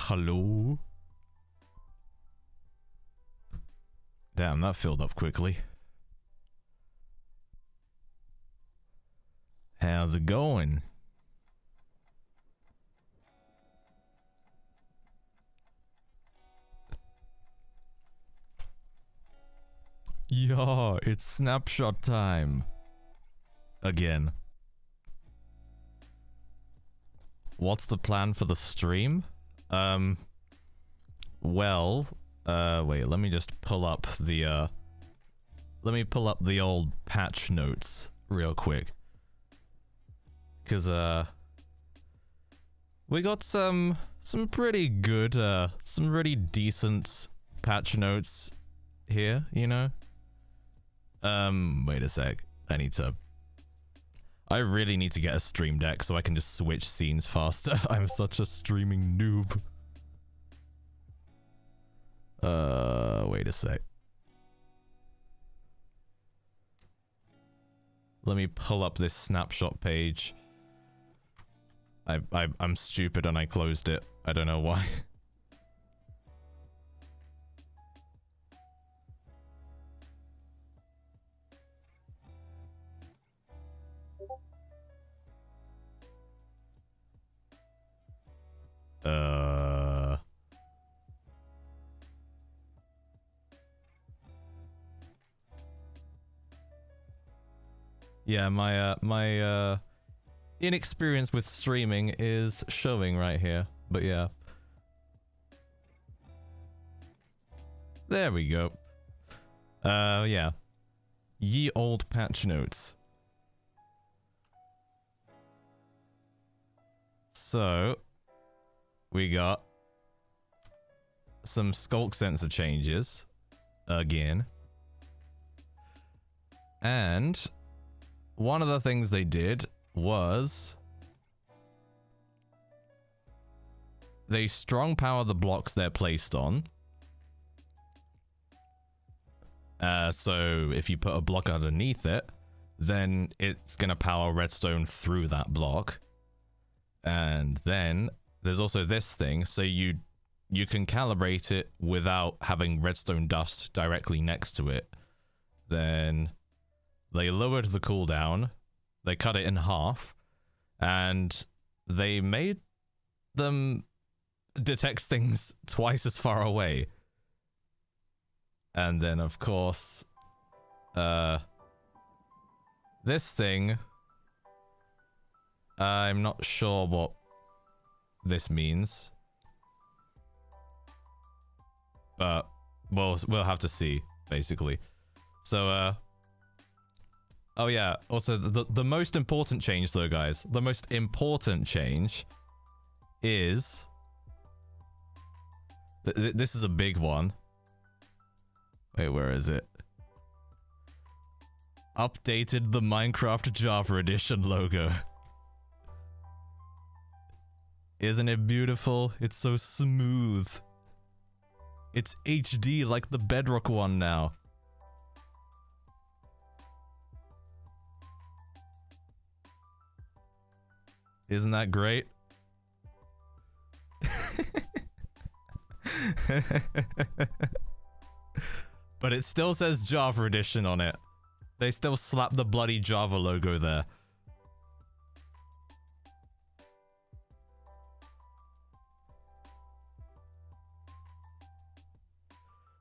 Hello? Damn, that filled up quickly. How's it going? Yeah, it's snapshot time. Again. What's the plan for the stream? Well, wait, let me just pull up the, let me pull up the old patch notes real quick. Cause, we got some pretty good, some really decent patch notes here, you know? Wait a sec. I really need to get a stream deck so I can just switch scenes faster. I'm such a streaming noob. Wait a sec. Let me pull up this snapshot page. I'm stupid and I closed it. I don't know why. Yeah, my inexperience with streaming is showing right here, but yeah. There we go. Yeah. Ye old patch notes. So, we got some Sculk sensor changes again. And one of the things they did was they strong power the blocks they're placed on. So if you put a block underneath it, then it's gonna power redstone through that block. And then there's also this thing, so you can calibrate it without having redstone dust directly next to it. Then they lowered the cooldown, they cut it in half, and they made them detect things twice as far away. And then, of course, this thing, I'm not sure what this means, but we'll have to see, basically. So, oh yeah, also the most important change though, guys, the most important change is this is a big one. Wait, where is it? Updated the Minecraft Java Edition logo. Isn't it beautiful? It's so smooth. It's HD like the Bedrock one now. Isn't that great? But it still says Java Edition on it. They still slap the bloody Java logo there.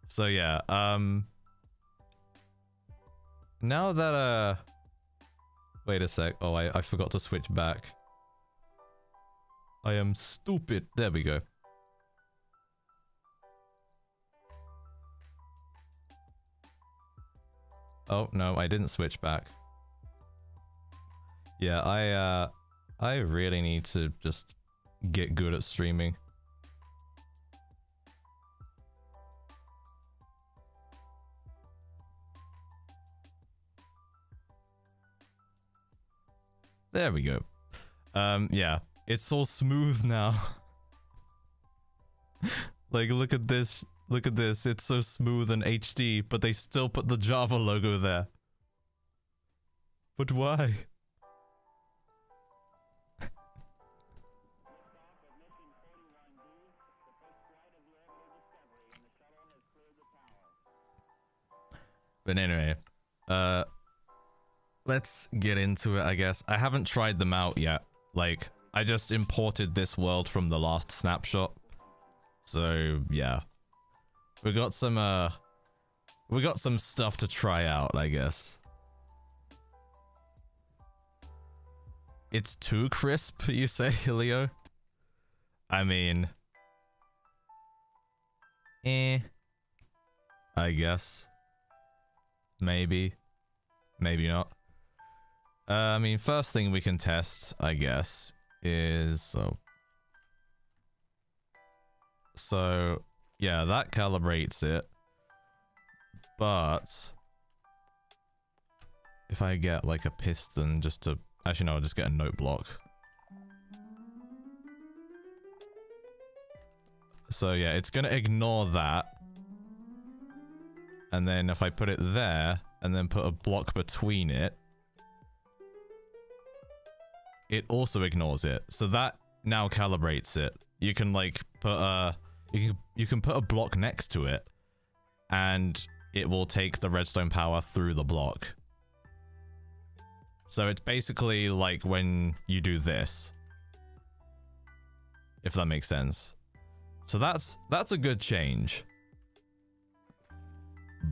So yeah, now that, wait a sec. Oh, I forgot to switch back. I am stupid. There we go. Oh, no, I didn't switch back. Yeah, I really need to just get good at streaming. There we go. Yeah, it's all smooth now. Like, look at this. Look at this. It's so smooth and HD, but they still put the Java logo there. But why? But anyway, let's get into it, I guess. I haven't tried them out yet. Like, I just imported this world from the last snapshot. So, yeah. We got some stuff to try out, I guess. It's too crisp, you say, Leo? I mean... I guess. Maybe. Maybe not. I mean, first thing we can test, I guess, is... So, yeah, that calibrates it. But... if I get, like, a piston just to... Actually, no, I'll just get a note block. So, yeah, it's gonna ignore that. And then if I put it there, and then put a block between it, it also ignores it. So that now calibrates it. You can, like, put a... You can put a block next to it, and it will take the redstone power through the block. So it's basically like when you do this. If that makes sense. So that's a good change.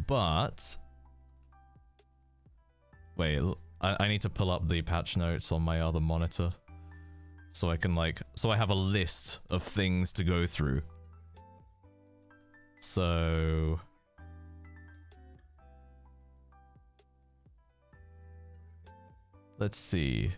But... wait, I need to pull up the patch notes on my other monitor. So I can, like... so I have a list of things to go through. So... let's see.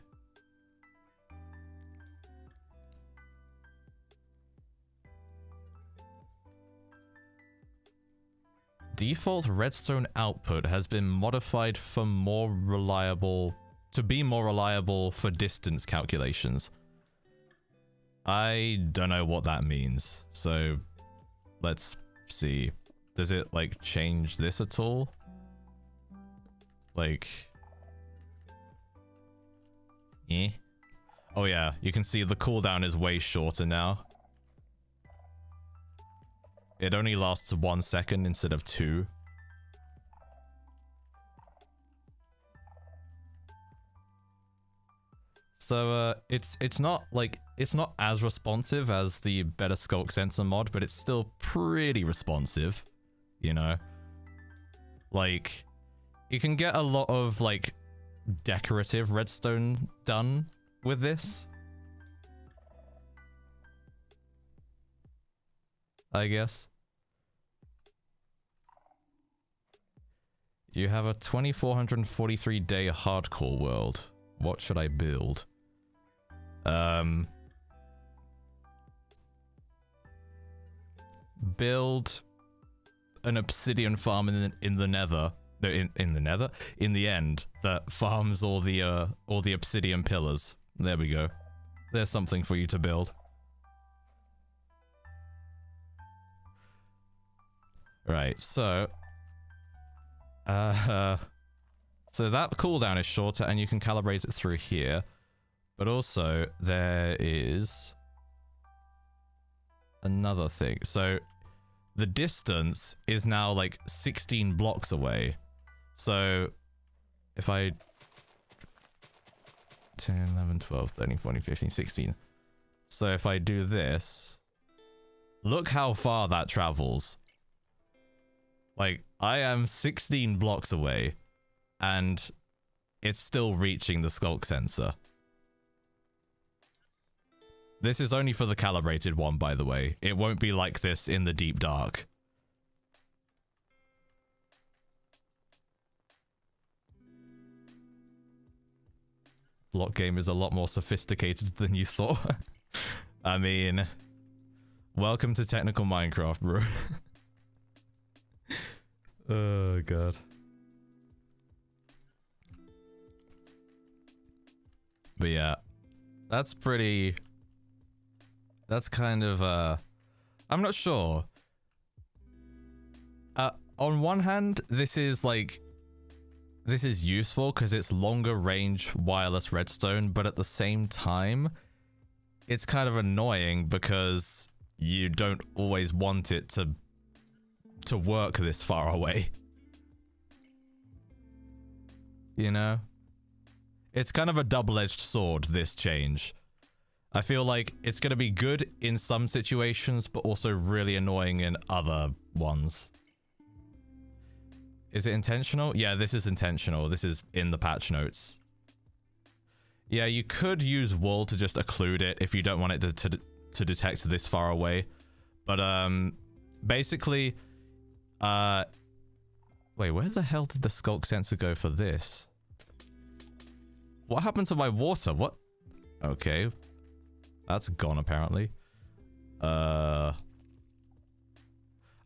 Default redstone output has been modified for to be more reliable for distance calculations. I don't know what that means, so let's see. Does it, like, change this at all? Like... oh yeah, you can see the cooldown is way shorter now. It only lasts 1 second instead of 2. So it's not as responsive as the better Sculk sensor mod, but it's still pretty responsive, you know. Like, you can get a lot of, like, decorative redstone done with this, I guess. You have a 2443 day hardcore world. What should I build? Build an obsidian farm in the nether. No, in the nether? In the end, that farms all the obsidian pillars. There we go. There's something for you to build. Right, so... so that cooldown is shorter, and you can calibrate it through here. But also, there is... another thing. So, the distance is now, like, 16 blocks away. So, if I... 10, 11, 12, 13, 14, 15, 16. So if I do this... look how far that travels. Like, I am 16 blocks away. And it's still reaching the Sculk sensor. This is only for the calibrated one, by the way. It won't be like this in the deep dark. Block game is a lot more sophisticated than you thought. I mean, welcome to technical Minecraft, bro. Oh, God. But yeah, that's pretty... that's kind of, I'm not sure. On one hand, this is like... this is useful because it's longer range wireless redstone, but at the same time, it's kind of annoying because you don't always want it to work this far away. You know? It's kind of a double-edged sword, this change. I feel like it's going to be good in some situations, but also really annoying in other ones. Is it intentional? Yeah, this is intentional. This is in the patch notes. Yeah, you could use wool to just occlude it if you don't want it to detect this far away. But, basically, wait, where the hell did the Sculk sensor go for this? What happened to my water? What? Okay. That's gone, apparently. I'll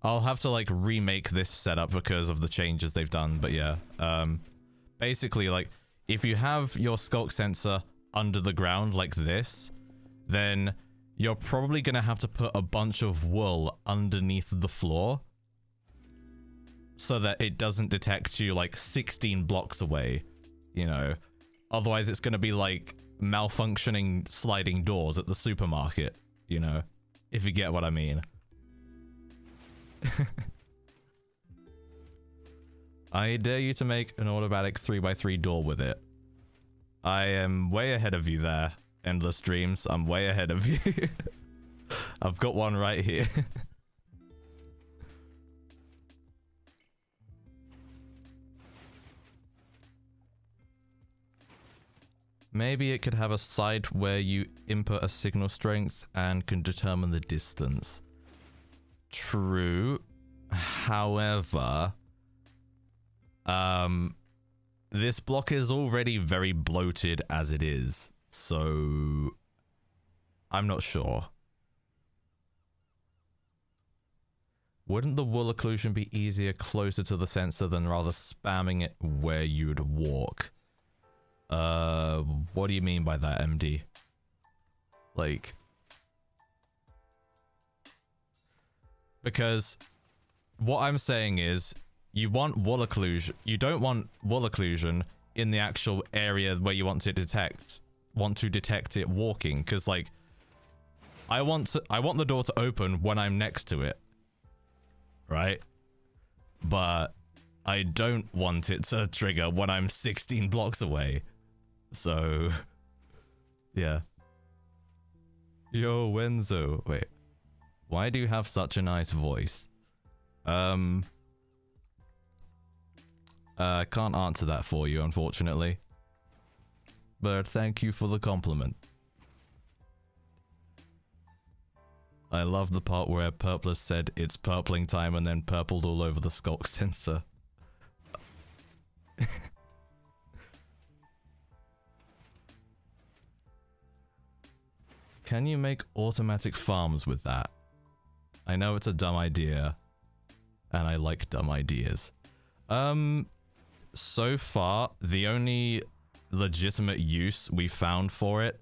have to, like, remake this setup because of the changes they've done, but yeah. Basically, like, if you have your Sculk sensor under the ground like this, then you're probably gonna have to put a bunch of wool underneath the floor so that it doesn't detect you, like, 16 blocks away, you know? Otherwise, it's gonna be, like, malfunctioning sliding doors at the supermarket, you know? If you get what I mean. I dare you to make an automatic 3x3 door with it. I am way ahead of you there, Endless Dreams. I'm way ahead of you. I've got one right here. Maybe it could have a side where you input a signal strength and can determine the distance. True. However, this block is already very bloated as it is, so I'm not sure. Wouldn't the wool occlusion be easier closer to the sensor than rather spamming it where you'd walk? What do you mean by that, MD? Like... Because what I'm saying is, you want wool occlusion. You don't want wool occlusion in the actual area where you want to detect it walking. Because, like, I want the door to open when I'm next to it, right? But I don't want it to trigger when I'm 16 blocks away. So, yeah. Yo, Wenzo. Wait. Why do you have such a nice voice? I can't answer that for you, unfortunately. But thank you for the compliment. I love the part where Purpler said it's purpling time and then purpled all over the Sculk sensor. Can you make automatic farms with that? I know it's a dumb idea, and I like dumb ideas. So far, the only legitimate use we found for it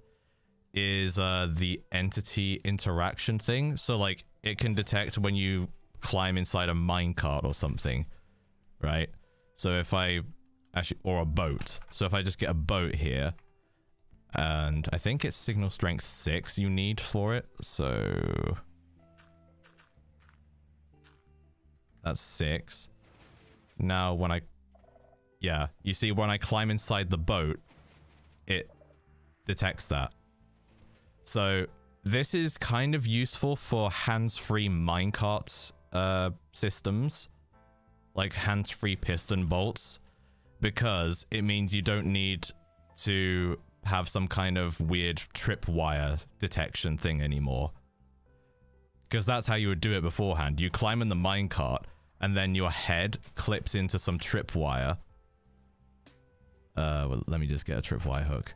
is the entity interaction thing. So, like, it can detect when you climb inside a minecart or something, right? So if I actually, or a boat. So if I just get a boat here, and I think it's signal strength 6 you need for it, so that's 6. Now when I, yeah, you see when I climb inside the boat, it detects that. So this is kind of useful for hands-free minecart systems, like hands-free piston bolts, because it means you don't need to have some kind of weird tripwire detection thing anymore. Because that's how you would do it beforehand. You climb in the minecart, and then your head clips into some tripwire. Well, let me just get a tripwire hook.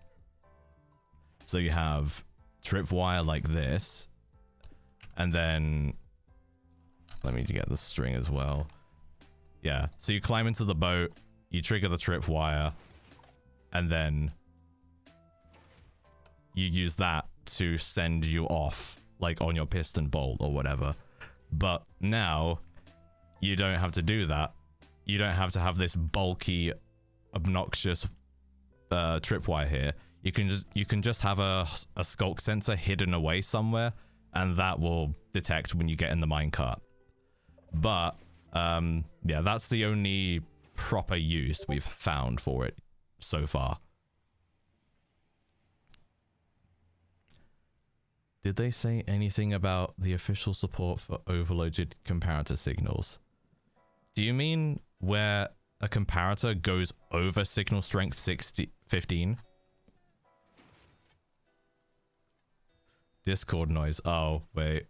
So you have tripwire like this, and then let me get the string as well. Yeah, so you climb into the boat, you trigger the tripwire, and then you use that to send you off, like on your piston bolt or whatever. But now you don't have to do that. You don't have to have this bulky, obnoxious tripwire here. You can just have a Sculk sensor hidden away somewhere, and that will detect when you get in the minecart. But yeah, that's the only proper use we've found for it so far. Did they say anything about the official support for overloaded comparator signals? Do you mean where a comparator goes over signal strength 15? Discord noise. Oh, wait.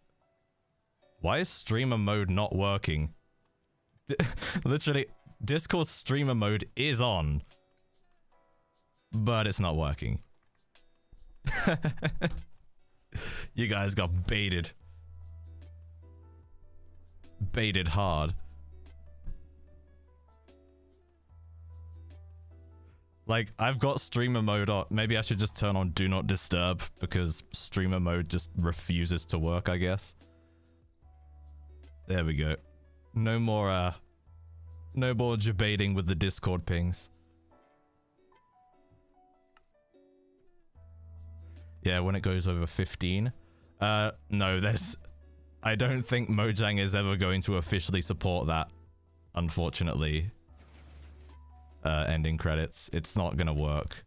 Why is streamer mode not working? Literally, Discord streamer mode is on, but it's not working. You guys got baited. Baited hard. Like, I've got streamer mode on. Maybe I should just turn on do not disturb because streamer mode just refuses to work, I guess. There we go. No more debating with the Discord pings. Yeah, when it goes over 15. No, I don't think Mojang is ever going to officially support that, unfortunately. Ending credits. It's not gonna work.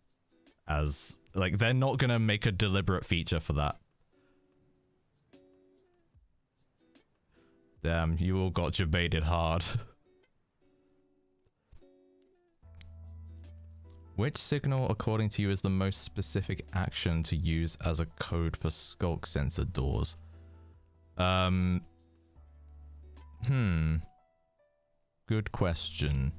As, like, they're not gonna make a deliberate feature for that. Damn, you all got debated hard. Which signal, according to you, is the most specific action to use as a code for Sculk sensor doors? Good question.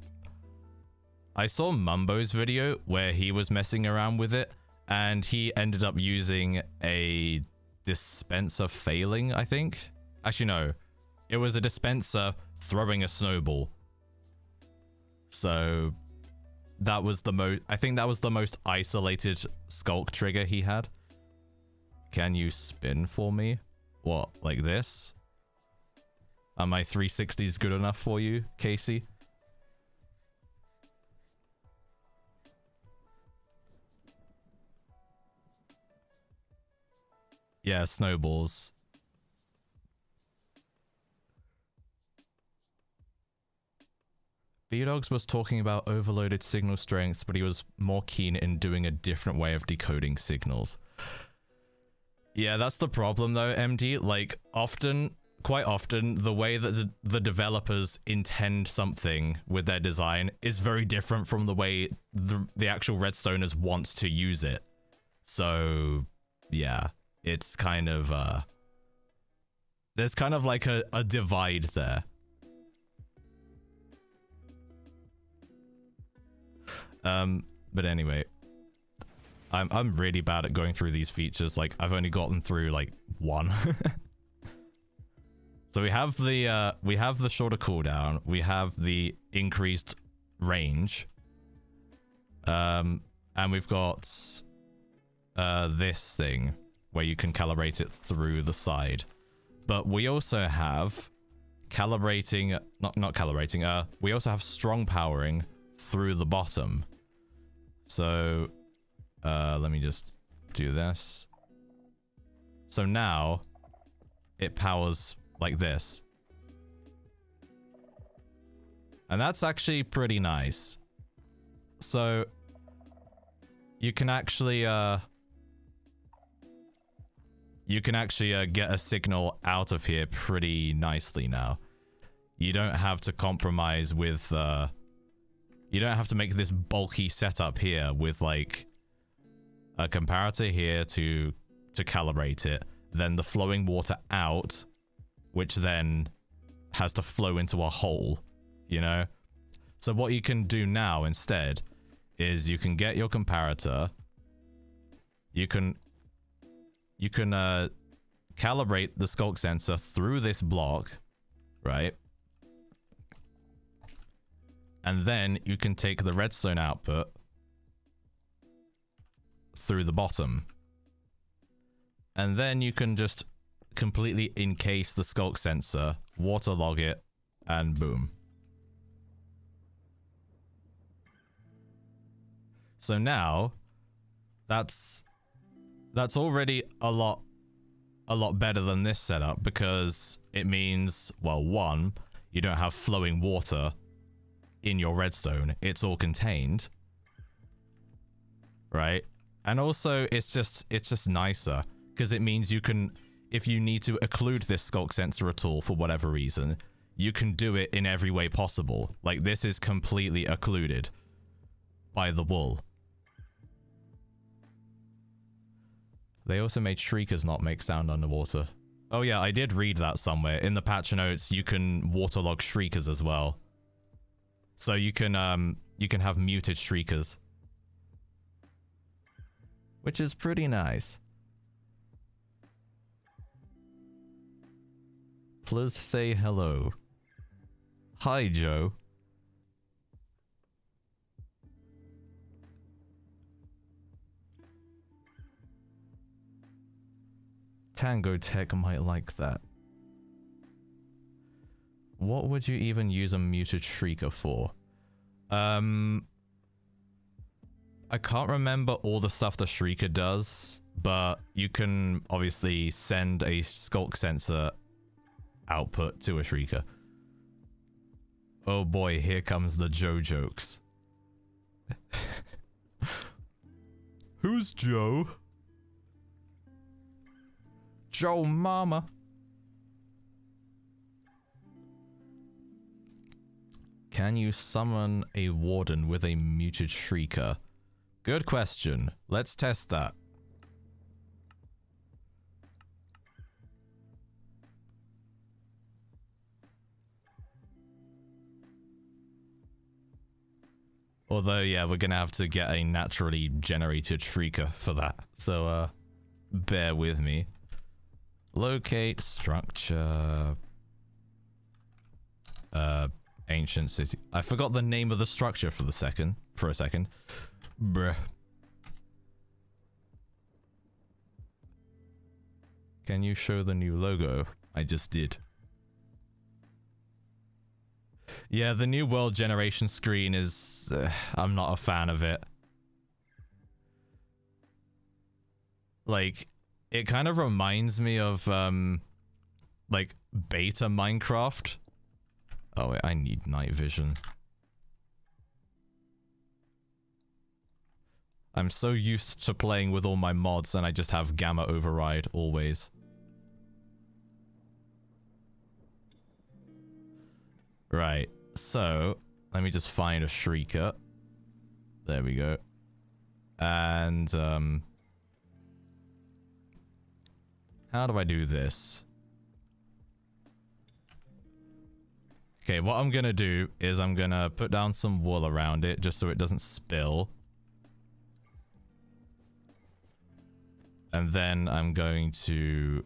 I saw Mumbo's video where he was messing around with it, and he ended up using a dispenser failing, I think. Actually, no. It was a dispenser throwing a snowball. So that was the most, I think that was the most isolated Sculk trigger he had. Can you spin for me? What, like this? Are my 360s good enough for you, Casey? Yeah, snowballs. B-Dogs was talking about overloaded signal strengths, but he was more keen in doing a different way of decoding signals. Yeah, that's the problem though, MD. Like, quite often, the way that the developers intend something with their design is very different from the way the actual Redstoners want to use it. So, yeah, it's kind of, there's kind of like a divide there. But anyway, I'm really bad at going through these features. Like, I've only gotten through like one. So we have the shorter cooldown, we have the increased range, and we've got this thing where you can calibrate it through the side. But we also have calibrating, not calibrating, we also have strong powering through the bottom. So let me just do this. So now it powers like this, and that's actually pretty nice. So you can actually get a signal out of here pretty nicely now. You don't have to compromise with you don't have to make this bulky setup here with like a comparator here to calibrate it, then the flowing water out, which then has to flow into a hole, you know? So what you can do now instead is you can get your comparator, you can calibrate the Sculk sensor through this block, right? And then you can take the redstone output through the bottom. And then you can just completely encase the Sculk sensor, waterlog it, and boom. So now, that's already a lot better than this setup, because it means, well, one, you don't have flowing water in your redstone, it's all contained. right? And also, it's just nicer, because it means you can, if you need to occlude this Sculk sensor at all for whatever reason, you can do it in every way possible. Like, this is completely occluded by the wool. They also made shriekers not make sound underwater. Oh yeah, I did read that somewhere. In the patch notes, you can waterlog shriekers as well. So you can have muted shriekers. Which is pretty nice. Please say hello. Hi, Joe. Tango Tech might like that. What would you even use a muted shrieker for? I can't remember all the stuff the shrieker does, but you can obviously send a Sculk sensor output to a shrieker. Oh boy, here comes the Joe jokes. Who's Joe? Joe Mama. Can you summon a warden with a muted shrieker? Good question. Let's test that. Although, yeah, we're gonna have to get a naturally generated shrieker for that. So, bear with me. Locate structure. Ancient city. I forgot the name of the structure for a second. Bruh. Can you show the new logo? I just did. Yeah, the new world generation screen is... I'm not a fan of it. Like, it kind of reminds me of, like, beta Minecraft. Oh, wait, I need night vision. I'm so used to playing with all my mods and I just have gamma override always. Right, so let me just find a shrieker. There we go. And how do I do this? Okay, what I'm gonna do is I'm gonna put down some wool around it just so it doesn't spill. And then I'm going to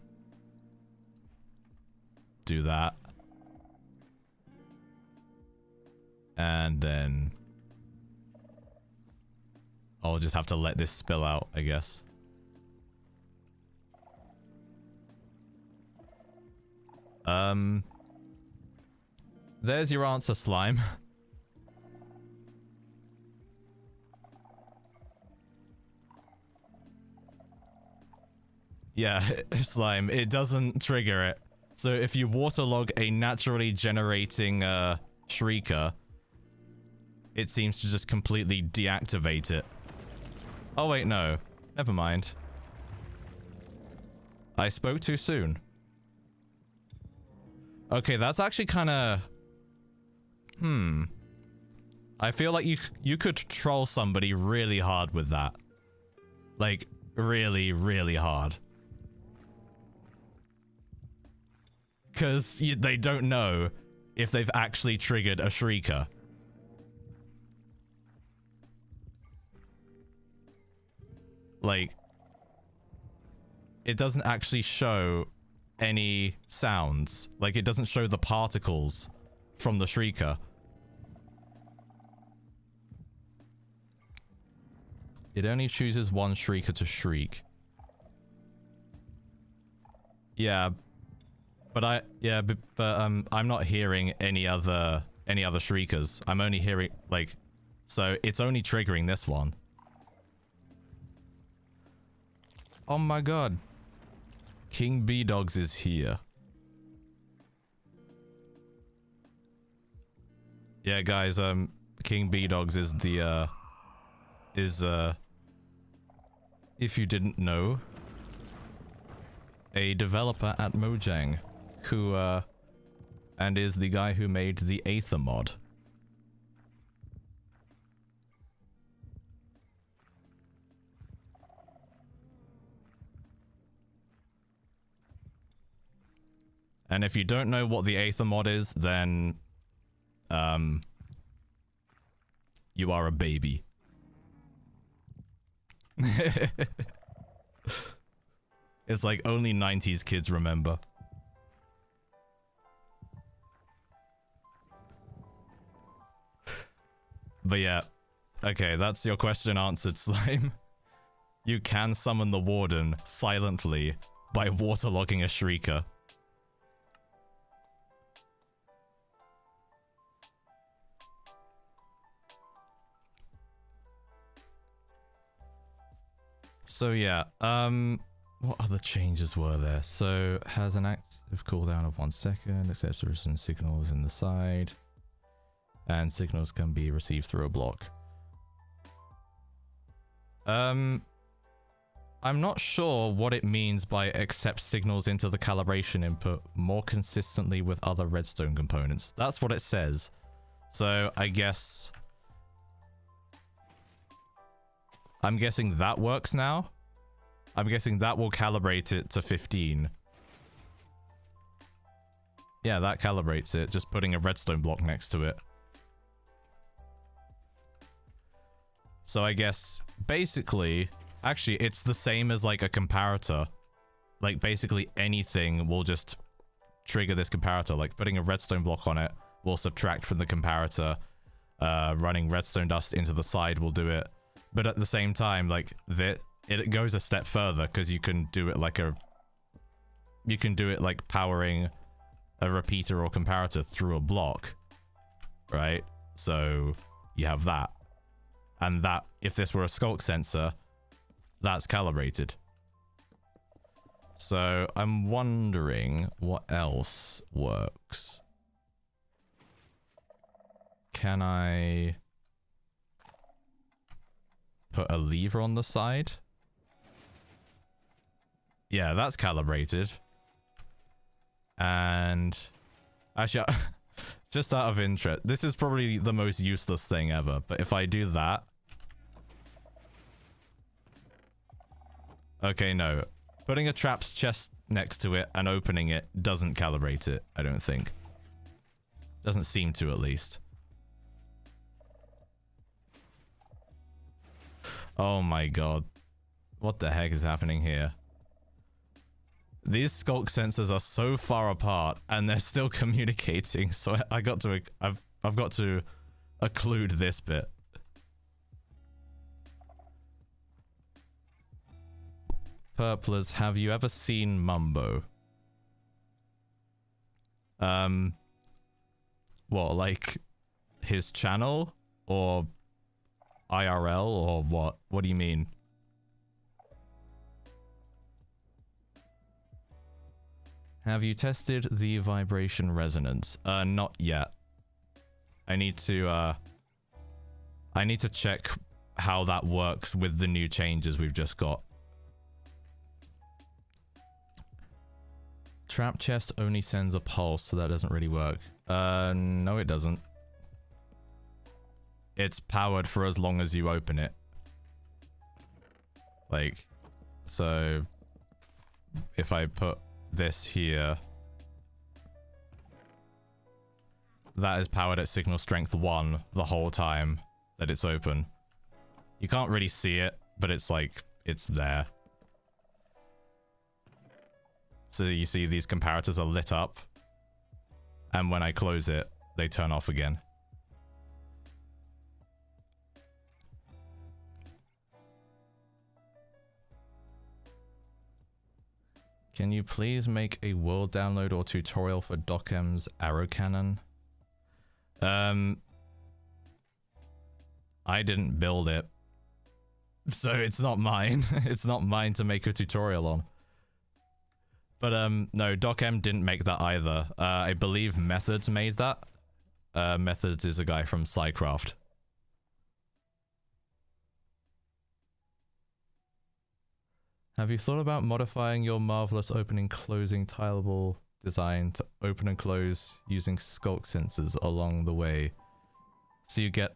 do that. And then I'll just have to let this spill out, I guess. There's your answer, slime. Yeah, slime. It doesn't trigger it. So if you waterlog a naturally generating shrieker, it seems to just completely deactivate it. Oh wait, no. Never mind. I spoke too soon. Okay, that's actually kind of... I feel like you could troll somebody really hard with that. Like, really, really hard. Because they don't know if they've actually triggered a shrieker. Like, it doesn't actually show any sounds. Like, it doesn't show the particles from the shrieker. It only chooses one shrieker to shriek. Yeah, but I'm not hearing any other shriekers. I'm only hearing, like, so it's only triggering this one. Oh my god. King B-Dogs is here. Yeah, guys, King B-Dogs is the if you didn't know, a developer at Mojang who, and is the guy who made the Aether mod. And if you don't know what the Aether mod is, then, you are a baby. It's like only 90s kids remember. But yeah, okay, that's your question answered, Slime. You can summon the Warden silently by waterlogging a Shrieker. So yeah, what other changes were there? So, has an active cooldown of 1 second, accepts certain signals in the side, and signals can be received through a block. I'm not sure what it means by accept signals into the calibration input more consistently with other redstone components. That's what it says. So, I guess... I'm guessing that works now? I'm guessing that will calibrate it to 15. Yeah, that calibrates it, just putting a redstone block next to it. So I guess, basically, actually, it's the same as like a comparator. Like, basically anything will just trigger this comparator. Like, putting a redstone block on it will subtract from the comparator. Running redstone dust into the side will do it. But at the same time, like, it goes a step further, because you can do it like powering a repeater or comparator through a block, right? So you have that. And that, if this were a Sculk sensor, that's calibrated. So I'm wondering what else works. Can I put a lever on the side? Yeah, that's calibrated. And actually, just out of interest, this is probably the most useless thing ever, but if I do that... Okay, no. Putting a trap's chest next to it and opening it doesn't calibrate it, I don't think. Doesn't seem to, at least. Oh my god. What the heck is happening here? These Sculk sensors are so far apart and they're still communicating, so I've got to occlude this bit. Purplers, have you ever seen Mumbo? What, like his channel or IRL or what? What do you mean? Have you tested the vibration resonance? Not yet. I need to check how that works with the new changes we've just got. Trap chest only sends a pulse, so that doesn't really work. No it doesn't. It's powered for as long as you open it. Like, so if I put this here, that is powered at signal strength 1 the whole time that it's open. You can't really see it, but it's like, it's there. So you see these comparators are lit up, and when I close it, they turn off again. Can you please make a world download or tutorial for Docm's arrow cannon? I didn't build it, so it's not mine. It's not mine to make a tutorial on. But no, Docm didn't make that either. I believe Methods made that. Methods is a guy from Psycraft. Have you thought about modifying your marvelous opening closing tileable design to open and close using Sculk sensors along the way, so you get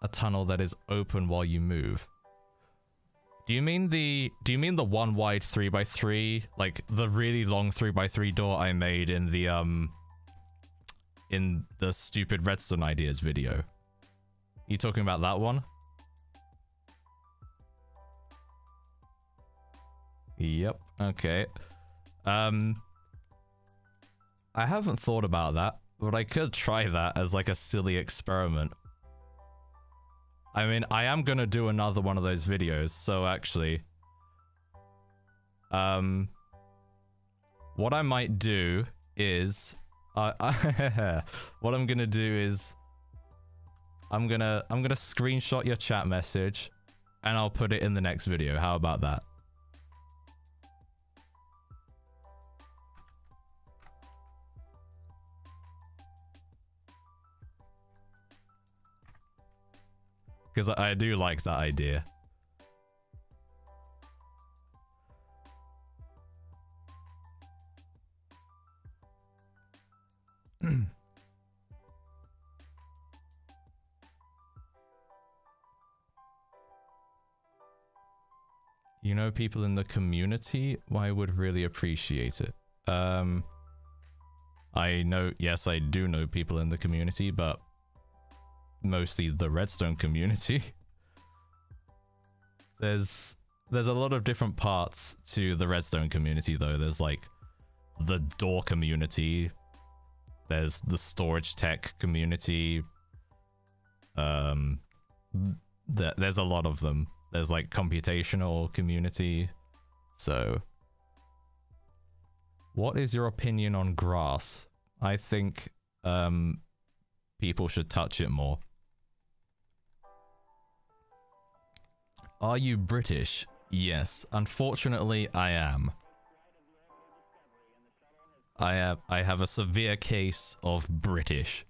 a tunnel that is open while you move? Do you mean the one wide 3x3, like the really long 3x3 door I made in the stupid redstone ideas video? You talking about that one? Yep. Okay. I haven't thought about that, but I could try that as like a silly experiment. I mean, I am gonna do another one of those videos, so actually, what I might do is, what I'm gonna do is, I'm gonna screenshot your chat message, and I'll put it in the next video. How about that? Because I do like that idea. You know people in the community? Well, I would really appreciate it. I know, yes, I do know people in the community, but mostly the Redstone community. There's a lot of different parts to the Redstone community though. There's like the door community, there's the storage tech community, there's a lot of them. There's like computational community. So what is your opinion on grass? I think people should touch it more. Are you British? Yes, unfortunately I am. I have a severe case of British.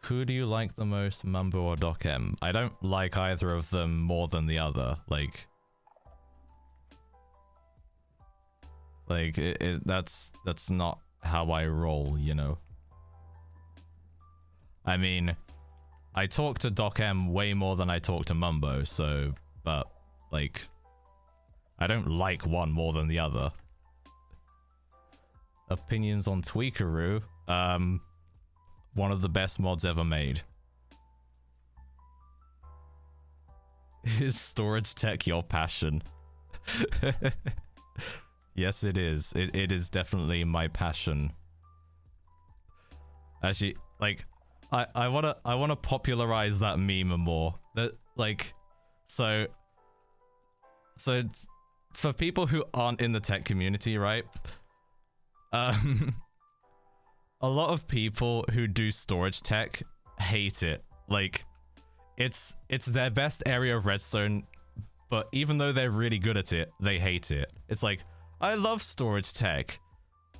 Who do you like the most, Mumbo or Doc M? I don't like either of them more than the other. Like that's not how I roll, you know. I mean, I talk to Doc M way more than I talk to Mumbo, so, but like, I don't like one more than the other. Opinions on Tweakaroo? One of the best mods ever made. Is storage tech your passion? Yes, it is. It is definitely my passion. Actually, like, I wanna popularize that meme more. That like, so for people who aren't in the tech community, right? A lot of people who do storage tech hate it. Like, it's their best area of Redstone, but even though they're really good at it, they hate it. It's like, I love storage tech.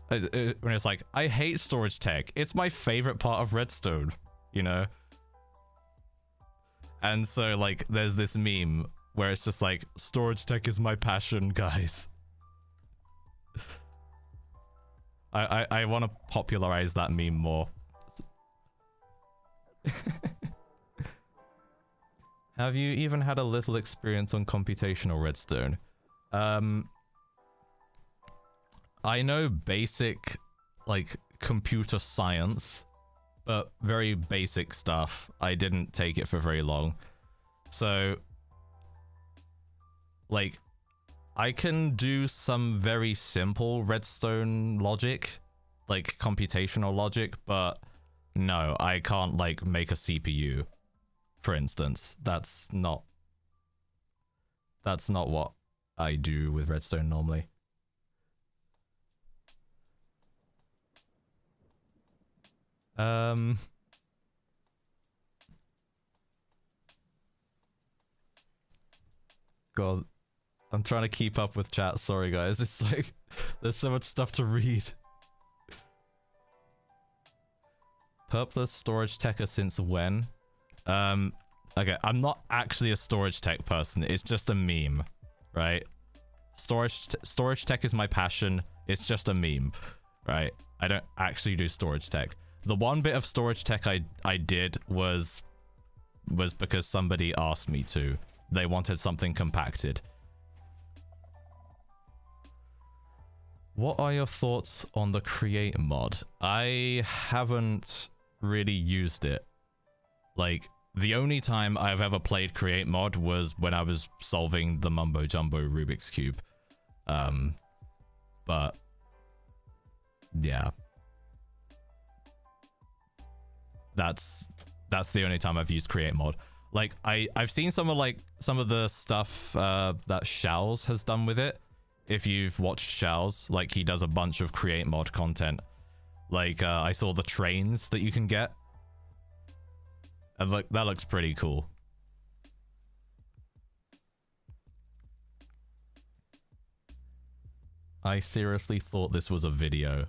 When it's like, I hate storage tech. It's my favorite part of Redstone, you know? And so, like, there's this meme where it's just like, storage tech is my passion, guys. I want to popularize that meme more. Have you even had a little experience on computational Redstone? I know basic, like, computer science, but very basic stuff. I didn't take it for very long. So, like, I can do some very simple Redstone logic, like computational logic, but no, I can't, like, make a CPU, for instance. That's not what I do with Redstone normally. God, I'm trying to keep up with chat. Sorry, guys. It's like, there's so much stuff to read. Purpless storage techer since when? Okay, I'm not actually a storage tech person. It's just a meme, right? Storage tech is my passion. It's just a meme, right? I don't actually do storage tech. The one bit of storage tech I did was because somebody asked me to. They wanted something compacted. What are your thoughts on the create mod? I haven't really used it. Like, the only time I've ever played create mod was when I was solving the mumbo jumbo Rubik's Cube. But yeah. That's the only time I've used create mod. Like, I've seen some of the stuff that Shals has done with it. If you've watched Shals, like, he does a bunch of create mod content. Like, I saw the trains that you can get. And look, that looks pretty cool. I seriously thought this was a video.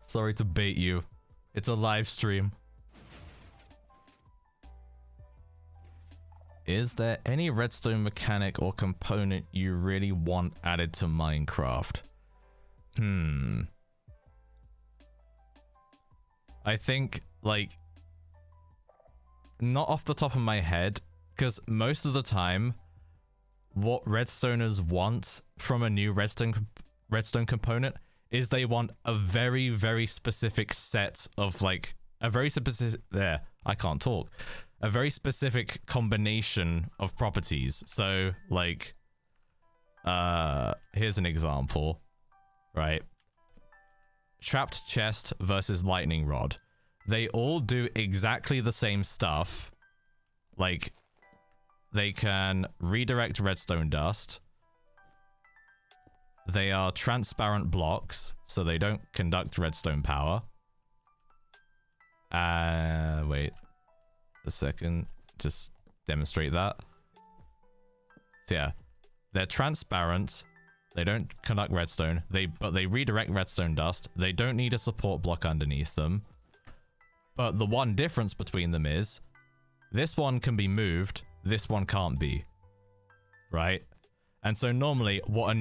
Sorry to bait you. It's a live stream. Is there any redstone mechanic or component you really want added to Minecraft? I think, like, not off the top of my head, because most of the time, what redstoners want from a new redstone component is they want a very, very specific set of, like, a very specific, I can't talk. A very specific combination of properties. So, like, here's an example, right? Trapped chest versus lightning rod. They all do exactly the same stuff. Like, they can redirect redstone dust. They are transparent blocks, so they don't conduct redstone power. Wait a second, just demonstrate that. So yeah, they're transparent. They don't conduct redstone. But they redirect redstone dust. They don't need a support block underneath them. But the one difference between them is this one can be moved. This one can't be. Right? And so normally what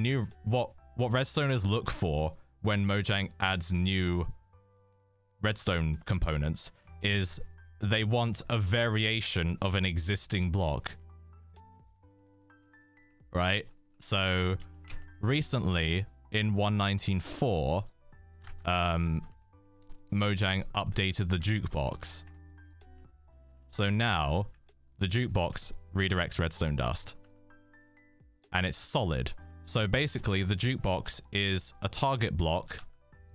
redstoners look for when Mojang adds new redstone components is they want a variation of an existing block. Right? So recently in 1.19.4, Mojang updated the jukebox. So now the jukebox redirects redstone dust. And it's solid. So basically the jukebox is a target block,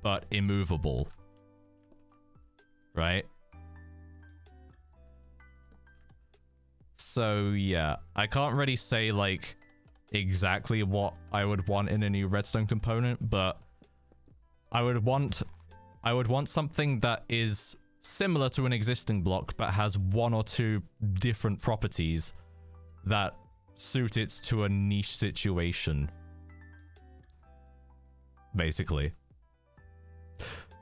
but immovable. Right? So yeah, I can't really say like exactly what I would want in a new redstone component, but I would want something that is similar to an existing block but has one or two different properties that suit it to a niche situation. Basically.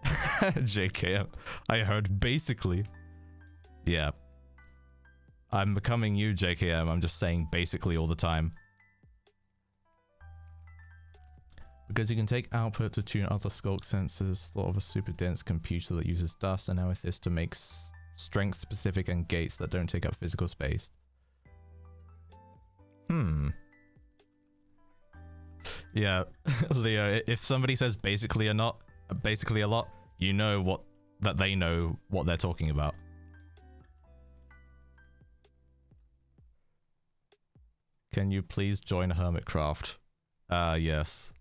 JK, I heard basically. Yeah. I'm becoming you, JKM. I'm just saying basically all the time. Because you can take output to tune other Sculk sensors, thought of a super dense computer that uses dust and amethyst to make strength specific and gates that don't take up physical space. Yeah, Leo, if somebody says basically a lot, you know that they know what they're talking about. Can you please join Hermitcraft? Yes.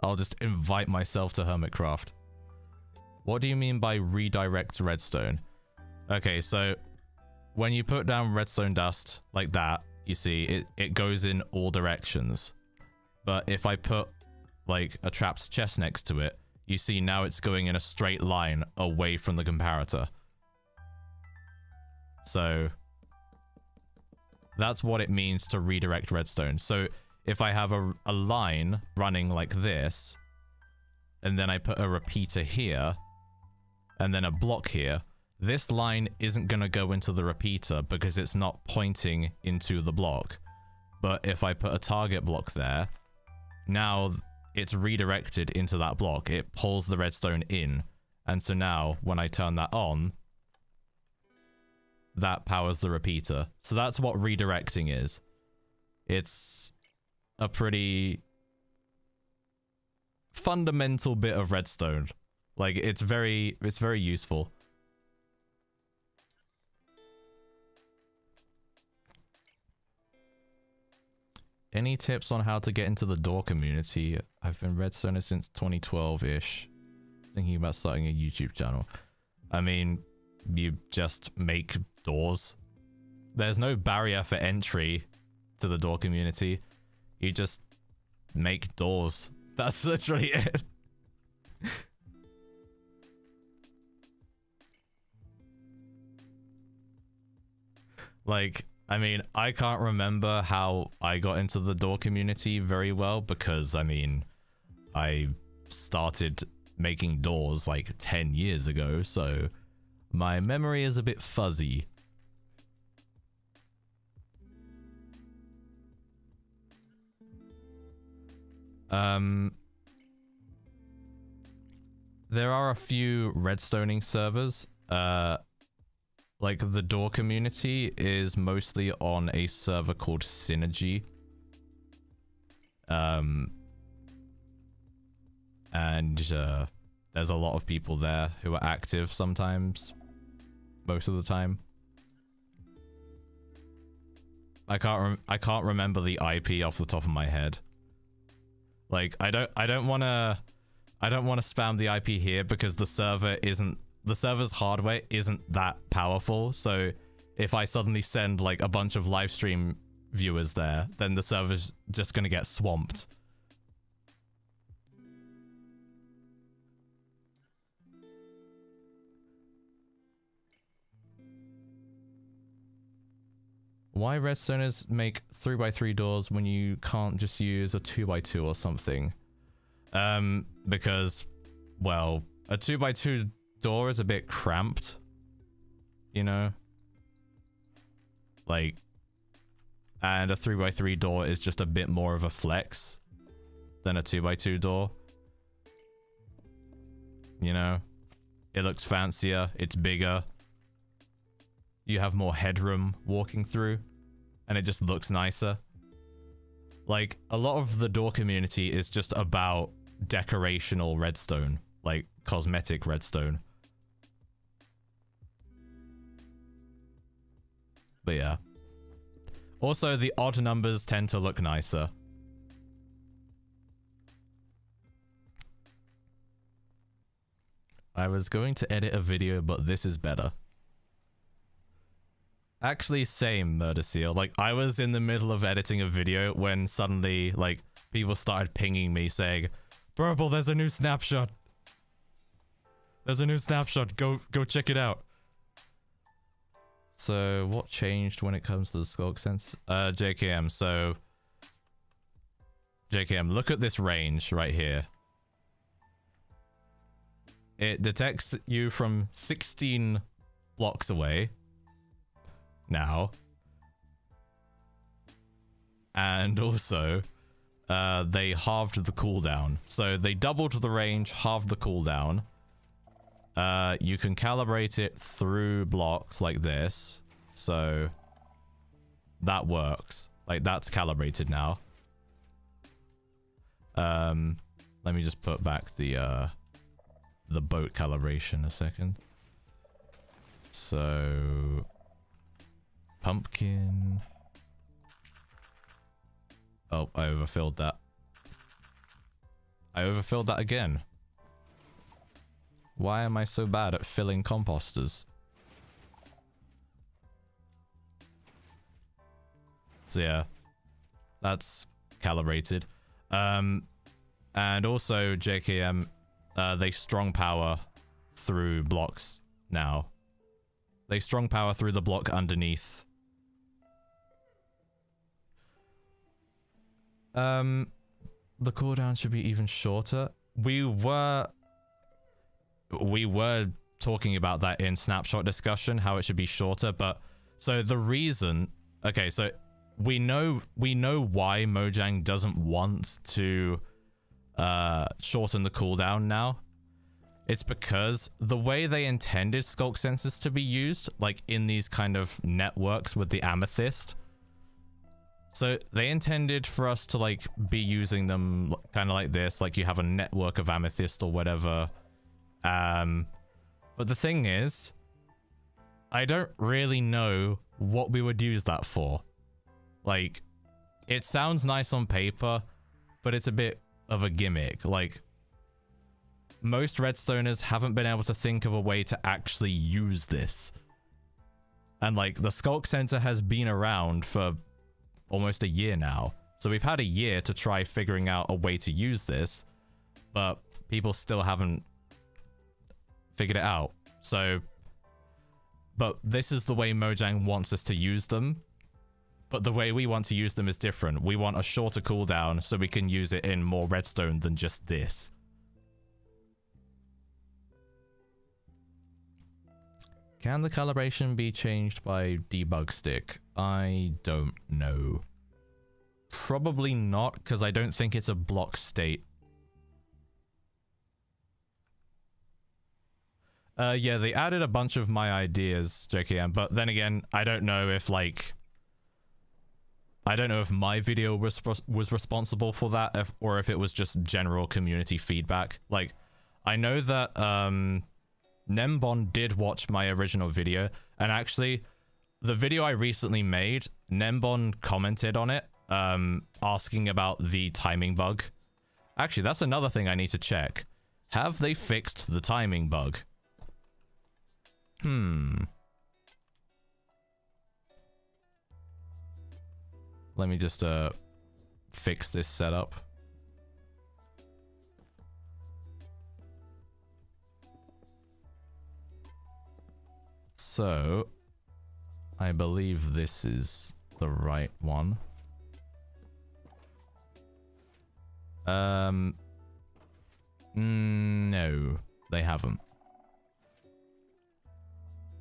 I'll just invite myself to Hermitcraft. What do you mean by redirect redstone? Okay, so when you put down redstone dust like that, you see it goes in all directions. But if I put like a trapped chest next to it, you see now it's going in a straight line away from the comparator. So that's what it means to redirect redstone. So if I have a line running like this, and then I put a repeater here, and then a block here, this line isn't going to go into the repeater because it's not pointing into the block. But if I put a target block there, now it's redirected into that block. It pulls the redstone in. And so now when I turn that on, that powers the repeater. So that's what redirecting is. It's a pretty fundamental bit of redstone. Like, it's very useful. Any tips on how to get into the door community? I've been redstoner since 2012-ish. Thinking about starting a YouTube channel. I mean, you just make doors. There's no barrier for entry to the door community. You just make doors. That's literally it. Like, I mean, I can't remember how I got into the door community very well because, I mean, I started making doors like 10 years ago, so my memory is a bit fuzzy. There are a few redstoning servers. Like, the door community is mostly on a server called Synergy. And there's a lot of people there who are active sometimes, most of the time. I can't remember the IP off the top of my head. Like, I don't want to spam the IP here because the server's hardware isn't that powerful. So if I suddenly send like a bunch of live stream viewers there, then the server's just going to get swamped. Why redstoners make 3x3 doors when you can't just use a 2x2 or something? Because, well, a 2x2 door is a bit cramped, you know? Like, and a 3x3 door is just a bit more of a flex than a 2x2 door. You know? It looks fancier, it's bigger. You have more headroom walking through, and it just looks nicer. Like, a lot of the door community is just about decorational redstone, like cosmetic redstone. But yeah. Also, the odd numbers tend to look nicer. I was going to edit a video, but this is better. Actually, same, Murder Seal. Like, I was in the middle of editing a video when suddenly, like, people started pinging me saying, Purple, there's a new snapshot. There's a new snapshot. Go check it out. So, what changed when it comes to the Sculk sense? JKM, so... JKM, look at this range right here. It detects you from 16 blocks away. Now. And also, they halved the cooldown. So they doubled the range, halved the cooldown. You can calibrate it through blocks like this. So that works. Like, that's calibrated now. Let me just put back the boat calibration a second. So pumpkin. Oh, I overfilled that. I overfilled that again. Why am I so bad at filling composters? So yeah, that's calibrated. And also JKM, they strong power through blocks now. They strong power through the block underneath. The cooldown should be even shorter. we were talking about that in snapshot discussion, how it should be shorter, but so the reason, okay, so we know why Mojang doesn't want to shorten the cooldown now. It's because the way they intended Sculk sensors to be used, like in these kind of networks with the amethyst, so they intended for us to like be using them kind of like this, like you have a network of amethyst or whatever. But the thing is, I don't really know what we would use that for. Like, it sounds nice on paper, but it's a bit of a gimmick. Like, most Redstoners haven't been able to think of a way to actually use this. And like, the Sculk sensor has been around for almost a year now. So we've had a year to try figuring out a way to use this, but people still haven't figured it out. So, but this is the way Mojang wants us to use them. But the way we want to use them is different. We want a shorter cooldown so we can use it in more redstone than just this. Can the calibration be changed by debug stick? I don't know. Probably not, because I don't think it's a block state. Yeah, they added a bunch of my ideas, JKM, but then again, I don't know if, like... I don't know if my video was responsible for that, or if it was just general community feedback. Like, I know that, Nembon did watch my original video, and actually, the video I recently made, Nembon commented on it, asking about the timing bug. Actually, that's another thing I need to check. Have they fixed the timing bug? Let me just, fix this setup. So, I believe this is the right one. No, they haven't.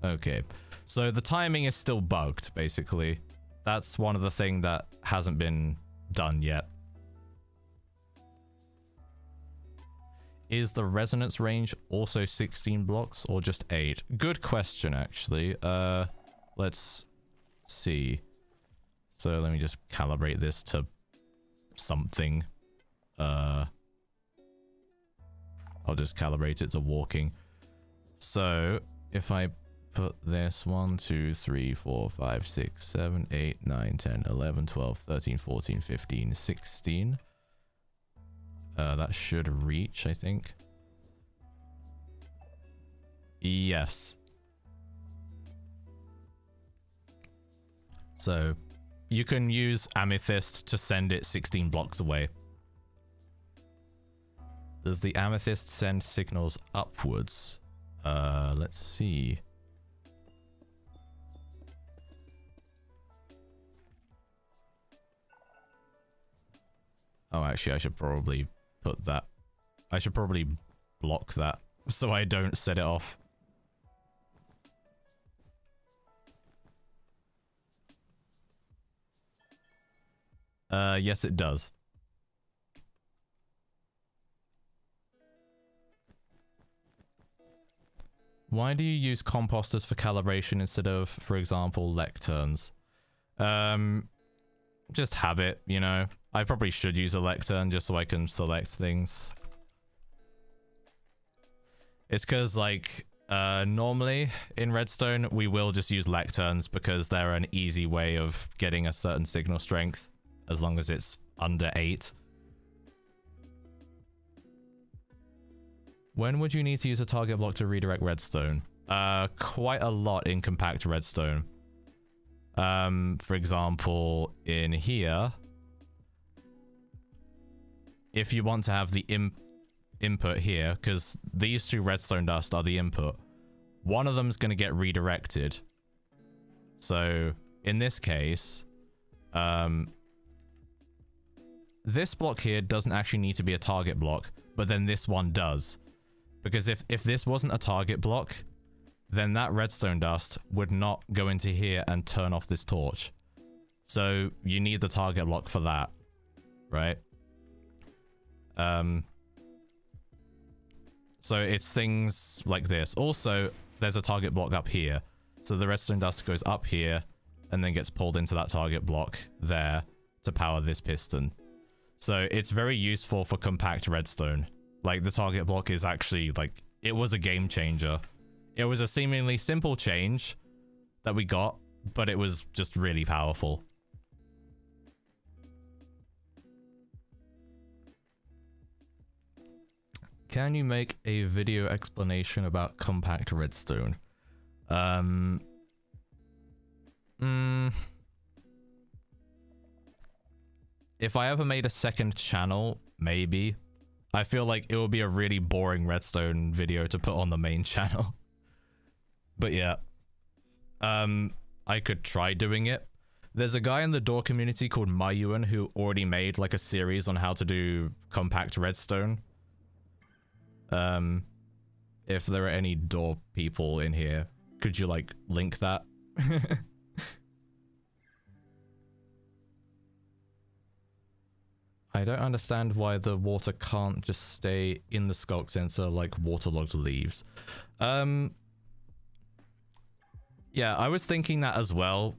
Okay, so the timing is still bugged, basically. That's one of the things that hasn't been done yet. Is the resonance range also 16 blocks or just 8? Good question, actually. Let's see. So let me just calibrate this to something. I'll just calibrate it to walking. So if I put this 1, 2, 3, 4, 5, 6, 7, 8, 9, 10, 11, 12, 13, 14, 15, 16. That should reach, I think. Yes. So you can use amethyst to send it 16 blocks away. Does the amethyst send signals upwards? Let's see. Oh, actually, I should probably put that. I should probably block that so I don't set it off. Yes, it does. Why do you use composters for calibration instead of, for example, lecterns? Just habit, you know. I probably should use a lectern just so I can select things. It's because, like, normally in Redstone, we will just use lecterns because they're an easy way of getting a certain signal strength, as long as it's under 8. When would you need to use a target block to redirect redstone? Quite a lot in compact redstone. For example, in here, if you want to have the input here, because these two redstone dust are the input, one of them is going to get redirected. So in this case, this block here doesn't actually need to be a target block, but then this one does. Because if this wasn't a target block, then that redstone dust would not go into here and turn off this torch. So you need the target block for that, right? So it's things like this. Also, there's a target block up here. So the redstone dust goes up here and then gets pulled into that target block there to power this piston. So it's very useful for compact redstone. Like, the target block is actually, like, it was a game changer. It was a seemingly simple change that we got, but it was just really powerful. Can you make a video explanation about compact redstone? If I ever made a second channel, maybe. I feel like it would be a really boring redstone video to put on the main channel. But yeah. I could try doing it. There's a guy in the door community called Mayuan who already made like a series on how to do compact redstone. If there are any door people in here, could you like link that? I don't understand why the water can't just stay in the Sculk sensor like waterlogged leaves. Yeah, I was thinking that as well,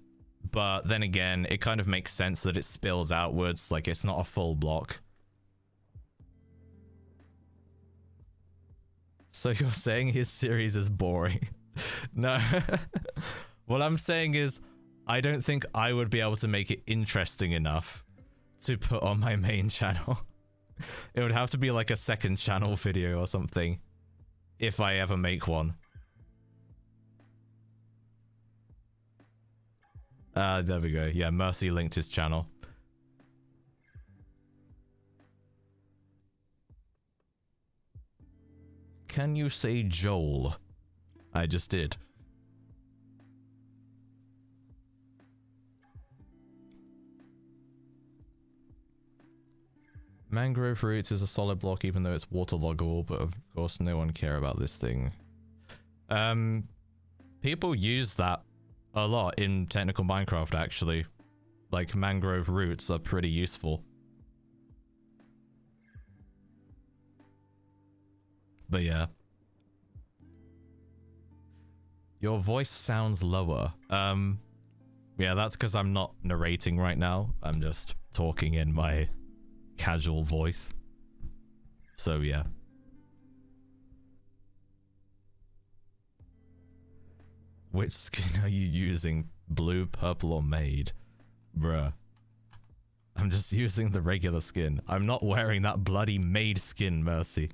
but then again, it kind of makes sense that it spills outwards, like it's not a full block. So you're saying his series is boring? No. What I'm saying is, I don't think I would be able to make it interesting enough to put on my main channel. It would have to be like a second channel video or something, if I ever make one. There we go. Yeah, Mercy linked his channel. Can you say Joel? I just did. Mangrove roots is a solid block even though it's waterloggable, but of course no one care about this thing. People use that a lot in technical Minecraft actually. Like, mangrove roots are pretty useful. But yeah. Your voice sounds lower. Yeah, that's because I'm not narrating right now. I'm just talking in my casual voice. So yeah. Which skin are you using? Blue, purple, or made? Bruh. I'm just using the regular skin. I'm not wearing that bloody made skin, Mercy.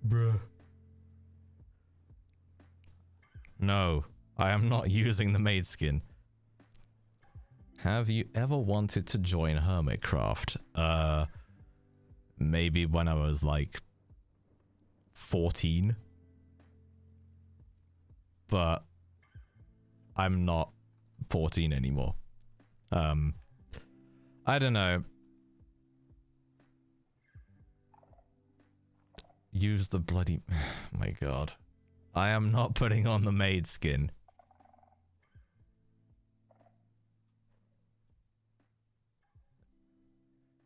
Bruh. No, I am not using the made skin. Have you ever wanted to join Hermitcraft? Maybe when I was like 14. But I'm not 14 anymore. I don't know. Use the bloody... My god. I am not putting on the maid skin.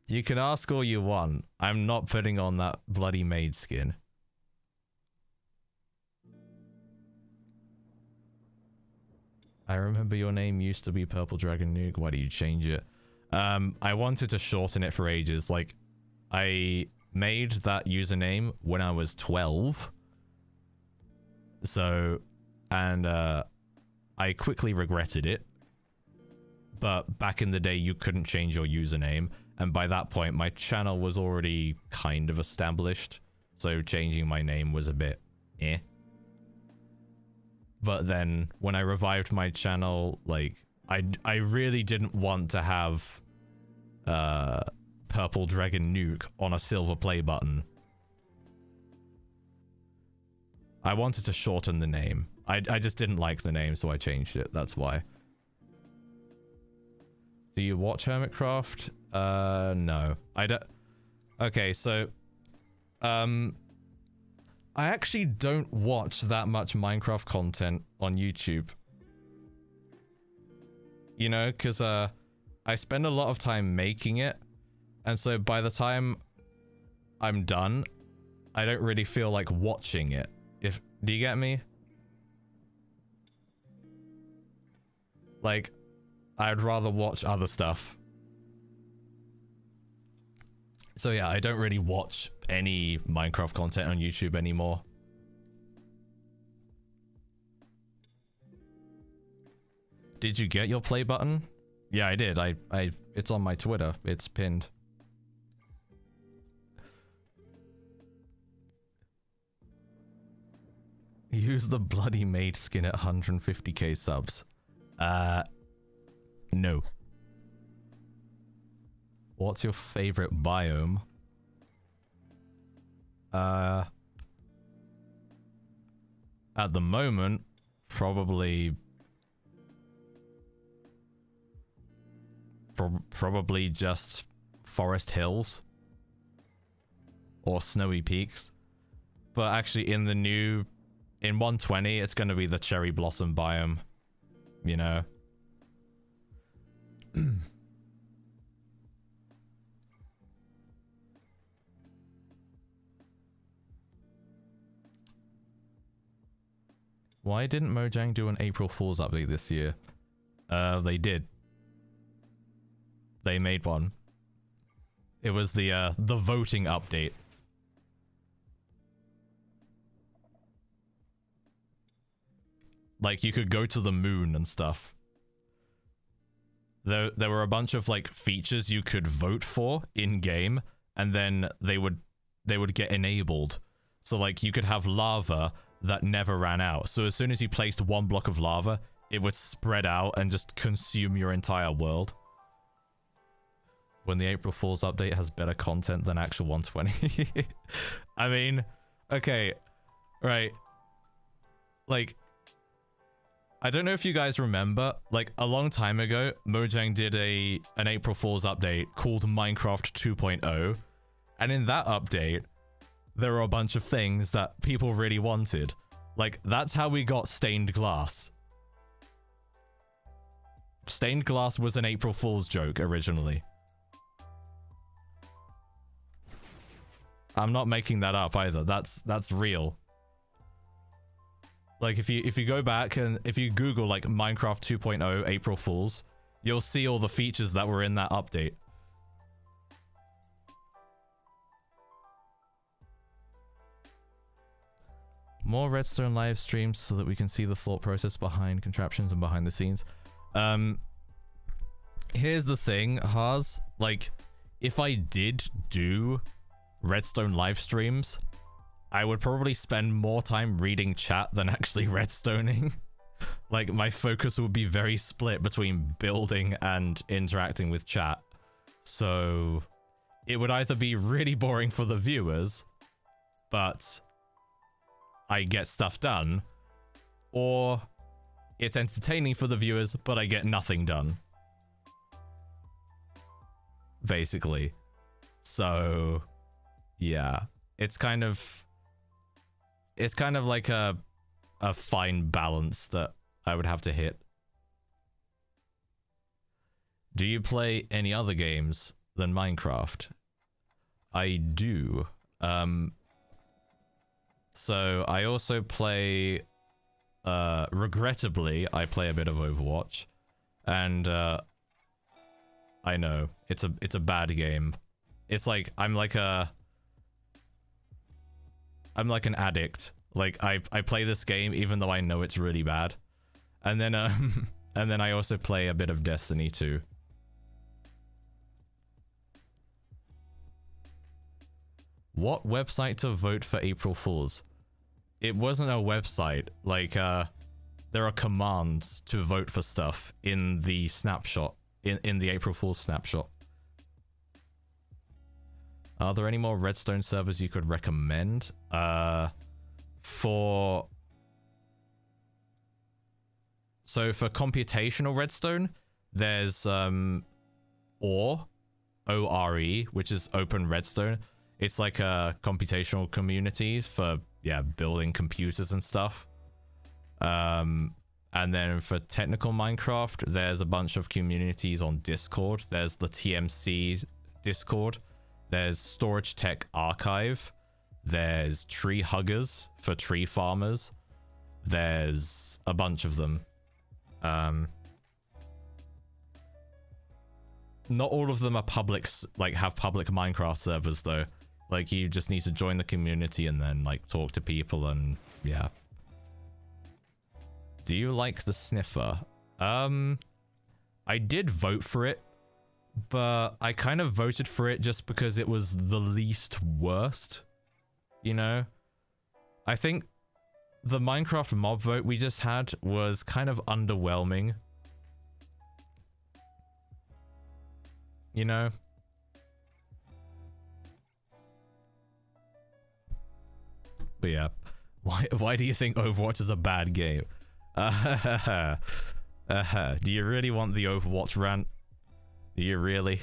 You can ask all you want. I'm not putting on that bloody maid skin. I remember your name used to be Purple Dragon Nuke. Why do you change it? I wanted to shorten it for ages. Like, I made that username when I was 12. So, and I quickly regretted it. But back in the day, you couldn't change your username. And by that point, my channel was already kind of established. So changing my name was a bit eh. But then when I revived my channel, like, I really didn't want to have Purple Dragon Nuke on a silver play button. I wanted to shorten the name. I just didn't like the name, so I changed it. That's why. Do you watch Hermitcraft? No. I don't... Okay, so... I actually don't watch that much Minecraft content on YouTube. You know, because, I spend a lot of time making it, and so by the time I'm done, I don't really feel like watching it. Do you get me? Like, I'd rather watch other stuff. So yeah, I don't really watch any Minecraft content on YouTube anymore. Did you get your play button? Yeah, I did. It's on my Twitter. It's pinned. Use the bloody maid skin at 150k subs. No. What's your favorite biome? At the moment, probably just Forest Hills or Snowy Peaks. But actually in 120, it's going to be the Cherry Blossom biome, you know. Why didn't Mojang do an April Fool's update this year? They did. They made one. It was the voting update. Like, you could go to the moon and stuff. There were a bunch of, like, features you could vote for in-game, and then they would get enabled. So, like, you could have lava that never ran out. So as soon as you placed one block of lava, it would spread out and just consume your entire world. When the April Fool's update has better content than actual 120. I mean, okay, right. Like, I don't know if you guys remember, like, a long time ago, Mojang did an April Fool's update called Minecraft 2.0, and in that update, there were a bunch of things that people really wanted. Like, that's how we got stained glass. Stained glass was an April Fool's joke originally. I'm not making that up either. That's real. Like, if you go back and if you Google, like, Minecraft 2.0 April Fools, you'll see all the features that were in that update. More Redstone live streams so that we can see the thought process behind contraptions and behind the scenes. Here's the thing, Haas. Like, if I did do Redstone live streams, I would probably spend more time reading chat than actually redstoning. Like, my focus would be very split between building and interacting with chat. So it would either be really boring for the viewers, but I get stuff done, or it's entertaining for the viewers, but I get nothing done. Basically. So yeah, it's kind of like a fine balance that I would have to hit. Do you play any other games than Minecraft? I do. So I also play, regrettably, I play a bit of Overwatch, and I know it's a bad game. It's like I'm like an addict. Like, I play this game even though I know it's really bad. And then and then I also play a bit of Destiny too. What website to vote for April Fools? It wasn't a website. Like, there are commands to vote for stuff in the snapshot, in the April Fool's snapshot. Are there any more Redstone servers you could recommend? For computational Redstone, there's ORE, which is Open Redstone. It's like a computational community for, yeah, building computers and stuff. And then for technical Minecraft, there's a bunch of communities on Discord. There's the TMC Discord. There's Storage Tech Archive. There's Tree Huggers for tree farmers. There's a bunch of them. Not all of them are public, like have public Minecraft servers though. Like you just need to join the community and then like talk to people and yeah. Do you like the sniffer? I did vote for it, but I kind of voted for it just because it was the least worst, you know? I think the Minecraft mob vote we just had was kind of underwhelming. You know? But yeah, why do you think Overwatch is a bad game? Do you really want the Overwatch rant? Do you really?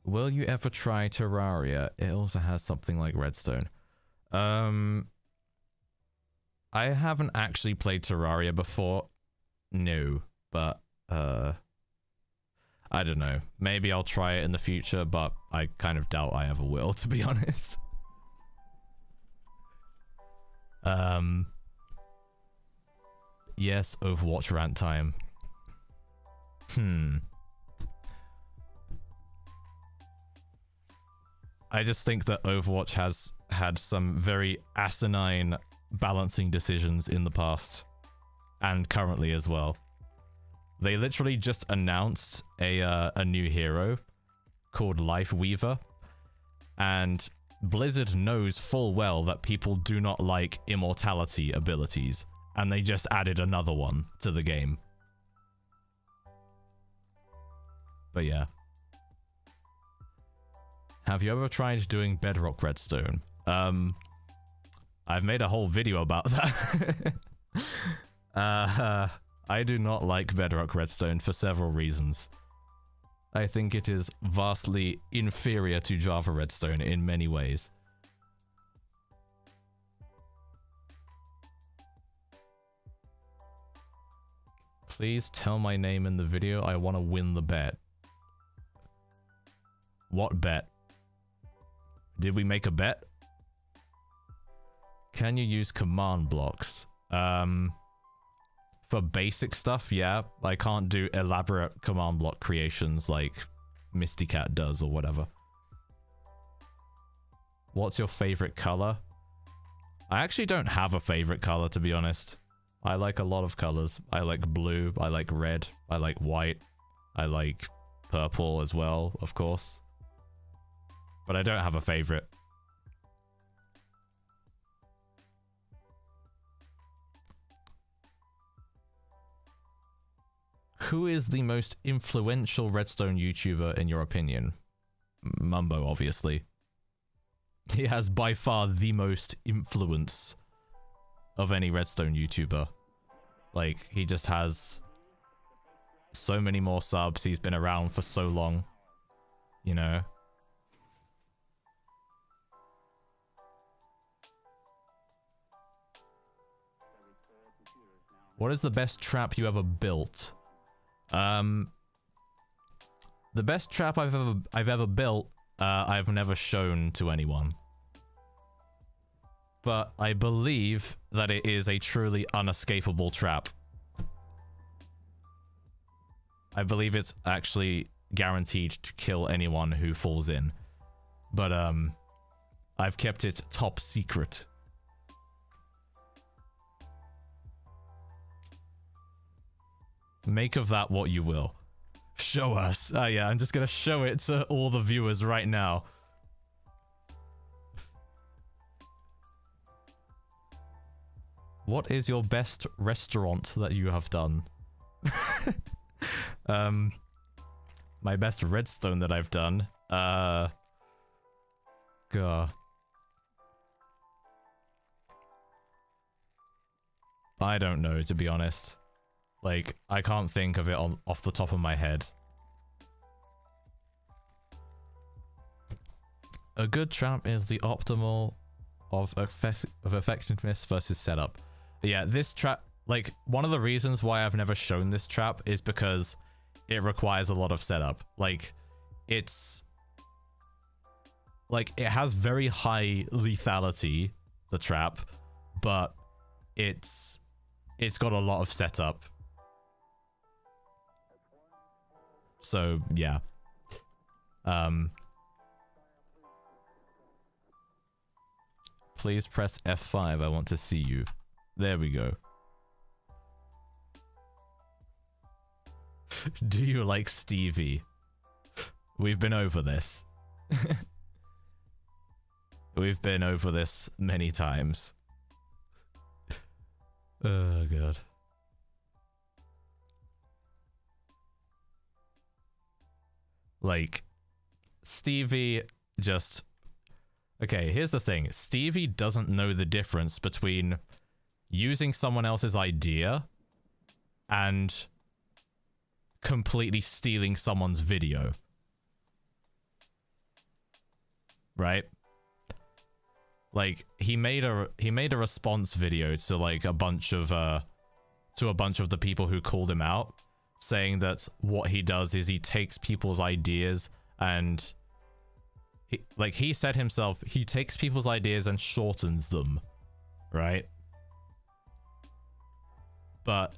Will you ever try Terraria? It also has something like Redstone. I haven't actually played Terraria before. No, but I don't know. Maybe I'll try it in the future, but I kind of doubt I ever will, to be honest. Yes, Overwatch rant time. I just think that Overwatch has had some very asinine balancing decisions in the past. And currently as well. They literally just announced a new hero called Life Weaver. And Blizzard knows full well that people do not like immortality abilities. And they just added another one to the game. But yeah. Have you ever tried doing Bedrock Redstone? I've made a whole video about that. I do not like Bedrock Redstone for several reasons. I think it is vastly inferior to Java Redstone in many ways. Please tell my name in the video. I want to win the bet. What bet? Did we make a bet? Can you use command blocks? For basic stuff, yeah. I can't do elaborate command block creations like Mistycat does or whatever. What's your favorite color? I actually don't have a favorite color, to be honest. I like a lot of colors. I like blue, I like red, I like white, I like purple as well, of course. But I don't have a favorite. Who is the most influential Redstone YouTuber in your opinion? Mumbo, obviously. He has by far the most influence of any Redstone YouTuber. Like, he just has so many more subs. He's been around for so long. You know? What is the best trap you ever built? The best trap I've ever built, I've never shown to anyone. But I believe that it is a truly unescapable trap. I believe it's actually guaranteed to kill anyone who falls in. But I've kept it top secret. Make of that what you will. Show us. Oh yeah, I'm just gonna show it to all the viewers right now. What is your best restaurant that you have done? My best redstone that I've done. God. I don't know, to be honest. Like, I can't think of it off the top of my head. A good trap is the optimal of effectiveness versus setup. Yeah, this trap, like, one of the reasons why I've never shown this trap is because it requires a lot of setup. Like, it's... like, it has very high lethality, the trap, but it's got a lot of setup. So, yeah. Please press F5. I want to see you. There we go. Do you like Stevie? We've been over this. We've been over this many times. Oh, God. Like, Stevie just... Okay, here's the thing. Stevie doesn't know the difference between using someone else's idea and completely stealing someone's video. Right? Like, he made a response video to like a bunch of the people who called him out, saying that what he does is he takes people's ideas and he said himself, he takes people's ideas and shortens them, right? But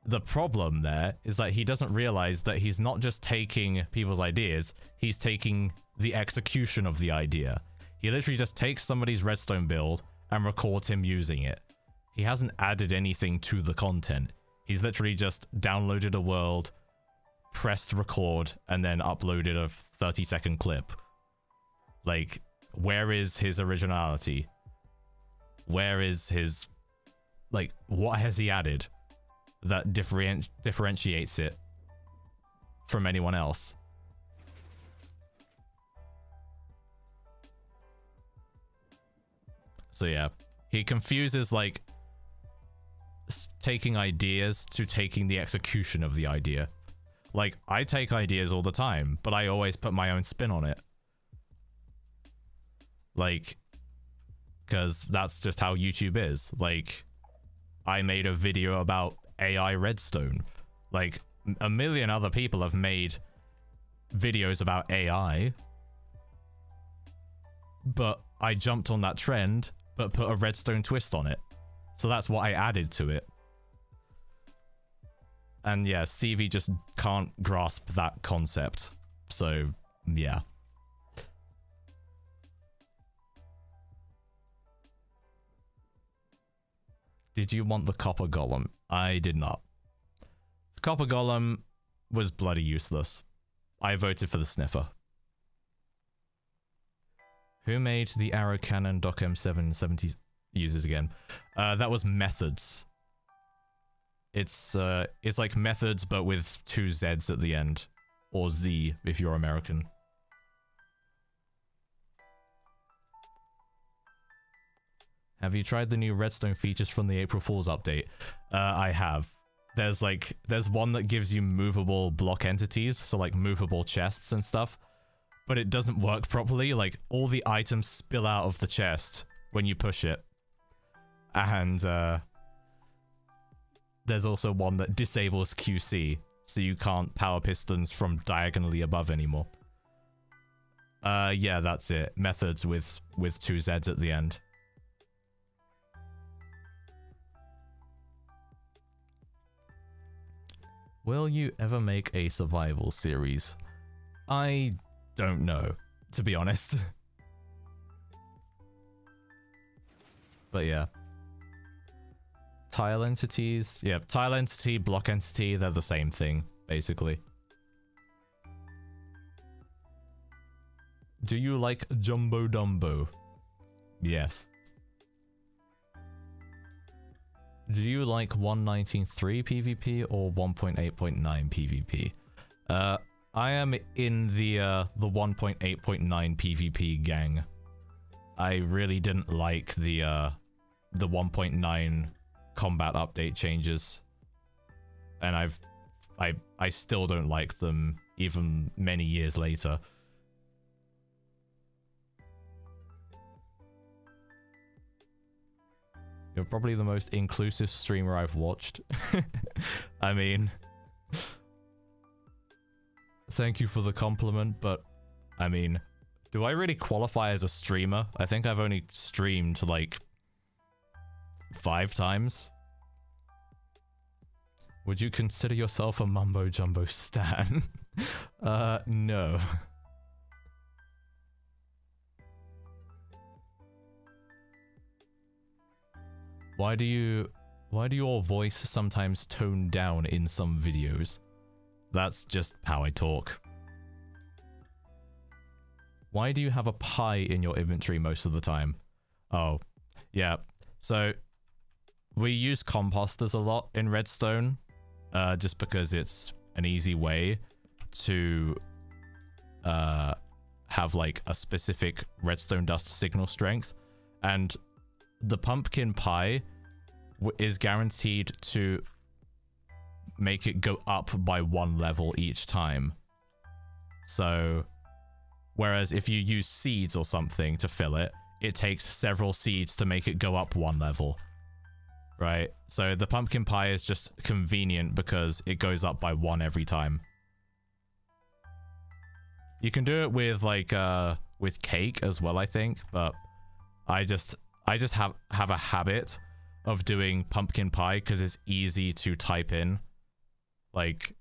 the problem there is that he doesn't realize that he's not just taking people's ideas, he's taking the execution of the idea. He literally just takes somebody's redstone build and records him using it. He hasn't added anything to the content. He's literally just downloaded a world, pressed record, and then uploaded a 30-second clip. Like, where is his originality? Where is his... like, what has he added that differentiates it from anyone else? So yeah, he confuses, like, taking ideas to taking the execution of the idea. Like, I take ideas all the time, but I always put my own spin on it. Like, because that's just how YouTube is. Like, I made a video about AI Redstone. Like, a million other people have made videos about AI, but I jumped on that trend, but put a redstone twist on it. So that's what I added to it. And yeah, Stevie just can't grasp that concept. So, yeah. Did you want the copper golem? I did not. The copper golem was bloody useless. I voted for the sniffer. Who made the arrow cannon docm 770 uses again? That was Methods. It's like Methods, but with 2 Z's at the end. Or Z, if you're American. Have you tried the new redstone features from the April Fool's update? I have. There's one that gives you movable block entities, so like movable chests and stuff. But it doesn't work properly. Like, all the items spill out of the chest when you push it. And there's also one that disables QC, so you can't power pistons from diagonally above anymore. Yeah, that's it. Methods with 2 Z's at the end. Will you ever make a survival series? I don't know, to be honest. But yeah. Tile entities. Yeah, tile entity, block entity, they're the same thing, basically. Do you like Jumbo Dumbo? Yes. Do you like 1.19.3 PvP or 1.8.9 PvP? I am in the 1.8.9 PvP gang. I really didn't like the 1.9 combat update changes, and I still don't like them even many years later. You're probably the most inclusive streamer I've watched. I mean, thank you for the compliment, but I mean, do I really qualify as a streamer? I think I've only streamed like 5 times. Would you consider yourself a mumbo jumbo stan? No. Why do your voice sometimes tone down in some videos? That's just how I talk. Why do you have a pie in your inventory most of the time? Oh, yeah. So we use composters a lot in Redstone, just because it's an easy way to have like a specific redstone dust signal strength, and the pumpkin pie is guaranteed to make it go up by 1 level each time. So whereas if you use seeds or something to fill it, it takes several seeds to make it go up 1 level, right? So the pumpkin pie is just convenient because it goes up by 1 every time. You can do it with like with cake as well, I think, but I just have a habit of doing pumpkin pie because it's easy to type in, like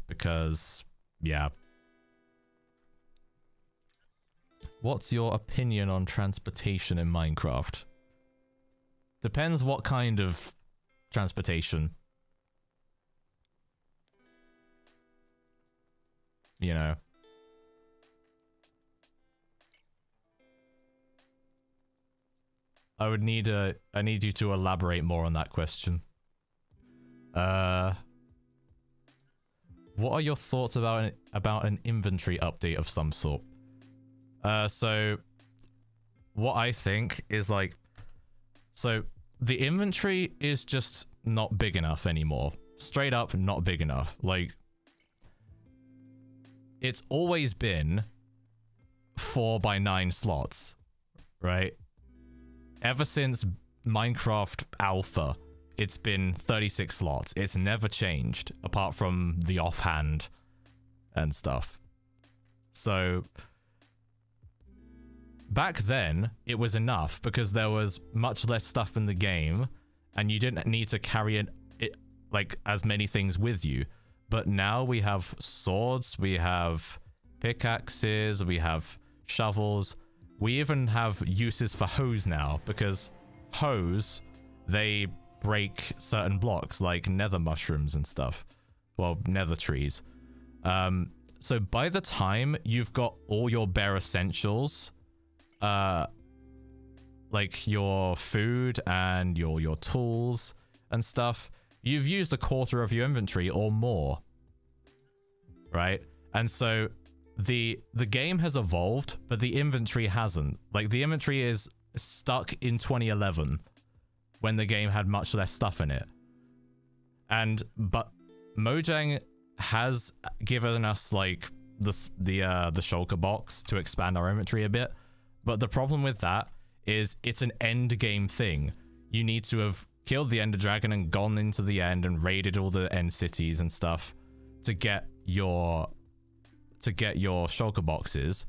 because yeah. What's your opinion on transportation in Minecraft? Depends what kind of transportation. You know. I need you to elaborate more on that question. What are your thoughts about an inventory update of some sort? So what I think is like, so the inventory is just not big enough anymore. Straight up not big enough. Like, it's always been 4x9 slots, right? Ever since Minecraft Alpha, it's been 36 slots. It's never changed, apart from the offhand and stuff. So back then, it was enough because there was much less stuff in the game, and you didn't need to carry it like as many things with you. But now we have swords, we have pickaxes, we have shovels. We even have uses for hoes now, because hoes, they break certain blocks like nether mushrooms and stuff. Well, nether trees. So by the time you've got all your bare essentials, like your food and your tools and stuff, you've used 1/4 of your inventory or more, right? And so the game has evolved, but the inventory hasn't. Like, the inventory is stuck in 2011 when the game had much less stuff in it. But Mojang has given us like the shulker box to expand our inventory a bit, but the problem with that is it's an end game thing. You need to have killed the Ender Dragon and gone into the end and raided all the end cities and stuff to get your shulker boxes.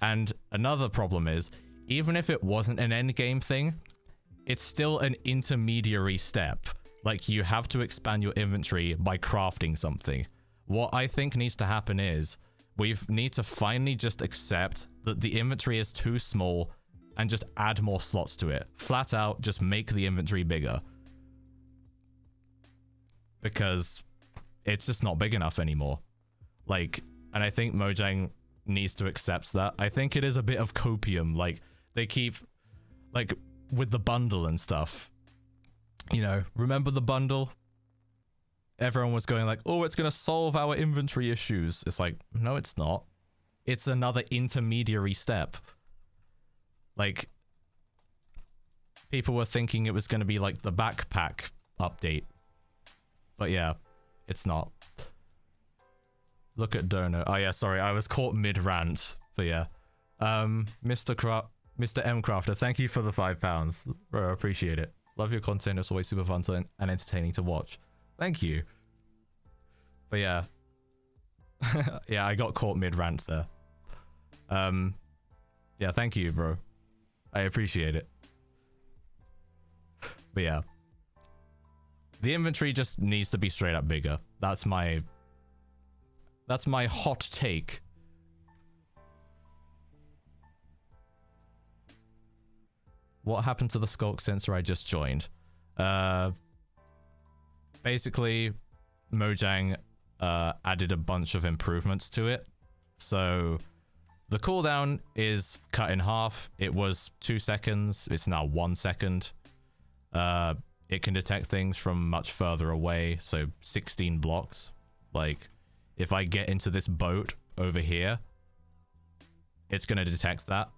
And another problem is, even if it wasn't an end game thing, it's still an intermediary step. Like, you have to expand your inventory by crafting something. What I think needs to happen is we need to finally just accept that the inventory is too small and just add more slots to it. Flat out, just make the inventory bigger. Because it's just not big enough anymore. Like, and I think Mojang needs to accept that. I think it is a bit of copium. Like, they keep, like, with the bundle and stuff. You know, remember the bundle? Everyone was going like, oh, it's going to solve our inventory issues. It's like, no, it's not. It's another intermediary step. Like, people were thinking it was going to be like the backpack update. But yeah, it's not. Look at Dono. Oh yeah, sorry, I was caught mid-rant. But yeah. Mr. M. Crafter, thank you for the £5. Bro, I appreciate it. Love your content, it's always super fun and entertaining to watch. Thank you. But yeah. Yeah, I got caught mid-rant there. Yeah, thank you, bro. I appreciate it. But yeah. The inventory just needs to be straight up bigger. That's my hot take. What happened to the Sculk sensor I just joined? Basically, Mojang added a bunch of improvements to it. So the cooldown is cut in half. It was 2 seconds. It's now 1 second. It can detect things from much further away. So 16 blocks. Like, if I get into this boat over here, it's going to detect that.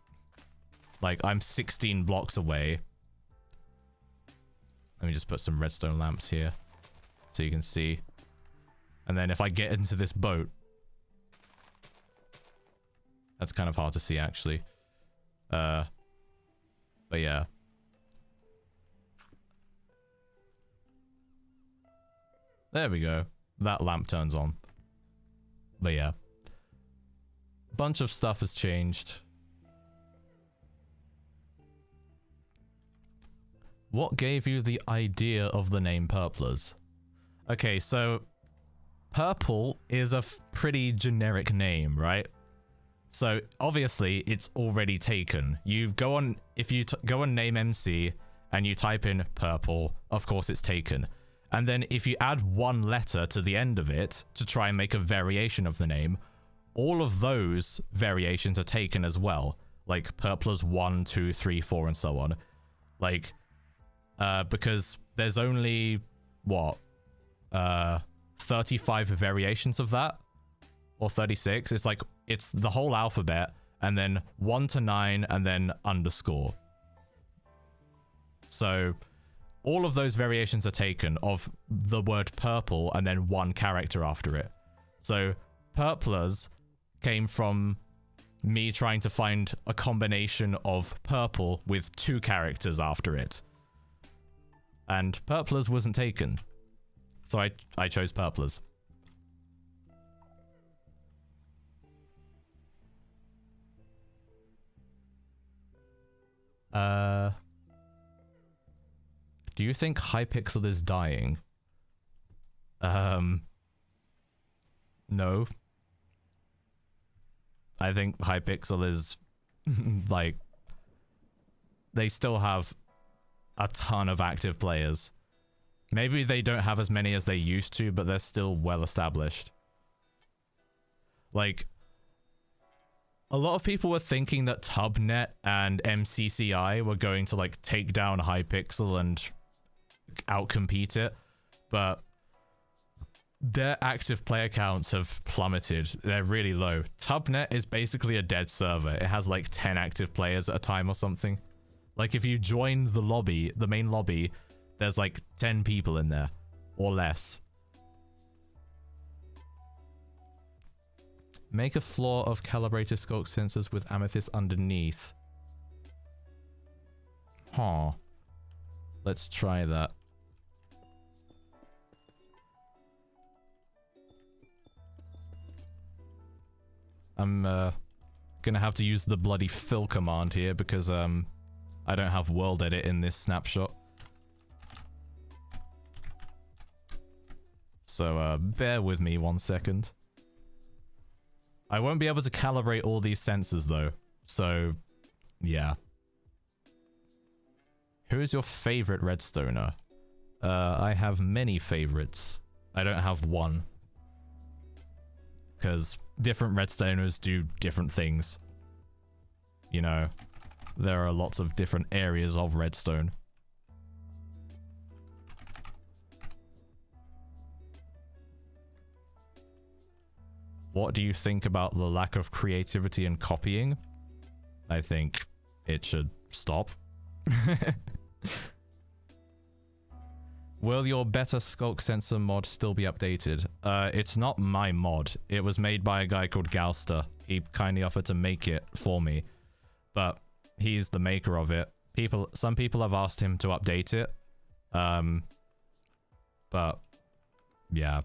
Like, I'm 16 blocks away. Let me just put some redstone lamps here so you can see. And then if I get into this boat, that's kind of hard to see, actually. But yeah. There we go. That lamp turns on. But yeah. Bunch of stuff has changed. What gave you the idea of the name Purplers? Okay, so Purple is a pretty generic name, right? So obviously it's already taken. You go on, if you go on name MC and you type in Purple, of course it's taken. And then if you add one letter to the end of it to try and make a variation of the name, all of those variations are taken as well. Like Purplers 1, 2, 3, 4, and so on. Like, because there's only, what, 35 variations of that? Or 36? It's like, it's the whole alphabet, and then 1 to 9, and then underscore. So all of those variations are taken of the word purple and then one character after it. So Purplers came from me trying to find a combination of purple with 2 characters after it. And Purplers wasn't taken. So I chose Purplers. Do you think Hypixel is dying? No. I think Hypixel is like, they still have a ton of active players. Maybe they don't have as many as they used to, but they're still well established. Like, a lot of people were thinking that Tubnet and MCCI were going to like take down Hypixel and outcompete it, but their active player counts have plummeted. They're really low. Tubnet is basically a dead server. It has like 10 active players at a time or something. Like if you join the lobby, the main lobby, there's like 10 people in there or less. Make a floor of calibrated Sculk sensors with amethyst underneath. Huh. Let's try that. I'm gonna have to use the bloody fill command here because I don't have world edit in this snapshot. So bear with me 1 second. I won't be able to calibrate all these sensors though, so yeah. Who is your favorite redstoner? I have many favorites. I don't have one. Because different redstoners do different things. You know, there are lots of different areas of redstone. What do you think about the lack of creativity and copying? I think it should stop. Will your better Sculk sensor mod still be updated? It's not my mod. It was made by a guy called Gouster. He kindly offered to make it for me, but he's the maker of it. Some people have asked him to update it. But yeah,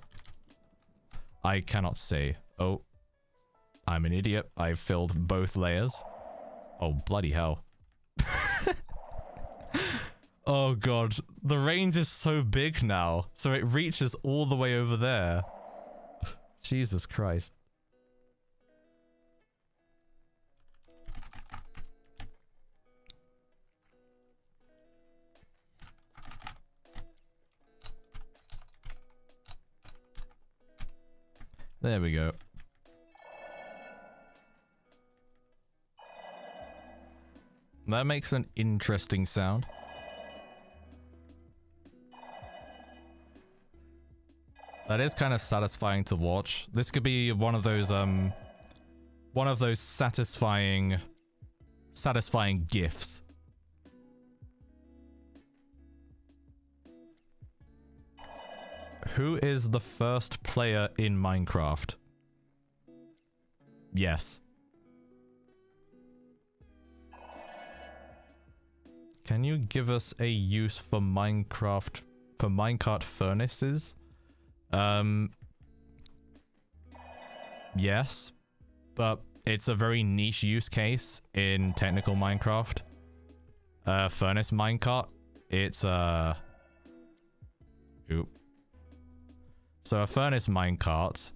I cannot say. Oh, I'm an idiot. I filled both layers. Oh, bloody hell. Oh god, the range is so big now, so it reaches all the way over there. Jesus Christ. There we go. That makes an interesting sound. That is kind of satisfying to watch. This could be one of those satisfying gifs. Who is the first player in Minecraft? Yes. Can you give us a use for Minecraft, for minecart furnaces? Yes, but it's a very niche use case in technical Minecraft. Furnace minecart, it's oop. So a furnace minecart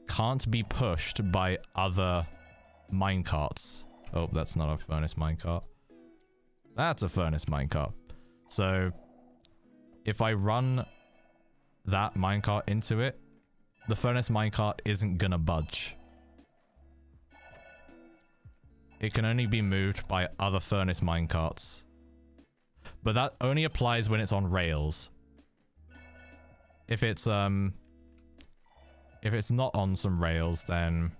can't be pushed by other minecarts. Oh, that's not a furnace minecart. That's a furnace minecart. So if I run that minecart into it, the furnace minecart isn't gonna budge. It can only be moved by other furnace minecarts. But that only applies when it's on rails. If it's not on some rails, then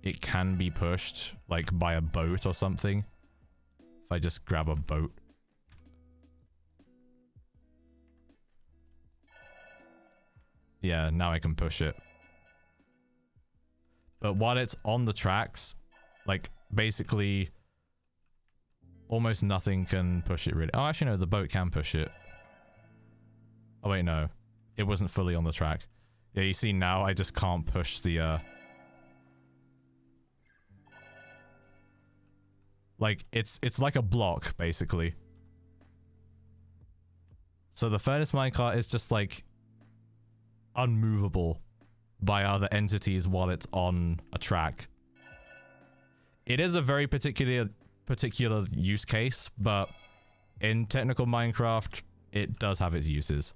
it can be pushed, like by a boat or something. If I just grab a boat. Yeah, now I can push it. But while it's on the tracks, like, basically, almost nothing can push it, really. Oh, actually, no, the boat can push it. Oh, wait, no. It wasn't fully on the track. Yeah, you see now, I just can't push the, like, it's like a block, basically. So the furnace minecart is just, like, unmovable by other entities while it's on a track. It is a very particular use case, but in technical Minecraft, it does have its uses.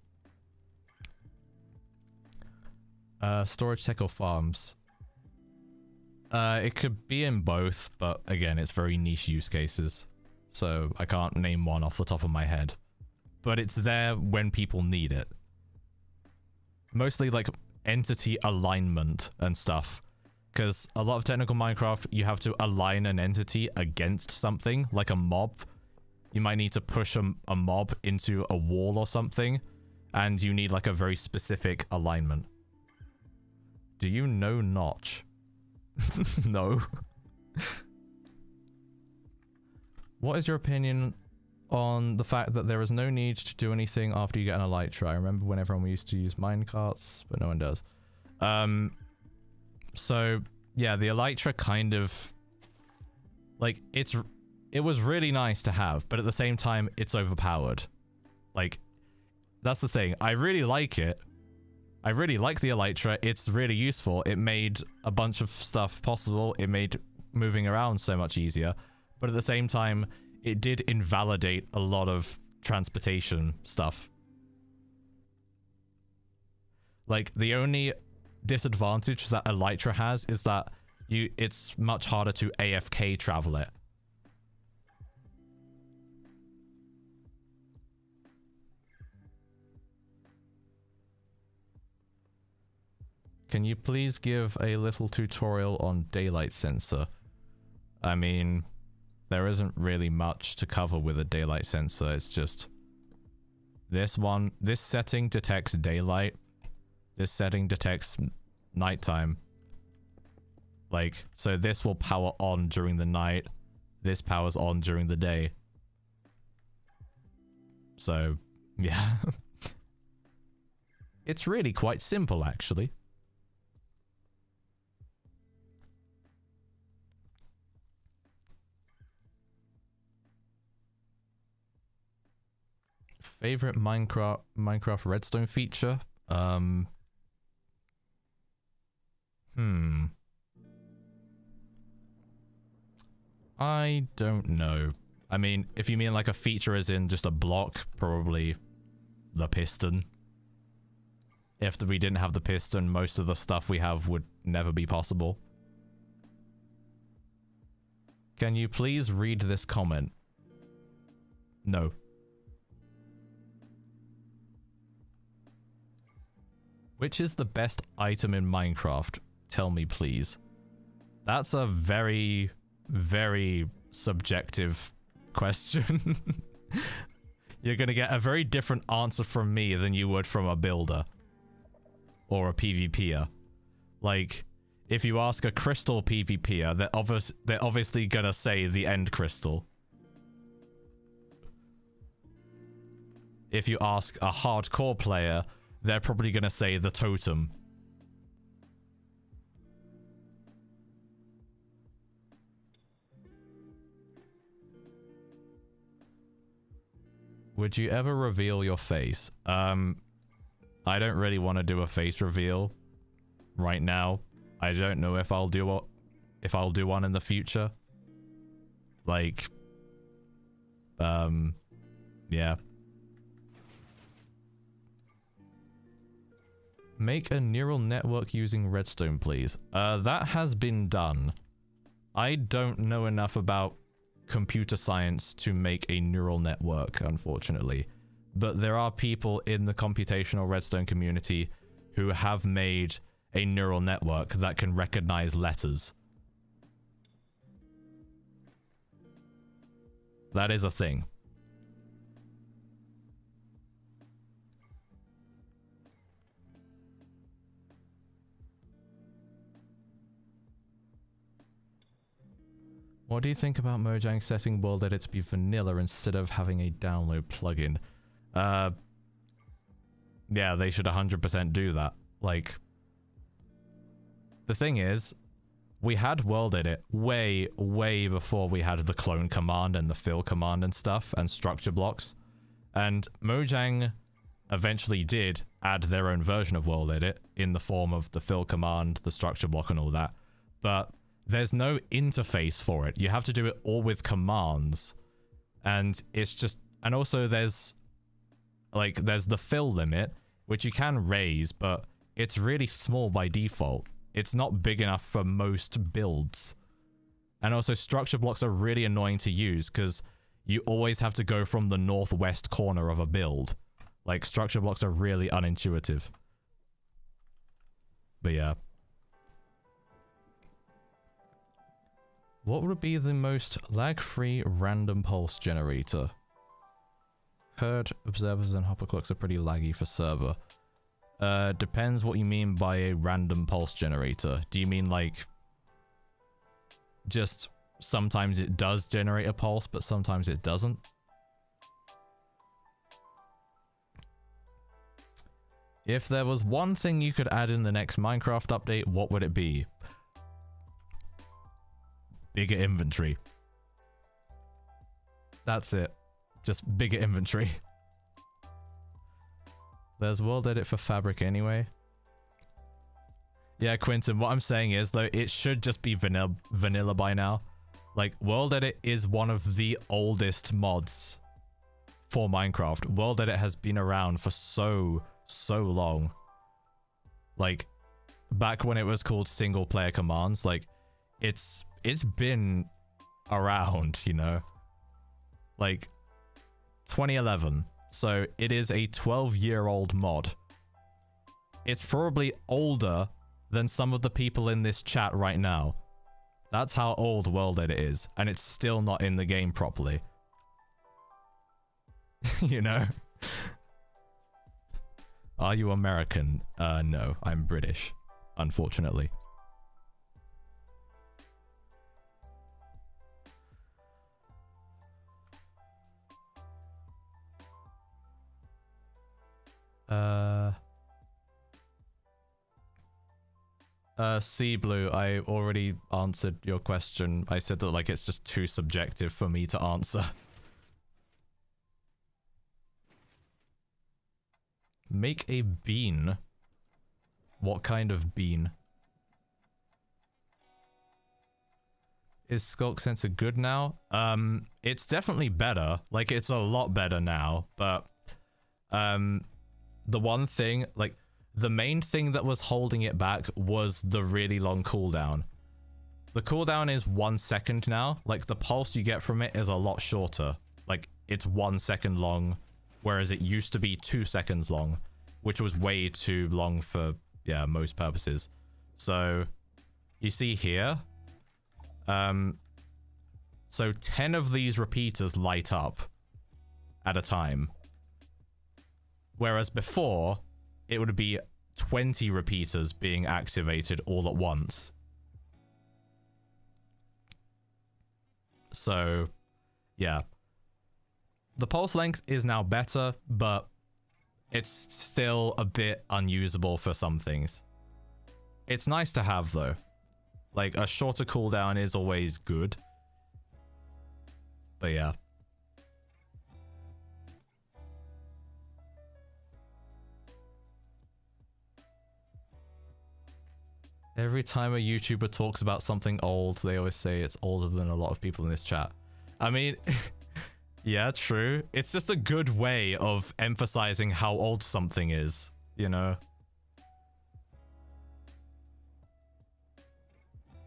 Storage tech or farms? It could be in both, but again, it's very niche use cases. So I can't name one off the top of my head. But it's there when people need it. Mostly like entity alignment and stuff. Because a lot of technical Minecraft, you have to align an entity against something, like a mob. You might need to push a mob into a wall or something, and you need like a very specific alignment. Do you know Notch? No. What is your opinion on the fact that there is no need to do anything after you get an elytra? I remember when everyone used to use minecarts, but no one does. So yeah, the elytra kind of, like, it was really nice to have, but at the same time, it's overpowered. Like, that's the thing. I really like it. I really like the elytra. It's really useful. It made a bunch of stuff possible. It made moving around so much easier. But at the same time, it did invalidate a lot of transportation stuff. Like, the only disadvantage that elytra has is that it's much harder to AFK travel it. Can you please give a little tutorial on daylight sensor? I mean, there isn't really much to cover with a daylight sensor. It's just this one. This setting detects daylight. This setting detects nighttime. Like, so this will power on during the night. This powers on during the day. So, yeah. It's really quite simple, actually. Favorite Minecraft Redstone feature? I don't know. I mean, if you mean like a feature as in just a block, probably the piston. If we didn't have the piston, most of the stuff we have would never be possible. Can you please read this comment? No. Which is the best item in Minecraft? Tell me, please. That's a very, very subjective question. You're gonna get a very different answer from me than you would from a builder. Or a PvPer. Like, if you ask a crystal PvPer, they're obviously gonna say the end crystal. If you ask a hardcore player, they're probably gonna say the totem. Would you ever reveal your face? I don't really want to do a face reveal right now. I don't know if I'll do one in the future. Like, yeah. Make a neural network using redstone, please. That has been done. I don't know enough about computer science to make a neural network, unfortunately. But there are people in the computational redstone community who have made a neural network that can recognize letters. That is a thing. What do you think about Mojang setting world edit to be vanilla instead of having a download plugin? Yeah, they should 100% do that. Like, the thing is, we had world edit way, way before we had the clone command and the fill command and stuff and structure blocks. And Mojang eventually did add their own version of world edit in the form of the fill command, the structure block and all that. But there's no interface for it. You have to do it all with commands. And it's just, and also there's the fill limit, which you can raise, but it's really small by default. It's not big enough for most builds. And also structure blocks are really annoying to use because you always have to go from the northwest corner of a build. Like, structure blocks are really unintuitive. But yeah. What would be the most lag-free random pulse generator? Heard observers and hopper clocks are pretty laggy for server. Depends what you mean by a random pulse generator. Do you mean like just sometimes it does generate a pulse, but sometimes it doesn't? If there was one thing you could add in the next Minecraft update, what would it be? Bigger inventory. That's it. Just bigger inventory. There's world edit for fabric anyway. Yeah, Quinton, what I'm saying is, though, it should just be vanilla by now. Like, world edit is one of the oldest mods for Minecraft. World edit has been around for so long. Like, back when it was called single player commands, like, it's been around, you know? Like, 2011. So it is a 12-year-old mod. It's probably older than some of the people in this chat right now. That's how old World Edit is, and it's still not in the game properly. You know? Are you American? No, I'm British, unfortunately. Sea Blue, I already answered your question. I said that, like, it's just too subjective for me to answer. Make a bean. What kind of bean? Is Sculk Sensor good now? It's definitely better. Like, it's a lot better now, but the one thing, like, the main thing that was holding it back was the really long cooldown. The cooldown is 1 second now. Like, the pulse you get from it is a lot shorter. Like, it's 1 second long, whereas it used to be 2 seconds long, which was way too long for, yeah, most purposes. So, you see here, so 10 of these repeaters light up at a time. Whereas before, it would be 20 repeaters being activated all at once. So, yeah. The pulse length is now better, but it's still a bit unusable for some things. It's nice to have, though. Like, a shorter cooldown is always good. But yeah. Every time a YouTuber talks about something old, they always say it's older than a lot of people in this chat. I mean, yeah, true. It's just a good way of emphasizing how old something is, you know?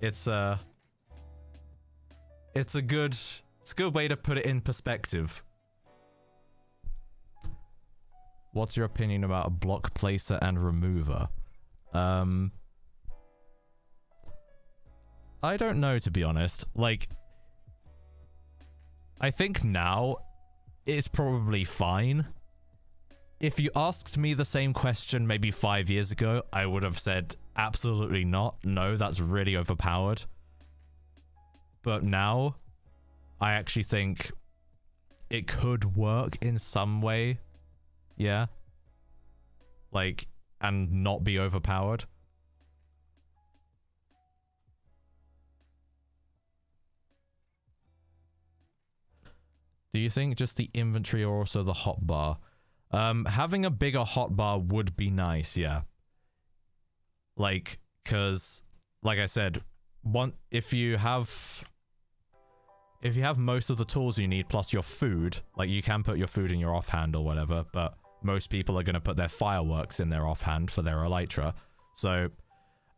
It's a good way to put it in perspective. What's your opinion about a block placer and remover? I don't know, to be honest. Like, I think now it's probably fine. If you asked me the same question maybe 5 years ago, I would have said absolutely not. No, that's really overpowered. But now, I actually think it could work in some way. Yeah. Like, and not be overpowered. Do you think just the inventory or also the hotbar? Having a bigger hotbar would be nice, yeah. Like, cause, like I said, if you have most of the tools you need plus your food, like you can put your food in your offhand or whatever, but most people are going to put their fireworks in their offhand for their elytra. So,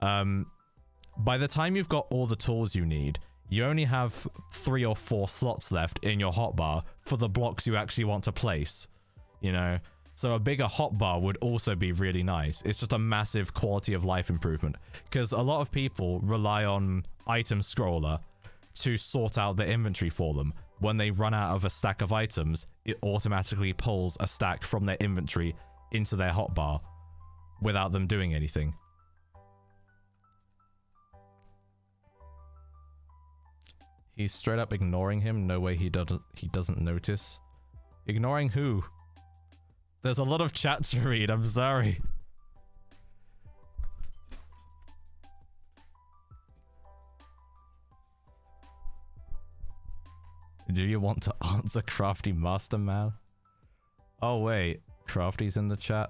by the time you've got all the tools you need, you only have 3 or 4 slots left in your hotbar for the blocks you actually want to place, you know? So a bigger hotbar would also be really nice. It's just a massive quality of life improvement, because a lot of people rely on item scroller to sort out their inventory for them. When they run out of a stack of items, it automatically pulls a stack from their inventory into their hotbar without them doing anything. He's straight up ignoring him. No way he doesn't notice. Ignoring who? There's a lot of chat to read, I'm sorry. Do you want to answer Crafty Master Man? Oh wait, Crafty's in the chat.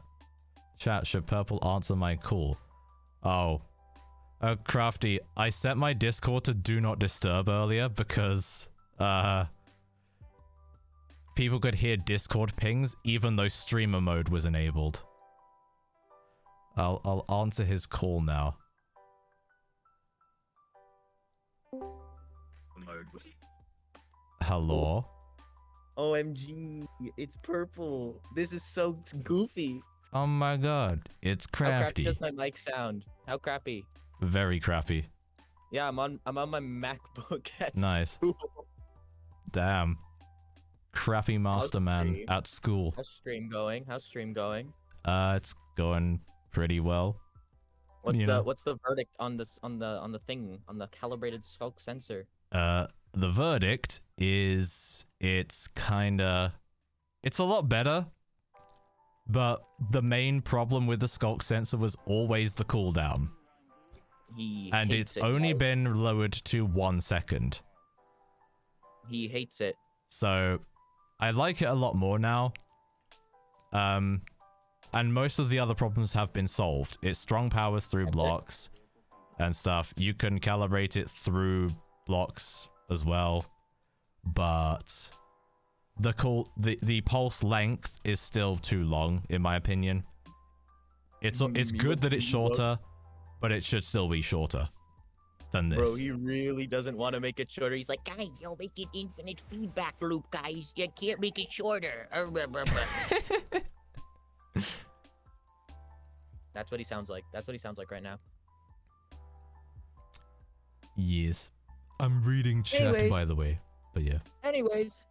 Chat, should Purple answer my call? Oh. Crafty, I set my Discord to do not disturb earlier because people could hear Discord pings even though streamer mode was enabled. I'll answer his call now. Hello? OMG, it's Purple. This is so goofy. Oh my god, it's Crafty. How crappy does my mic sound? How crappy? Very crappy. Yeah, I'm on my MacBook at Nice. school. Damn. Crappy master man stream? at school. How's stream going? How's stream going? It's going pretty well. What's the verdict on this on the thing on the calibrated Sculk sensor? The verdict is it's a lot better, but the main problem with the Sculk sensor was always the cooldown. And it's only been lowered to 1 second. He hates it. So I like it a lot more now. And most of the other problems have been solved. It strong powers through blocks and stuff. You can calibrate it through blocks as well. But the pulse length is still too long, in my opinion. It's good that it's shorter, but it should still be shorter than this. Bro, he really doesn't want to make it shorter. He's like, guys, you'll make it infinite feedback loop, guys. You can't make it shorter. That's what he sounds like. That's what he sounds like right now. Yes. I'm reading chat, by the way. But yeah. Anyways.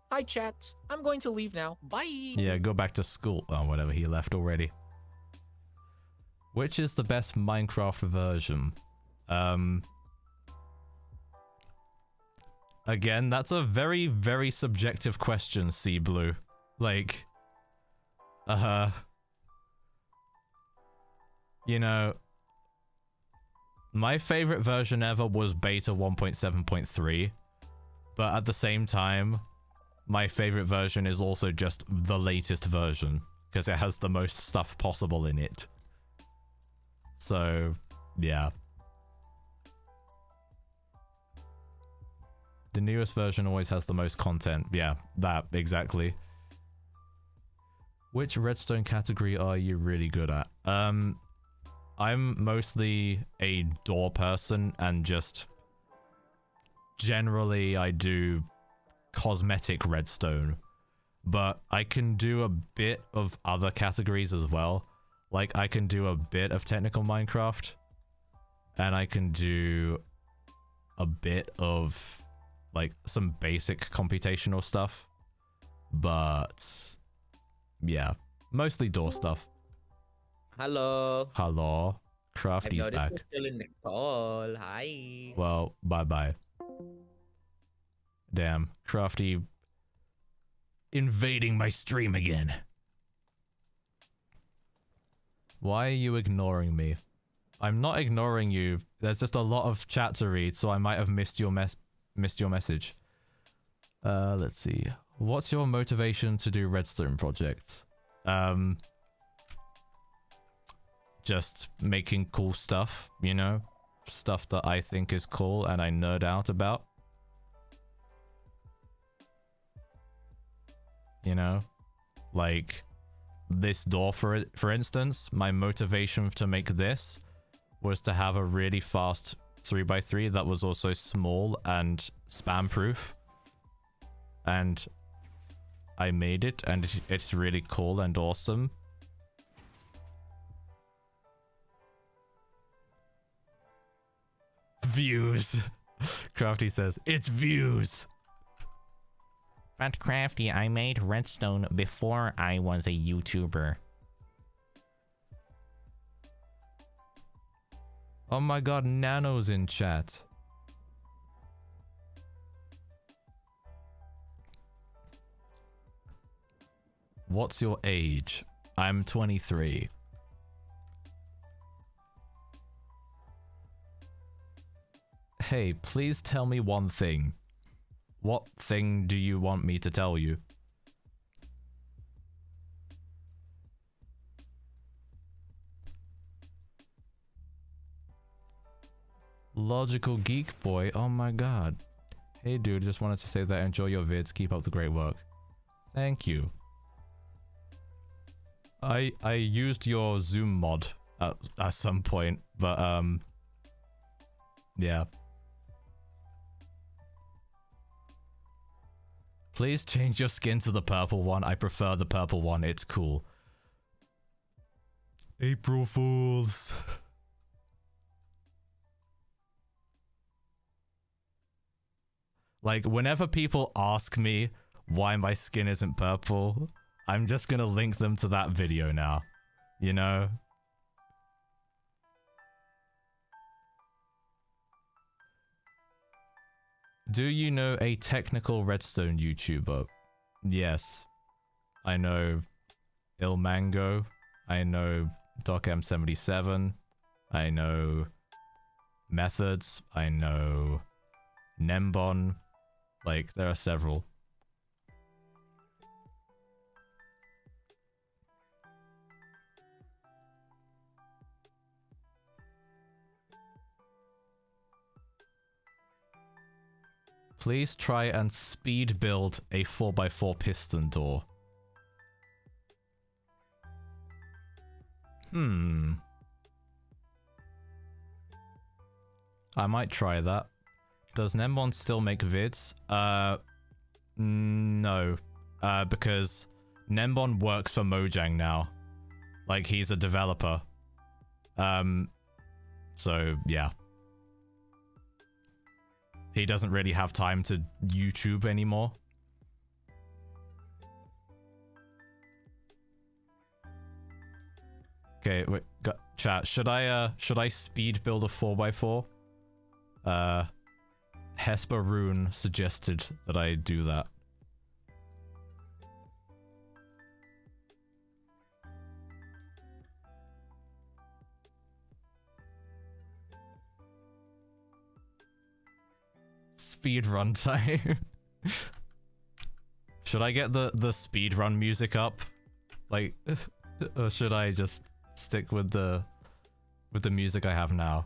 Hi, chat. I'm going to leave now. Bye. Yeah, go back to school. Oh, whatever. He left already. Which is the best Minecraft version? Again, that's a very, very subjective question, Sea Blue. Like, you know, my favorite version ever was beta 1.7.3, but at the same time, my favorite version is also just the latest version, because it has the most stuff possible in it. So, yeah. The newest version always has the most content. Yeah, that, exactly. Which redstone category are you really good at? I'm mostly a door person, and just generally I do cosmetic redstone, but I can do a bit of other categories as well. Like, I can do a bit of technical Minecraft, and I can do a bit of like some basic computational stuff, but yeah, mostly door stuff. Hello. Hello. Crafty's I noticed back. you're still in the call. Hi. Well, bye-bye. Damn, Crafty invading my stream again. Why are you ignoring me? I'm not ignoring you. There's just a lot of chat to read, so I might have missed your message. Let's see. What's your motivation to do redstone projects? Just making cool stuff, you know? Stuff that I think is cool and I nerd out about. You know? Like this door, for instance, my motivation to make this was to have a really fast 3x3 that was also small and spam proof. And I made it, and it's really cool and awesome. Views. Crafty says, it's views. But Crafty, I made redstone before I was a YouTuber. Oh my god, Nano's in chat. What's your age? I'm 23. Hey, please tell me one thing. What thing do you want me to tell you? Logical Geek Boy, oh my god. Hey dude, just wanted to say that I enjoy your vids, keep up the great work. Thank you. I used your Zoom mod at some point, but yeah. Please change your skin to the purple one. I prefer the purple one. It's cool. April Fools. Like, whenever people ask me why my skin isn't purple, I'm just gonna link them to that video now. You know? Do you know a technical redstone YouTuber? Yes. I know Ilmango. I know DocM77. I know Methods. I know Nembon. Like, there are several. Please try and speed build a 4x4 piston door. I might try that. Does Nembon still make vids? No. Because Nembon works for Mojang now. Like, he's a developer. So, yeah. He doesn't really have time to YouTube anymore. Okay, wait, chat, should I speed build a 4x4? Hesper Rune suggested that I do that. Speed run time. Should I get the speed run music up? Like, or should I just stick with the music I have now?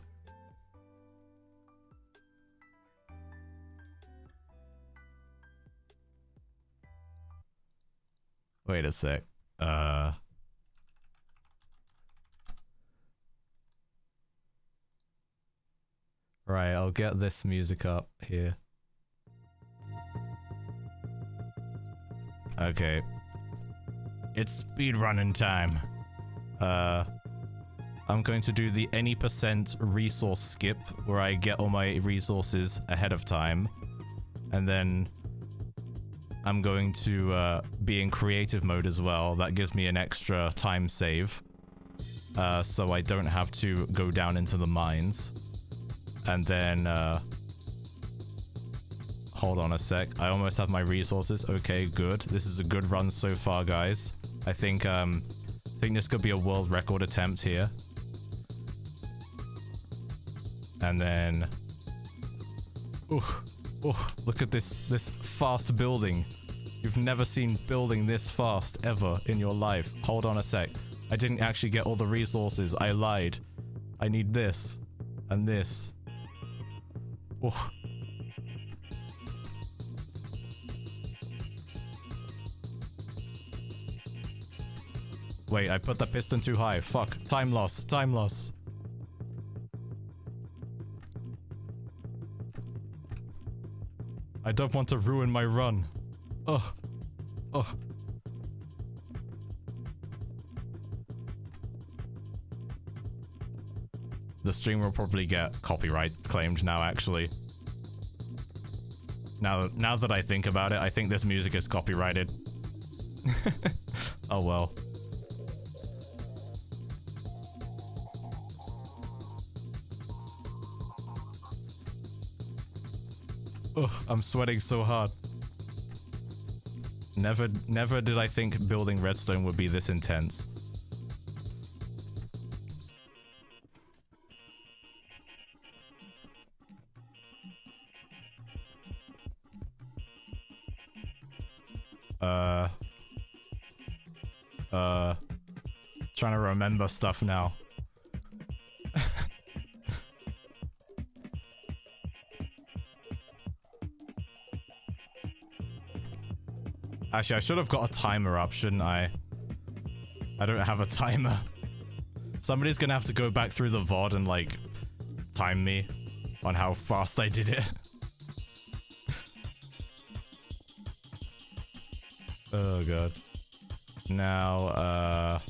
Wait a sec. Right, I'll get this music up here. Okay. It's speedrunning time. I'm going to do the any % resource skip, where I get all my resources ahead of time. And then I'm going to be in creative mode as well. That gives me an extra time save. So I don't have to go down into the mines. And then, hold on a sec. I almost have my resources. Okay, good. This is a good run so far, guys. I think this could be a world record attempt here. And then, look at this fast building. You've never seen building this fast ever in your life. Hold on a sec. I didn't actually get all the resources. I lied. I need this and this. Oh. Wait, I put the piston too high. Fuck. Time loss. Time loss. I don't want to ruin my run. Oh. Oh. The stream will probably get copyright claimed now, actually. Now that I think about it, I think this music is copyrighted. Oh well. Oh, I'm sweating so hard. Never did I think building redstone would be this intense. Trying to remember stuff now. Actually, I should have got a timer up, shouldn't I? I don't have a timer. Somebody's gonna have to go back through the VOD and, like, time me on how fast I did it. Oh god. Now,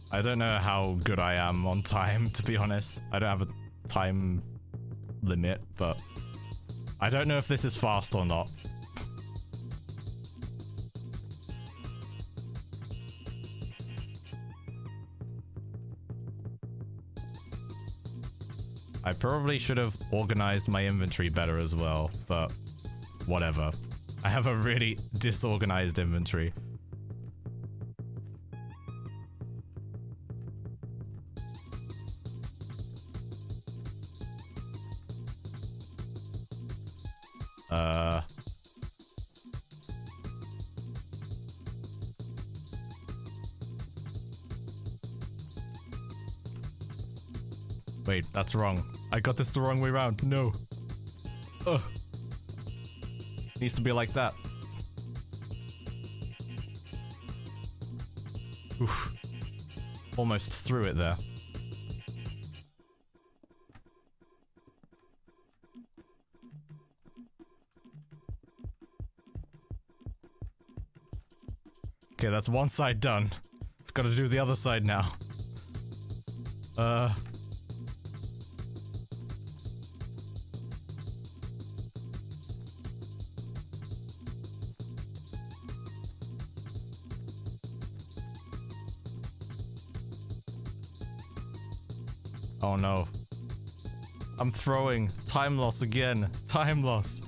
I don't know how good I am on time, to be honest. I don't have a time limit, but I don't know if this is fast or not. I probably should have organized my inventory better as well, but whatever. I have a really disorganized inventory. Wait, that's wrong. I got this the wrong way around. No. Ugh. Needs to be like that. Oof. Almost threw it there. Okay, that's one side done. I've got to do the other side now. Oh no. I'm throwing. Time loss again. Time loss.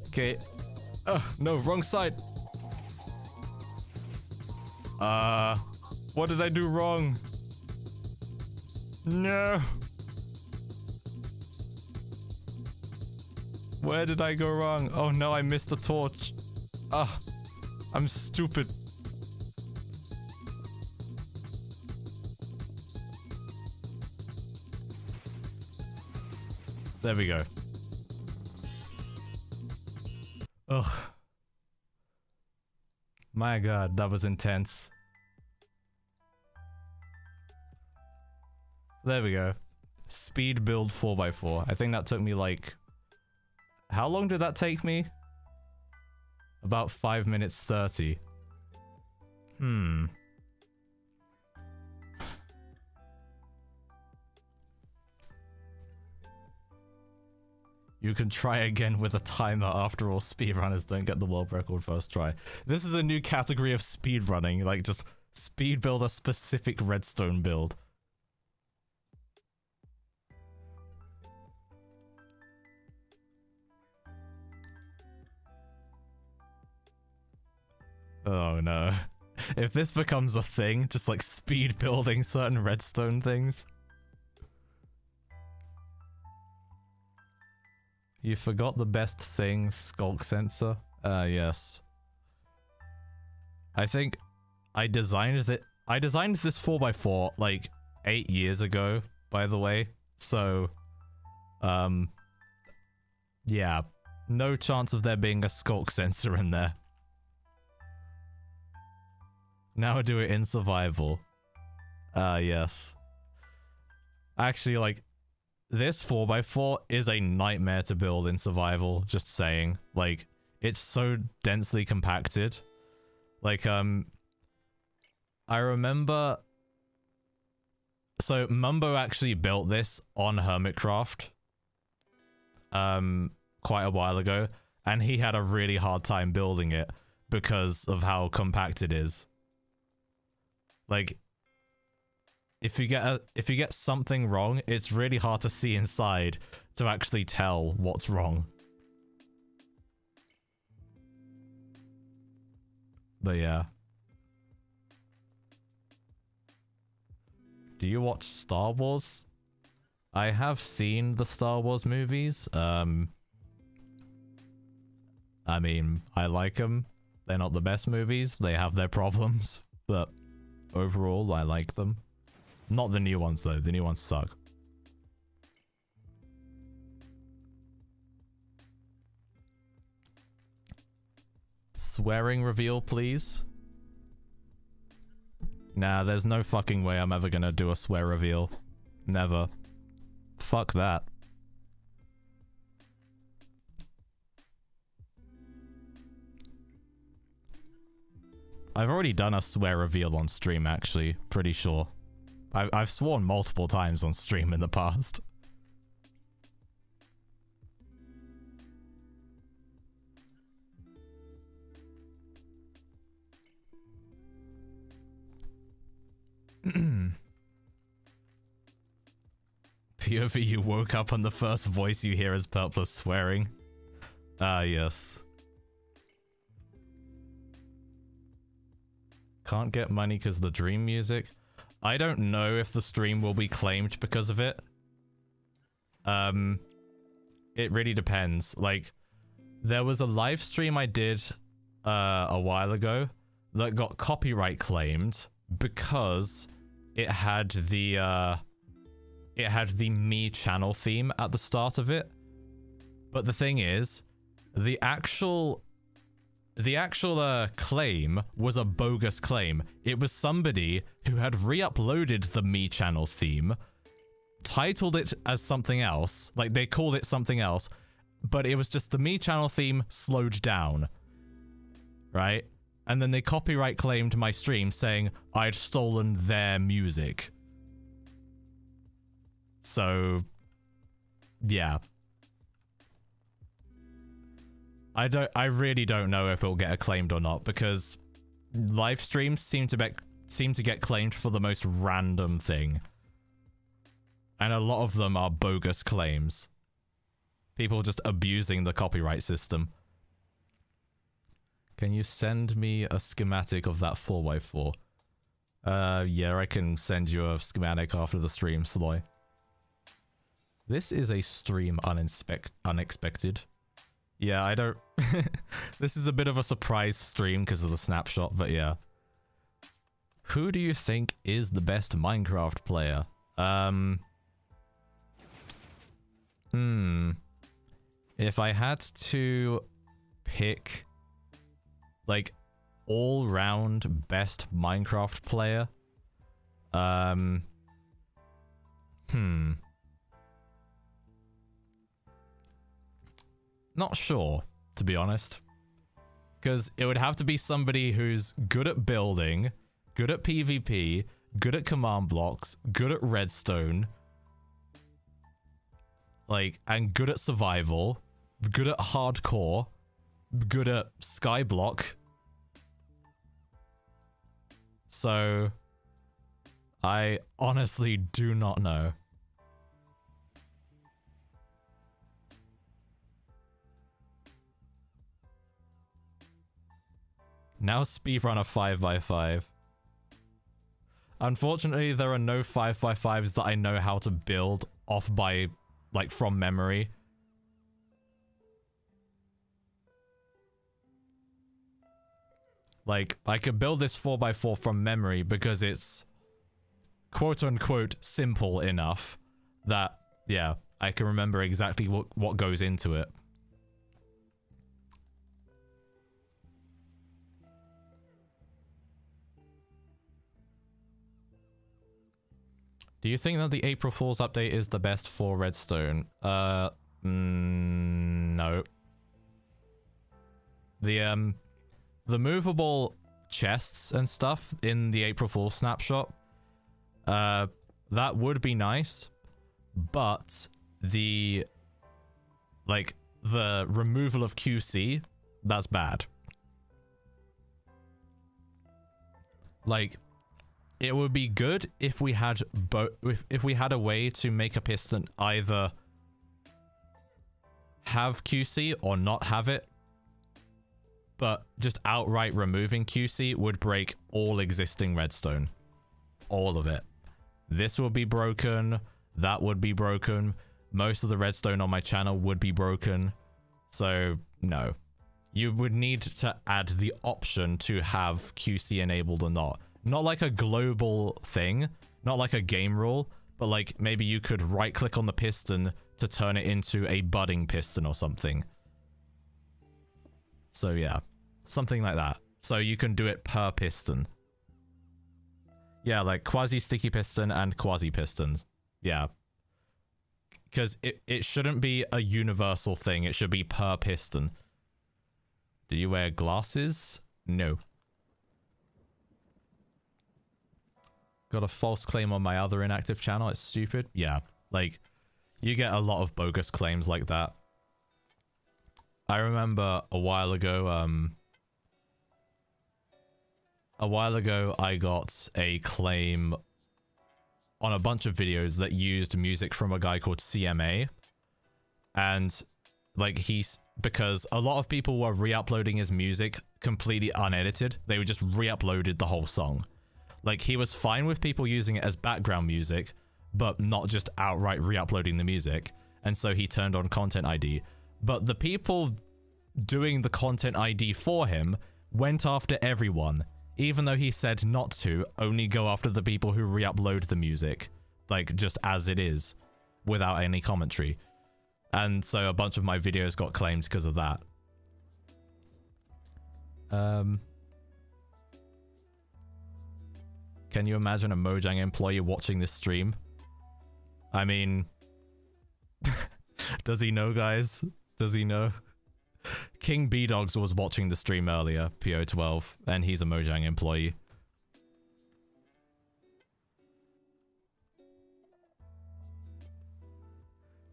Okay. No, wrong side. What did I do wrong? No. Where did I go wrong? Oh no, I missed a torch. I'm stupid. There we go. Ugh. My god, that was intense. There we go. Speed build 4x4. I think that took me like... How long did that take me? About 5 minutes 30. You can try again with a timer. After all, speedrunners don't get the world record first try. This is a new category of speedrunning, like just speed build a specific redstone build. Oh no. If this becomes a thing, just like speed building certain redstone things. You forgot the best thing, Sculk sensor? Yes. I think I designed this 4x4 like 8 years ago, by the way. So, yeah. No chance of there being a Sculk sensor in there. Now do it in survival. Yes. Actually, like, this 4x4 is a nightmare to build in survival, just saying. Like, it's so densely compacted. Like, I remember... So, Mumbo actually built this on Hermitcraft. Quite a while ago. And he had a really hard time building it because of how compact it is. Like... If you get something wrong, it's really hard to see inside to actually tell what's wrong. But yeah. Do you watch Star Wars? I have seen the Star Wars movies. I mean, I like them. They're not the best movies. They have their problems. But overall, I like them. Not the new ones, though. The new ones suck. Swearing reveal, please. Nah, there's no fucking way I'm ever gonna do a swear reveal. Never. Fuck that. I've already done a swear reveal on stream, actually. Pretty sure. I've sworn multiple times on stream in the past. POV, you woke up and the first voice you hear is Purpler swearing. Ah, yes. Can't get money because the dream music. I don't know if the stream will be claimed because of it. It really depends. Like, there was a live stream I did a while ago that got copyright claimed because it had the me channel theme at the start of it. But the thing is, the actual claim was a bogus claim. It was somebody who had re-uploaded the me channel theme, titled it as something else, like they called it something else, but it was just the me channel theme slowed down, right? And then they copyright claimed my stream saying I'd stolen their music. So, yeah. I really don't know if it'll get acclaimed or not, because live streams seem to get claimed for the most random thing. And a lot of them are bogus claims. People just abusing the copyright system. Can you send me a schematic of that 4x4? Yeah, I can send you a schematic after the stream, Sloy. This is a stream unexpected. Yeah, I don't... This is a bit of a surprise stream because of the snapshot, but yeah. Who do you think is the best Minecraft player? If I had to pick, like, all-round best Minecraft player, not sure, to be honest. Because it would have to be somebody who's good at building, good at PvP, good at command blocks, good at redstone, like, and good at survival, good at hardcore, good at skyblock. So, I honestly do not know. Now speedrun a 5x5. Unfortunately, there are no 5x5s that I know how to build off by, like, from memory. Like, I could build this 4x4 from memory because it's quote-unquote simple enough that, yeah, I can remember exactly what goes into it. Do you think that the April Fool's update is the best for Redstone? No. The movable chests and stuff in the April Fool's snapshot, that would be nice, but the removal of QC, that's bad. Like, it would be good if we had if we had a way to make a piston either have QC or not have it, but just outright removing QC would break all existing redstone. All of it. This would be broken, that would be broken, most of the redstone on my channel would be broken, so no. You would need to add the option to have QC enabled or not. Not like a global thing, not like a game rule, but like maybe you could right click on the piston to turn it into a budding piston or something. So yeah, something like that. So you can do it per piston. Yeah, like quasi-sticky piston and quasi-pistons. Yeah. Because it shouldn't be a universal thing, it should be per piston. Do you wear glasses? No. Got a false claim on my other inactive channel. It's stupid. Yeah, like, you get a lot of bogus claims like that. I remember a while ago, I got a claim on a bunch of videos that used music from a guy called CMA. And, like, because a lot of people were re-uploading his music completely unedited. They would just re-uploaded the whole song. Like, he was fine with people using it as background music, but not just outright re-uploading the music. And so he turned on Content ID. But the people doing the Content ID for him went after everyone, even though he said not to, only go after the people who re-upload the music, like, just as it is, without any commentary. And so a bunch of my videos got claimed because of that. Can you imagine a Mojang employee watching this stream? I mean, does he know, guys? Does he know? King B-Dogs was watching the stream earlier, PO12, and he's a Mojang employee.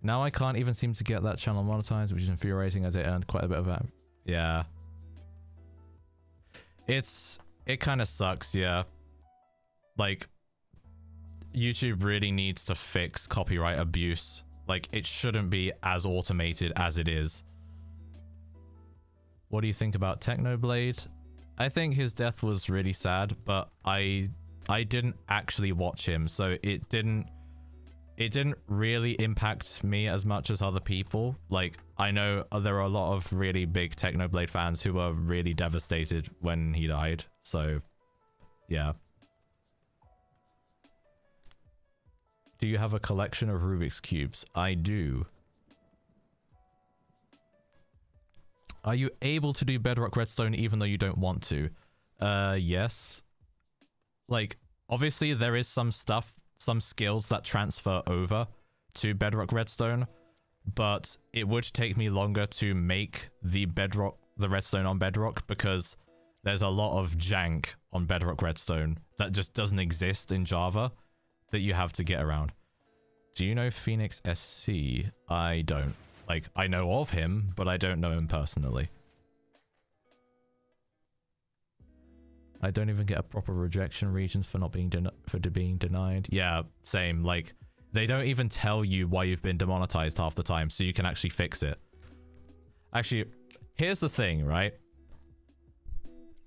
Now I can't even seem to get that channel monetized, which is infuriating as it earned quite a bit of that. Yeah. It kind of sucks, yeah. Like, YouTube really needs to fix copyright abuse. Like, it shouldn't be as automated as it is. What do you think about Technoblade? I think his death was really sad, but I didn't actually watch him, so it didn't really impact me as much as other people. Like, I know there are a lot of really big Technoblade fans who were really devastated when he died, so yeah. Do you have a collection of Rubik's Cubes? I do. Are you able to do Bedrock Redstone even though you don't want to? Yes. Like, obviously there is some stuff, some skills that transfer over to Bedrock Redstone, but it would take me longer to make the Redstone on Bedrock because there's a lot of jank on Bedrock Redstone that just doesn't exist in Java that you have to get around. Do you know Phoenix SC? I don't. Like, I know of him, but I don't know him personally. I don't even get a proper rejection regions for not being being denied. Yeah, same. Like, they don't even tell you why you've been demonetized half the time, so you can actually fix it. Actually, here's the thing, right?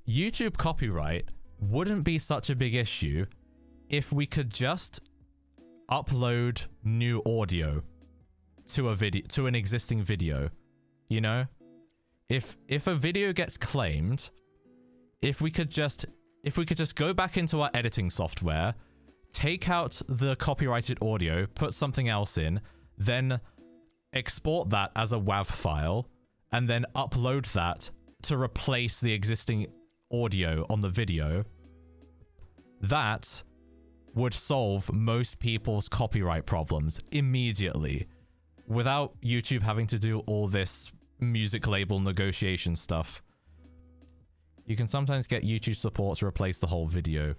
YouTube copyright wouldn't be such a big issue if we could just upload new audio to a video, to an existing video, you know? If a video gets claimed, if we could just go back into our editing software, take out the copyrighted audio, put something else in, then export that as a WAV file, and then upload that to replace the existing audio on the video, that would solve most people's copyright problems immediately without YouTube having to do all this music label negotiation stuff. You can sometimes get YouTube support to replace the whole video.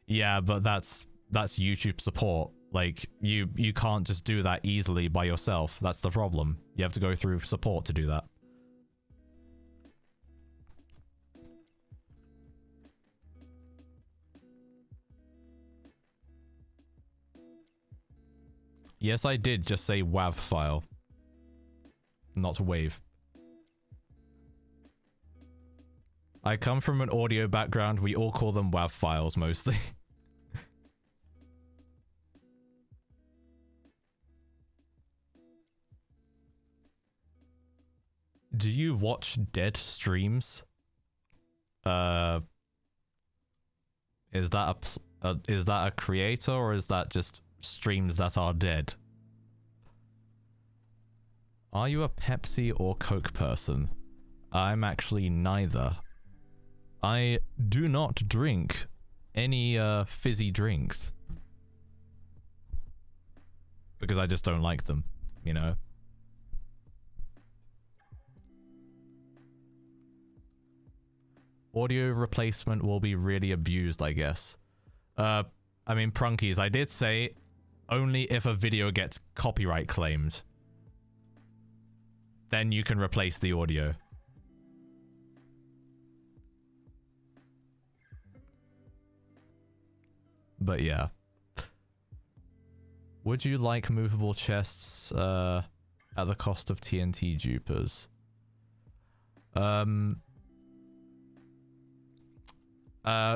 Yeah, but that's YouTube support. Like, you can't just do that easily by yourself. That's the problem. You have to go through support to do that. Yes, I did just say WAV file, not wave. I come from an audio background. We all call them WAV files mostly. Do you watch dead streams? Is that a creator, or is that just streams that are dead? Are you a Pepsi or Coke person? I'm actually neither. I do not drink any fizzy drinks because I just don't like them, you know? Audio replacement will be really abused, I guess. I mean, Prunkies, I did say only if a video gets copyright claimed. Then you can replace the audio. But yeah. Would you like movable chests at the cost of TNT dupers?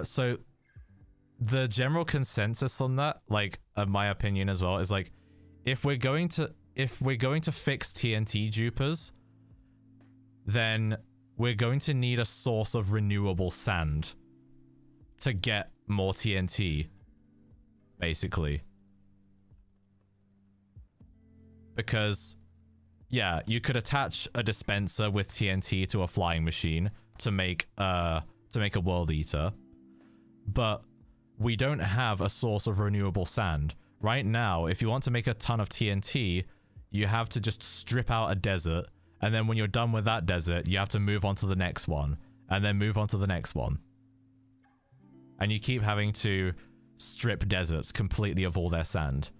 So the general consensus on that, like, my opinion as well, is like, if we're going to fix TNT dupers, then we're going to need a source of renewable sand to get more TNT, basically. Because, yeah, you could attach a dispenser with TNT to a flying machine to make a world eater, but we don't have a source of renewable sand. Right now, if you want to make a ton of TNT, you have to just strip out a desert, and then when you're done with that desert, you have to move on to the next one, and then move on to the next one. And you keep having to strip deserts completely of all their sand.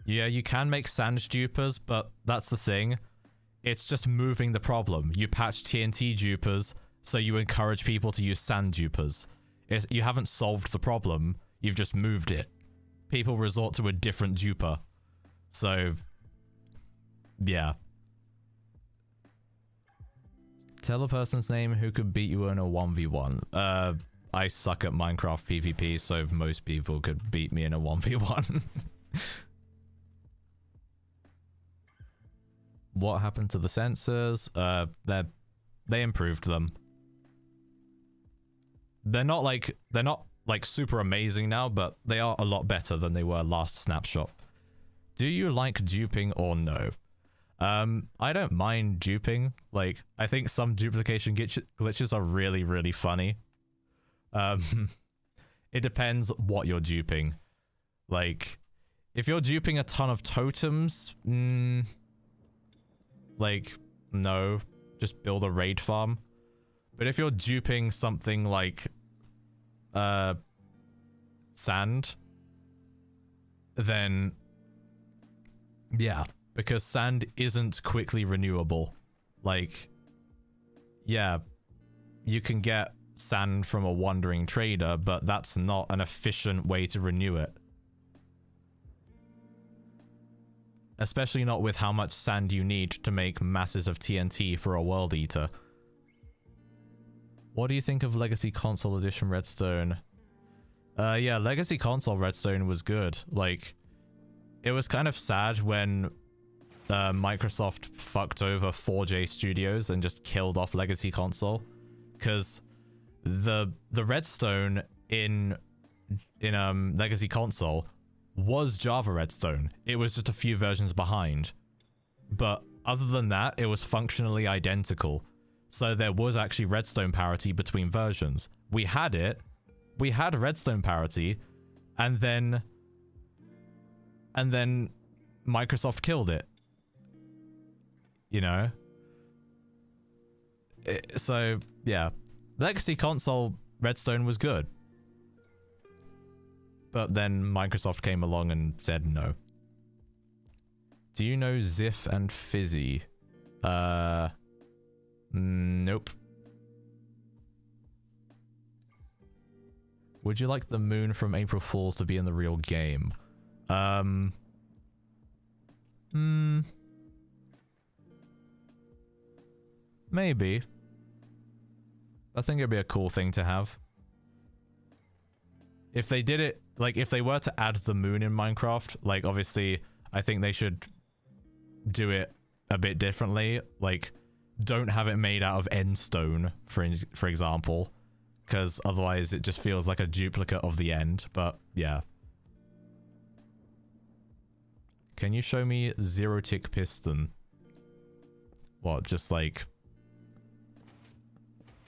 Yeah, you can make sand dupers, but that's the thing. It's just moving the problem. You patch TNT dupers, so you encourage people to use sand dupers. You haven't solved the problem, you've just moved it. People resort to a different duper. So, yeah. Tell a person's name who could beat you in a 1v1. I suck at Minecraft PvP, so most people could beat me in a 1v1. What happened to the sensors? They improved them. They're not like super amazing now, but they are a lot better than they were last snapshot. Do you like duping or no? I don't mind duping. Like, I think some duplication glitches are really, really funny. It depends what you're duping. Like, if you're duping a ton of totems, like, no, just build a raid farm. But if you're duping something like sand, then yeah, because sand isn't quickly renewable. Like, yeah, you can get sand from a wandering trader, but that's not an efficient way to renew it. Especially not with how much sand you need to make masses of TNT for a world eater. What do you think of Legacy Console Edition Redstone? Yeah, Legacy Console Redstone was good. Like, it was kind of sad when Microsoft fucked over 4J Studios and just killed off Legacy Console, because the Redstone in Legacy Console was Java Redstone. It was just a few versions behind. But other than that, it was functionally identical. So there was actually Redstone parity between versions. We had it. We had Redstone parity, and then Microsoft killed it. You know? So, yeah. Legacy Console Redstone was good. But then Microsoft came along and said no. Do you know Ziff and Fizzy? Nope. Would you like the moon from April Fools to be in the real game? Maybe. I think it'd be a cool thing to have. If they did it, like, if they were to add the moon in Minecraft, like, obviously, I think they should do it a bit differently. Like, don't have it made out of end stone, for example, because otherwise it just feels like a duplicate of the end. But yeah. Can you show me zero tick piston? What, just like...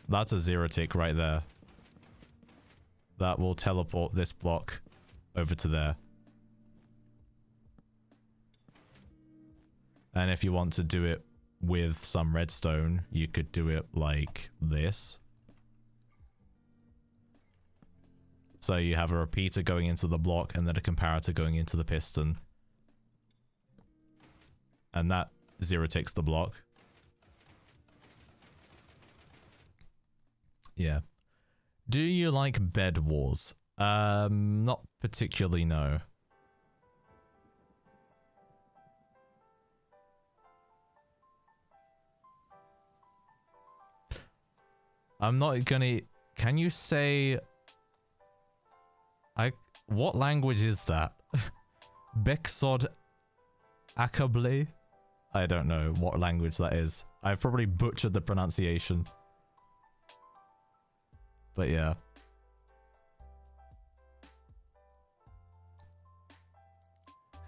That's a zero tick right there. That will teleport this block over to there. And if you want to do it with some redstone, you could do it like this. So you have a repeater going into the block and then a comparator going into the piston. And that zero ticks the block. Yeah. Do you like bed wars? Not particularly, no. I'm not gonna... Can you say... What language is that? Bexod Akable? I don't know what language that is. I've probably butchered the pronunciation. But yeah.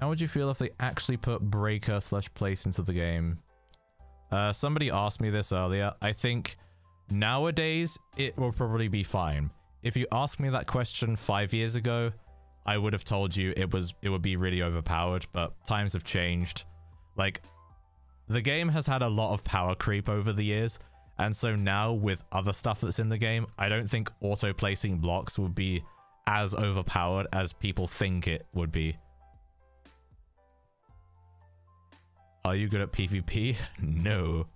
How would you feel if they actually put breaker/place into the game? Somebody asked me this earlier. I think nowadays it will probably be fine. If you asked me that question 5 years ago, I would have told you it would be really overpowered, but times have changed. Like, the game has had a lot of power creep over the years, and so now with other stuff that's in the game, I don't think auto-placing blocks would be as overpowered as people think it would be. Are you good at PvP? No.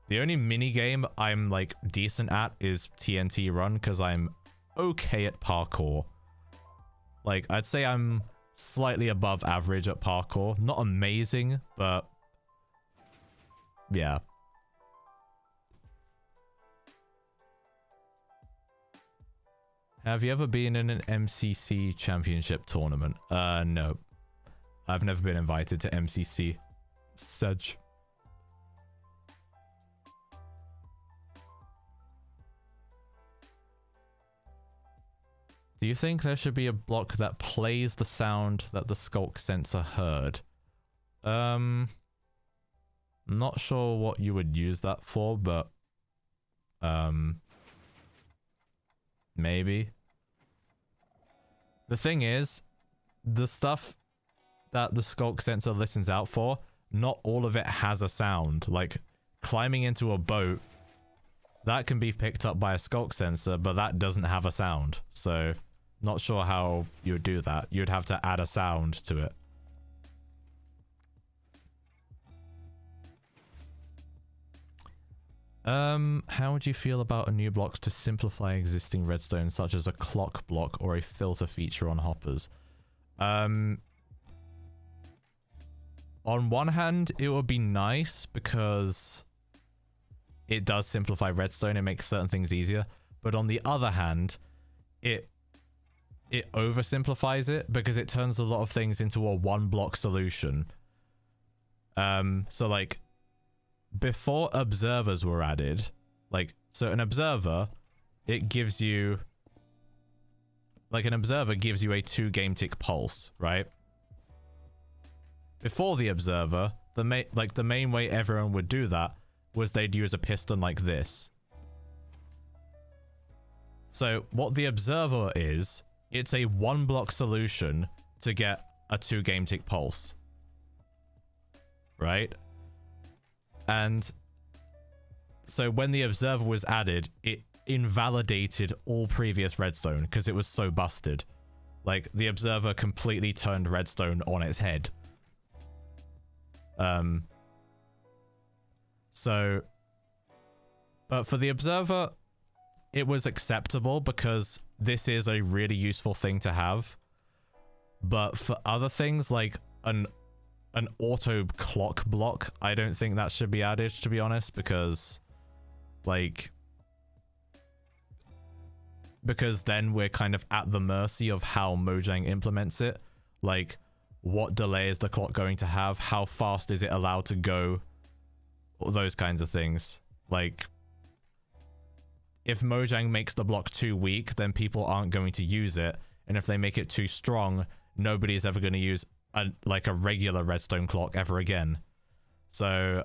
The only minigame I'm, like, decent at is TNT Run, because I'm okay at parkour. Like, I'd say I'm slightly above average at parkour. Not amazing, but... yeah. Have you ever been in an MCC championship tournament? No. I've never been invited to MCC. Sedge. Do you think there should be a block that plays the sound that the Sculk sensor heard? Not sure what you would use that for, but maybe. The thing is, the stuff that the Sculk sensor listens out for, not all of it has a sound. Like, climbing into a boat, that can be picked up by a Sculk sensor, but that doesn't have a sound. So, not sure how you would do that. You'd have to add a sound to it. How would you feel about a new block to simplify existing redstone, such as a clock block or a filter feature on hoppers? On one hand, it would be nice because it does simplify redstone. It makes certain things easier. But on the other hand, it oversimplifies it because it turns a lot of things into a one block solution. So like before observers were added, like, so an observer, it gives you, like, an observer gives you a 2 game tick pulse, right? Before the observer, the main way everyone would do that was they'd use a piston like this. So what the observer is, it's a 1 block solution to get a 2 game tick pulse. Right? And so when the observer was added, it invalidated all previous redstone because it was so busted. Like, the observer completely turned redstone on its head. So, but for the observer, it was acceptable because this is a really useful thing to have. But for other things like an auto clock block, I don't think that should be added, to be honest, because then we're kind of at the mercy of how Mojang implements it. Like, what delay is the clock going to have? How fast is it allowed to go? All those kinds of things. Like, if Mojang makes the block too weak, then people aren't going to use it. And if they make it too strong, nobody's ever going to use a regular redstone clock ever again. So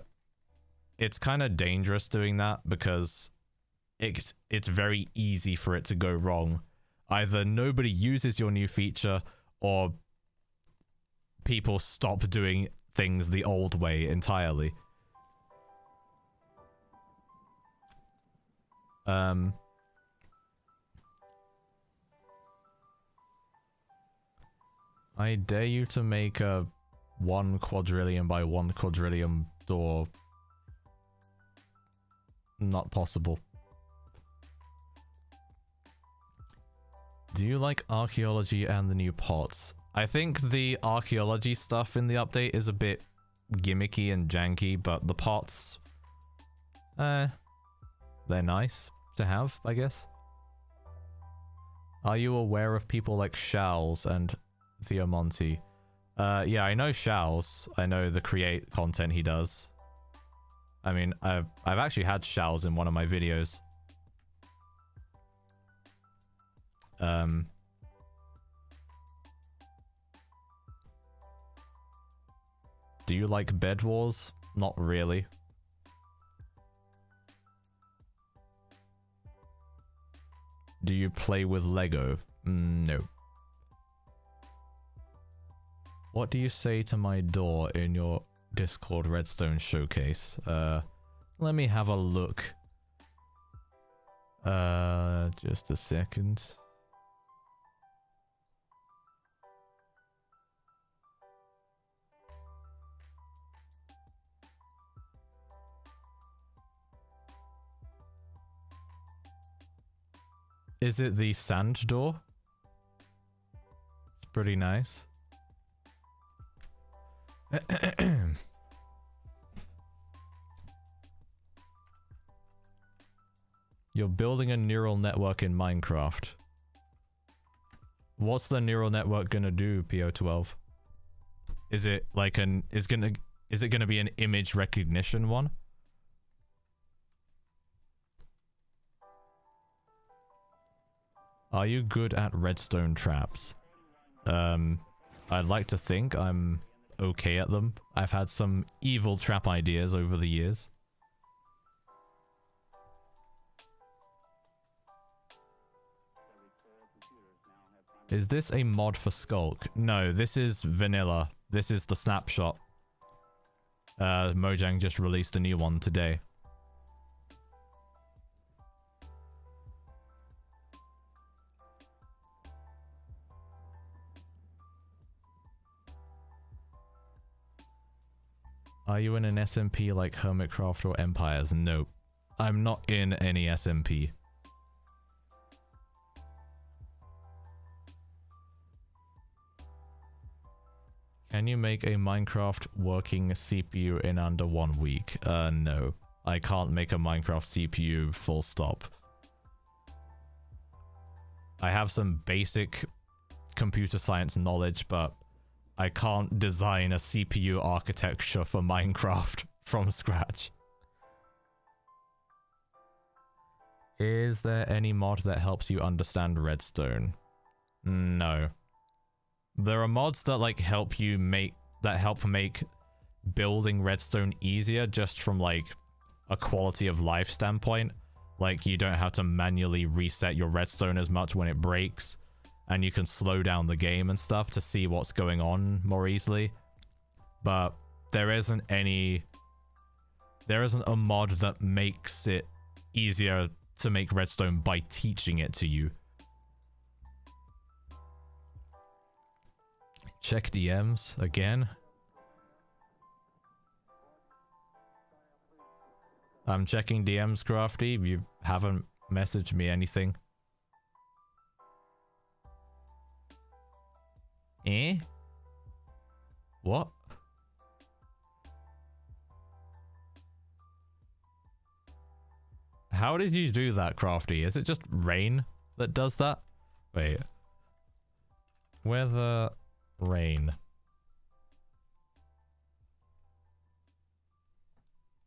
it's kind of dangerous doing that because it's very easy for it to go wrong. Either nobody uses your new feature or people stop doing things the old way entirely. I dare you to make a 1 quadrillion by 1 quadrillion door. Not possible. Do you like archaeology and the new pots? I think the archaeology stuff in the update is a bit gimmicky and janky, but the pots, they're nice to have, I guess. Are you aware of people like Shals and Theomonti? Yeah, I know Shals. I know the create content he does. I mean, I've actually had Shals in one of my videos. Do you like Bed Wars? Not really. Do you play with Lego? No. What do you say to my door in your Discord Redstone showcase? Let me have a look. Just a second. Is it the sand door? It's pretty nice. You're building a neural network in Minecraft. What's the neural network gonna do, PO12? Is it like is it gonna be an image recognition one? Are you good at redstone traps? I'd like to think I'm okay at them. I've had some evil trap ideas over the years. Is this a mod for Sculk? No, this is vanilla. This is the snapshot. Mojang just released a new one today. Are you in an SMP like Hermitcraft or Empires? Nope. I'm not in any SMP. Can you make a Minecraft working CPU in under 1 week? No. I can't make a Minecraft CPU full stop. I have some basic computer science knowledge, but I can't design a CPU architecture for Minecraft from scratch. Is there any mod that helps you understand Redstone? No. There are mods that like help make building Redstone easier just from like a quality of life standpoint. Like you don't have to manually reset your Redstone as much when it breaks. And you can slow down the game and stuff to see what's going on more easily. But there isn't a mod that makes it easier to make Redstone by teaching it to you. Check DMs again. I'm checking DMs, Crafty. You haven't messaged me anything. Eh? What? How did you do that, Crafty? Is it just rain that does that? Wait. Weather, rain.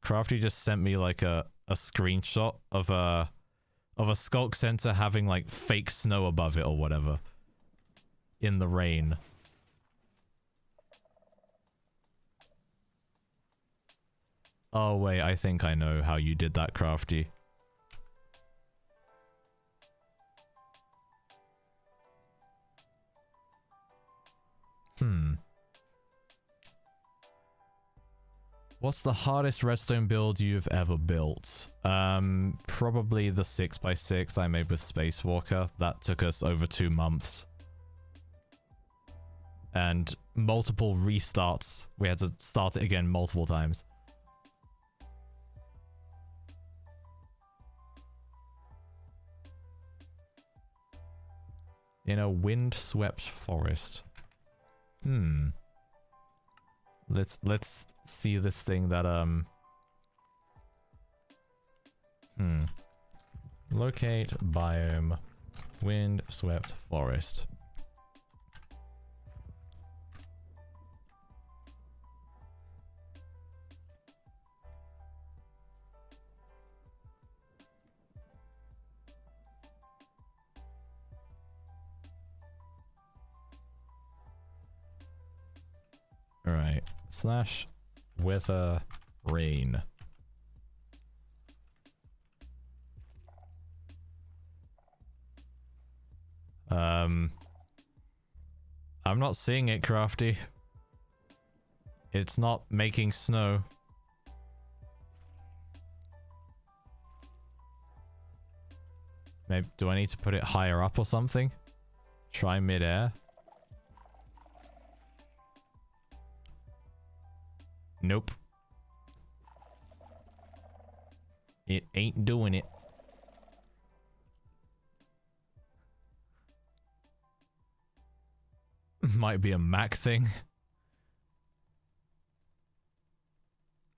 Crafty just sent me like a screenshot of a Sculk sensor having like fake snow above it or whatever. In the rain. Oh wait, I think I know how you did that, Crafty. What's the hardest redstone build you've ever built? Probably the 6x6 I made with Spacewalker. That took us over 2 months. And multiple restarts. We had to start it again multiple times. In a windswept forest. Let's see this thing that locate biome windswept forest. All right. / weather rain. I'm not seeing it, Crafty. It's not making snow. Maybe do I need to put it higher up or something? Try mid-air. Nope. It ain't doing it. Might be a Mac thing.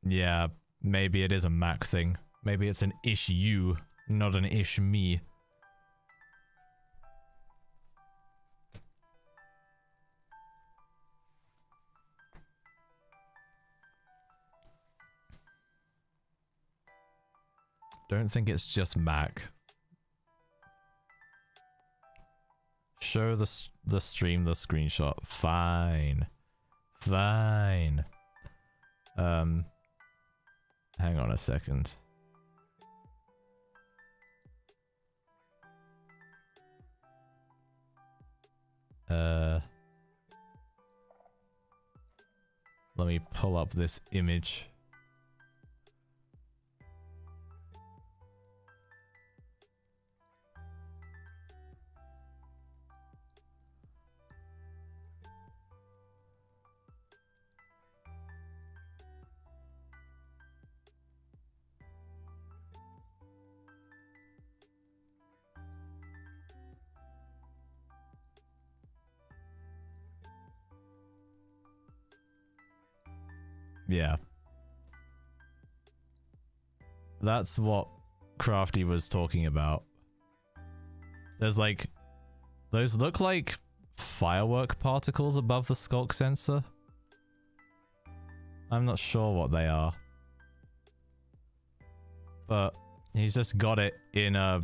Yeah, maybe it is a Mac thing. Maybe it's an issue, not an ish me. Don't think it's just Mac. Show the stream the screenshot. Fine. Fine. Hang on a second. Let me pull up this image. Yeah. That's what Crafty was talking about. There's like... Those look like firework particles above the Sculk sensor. I'm not sure what they are. But he's just got it in a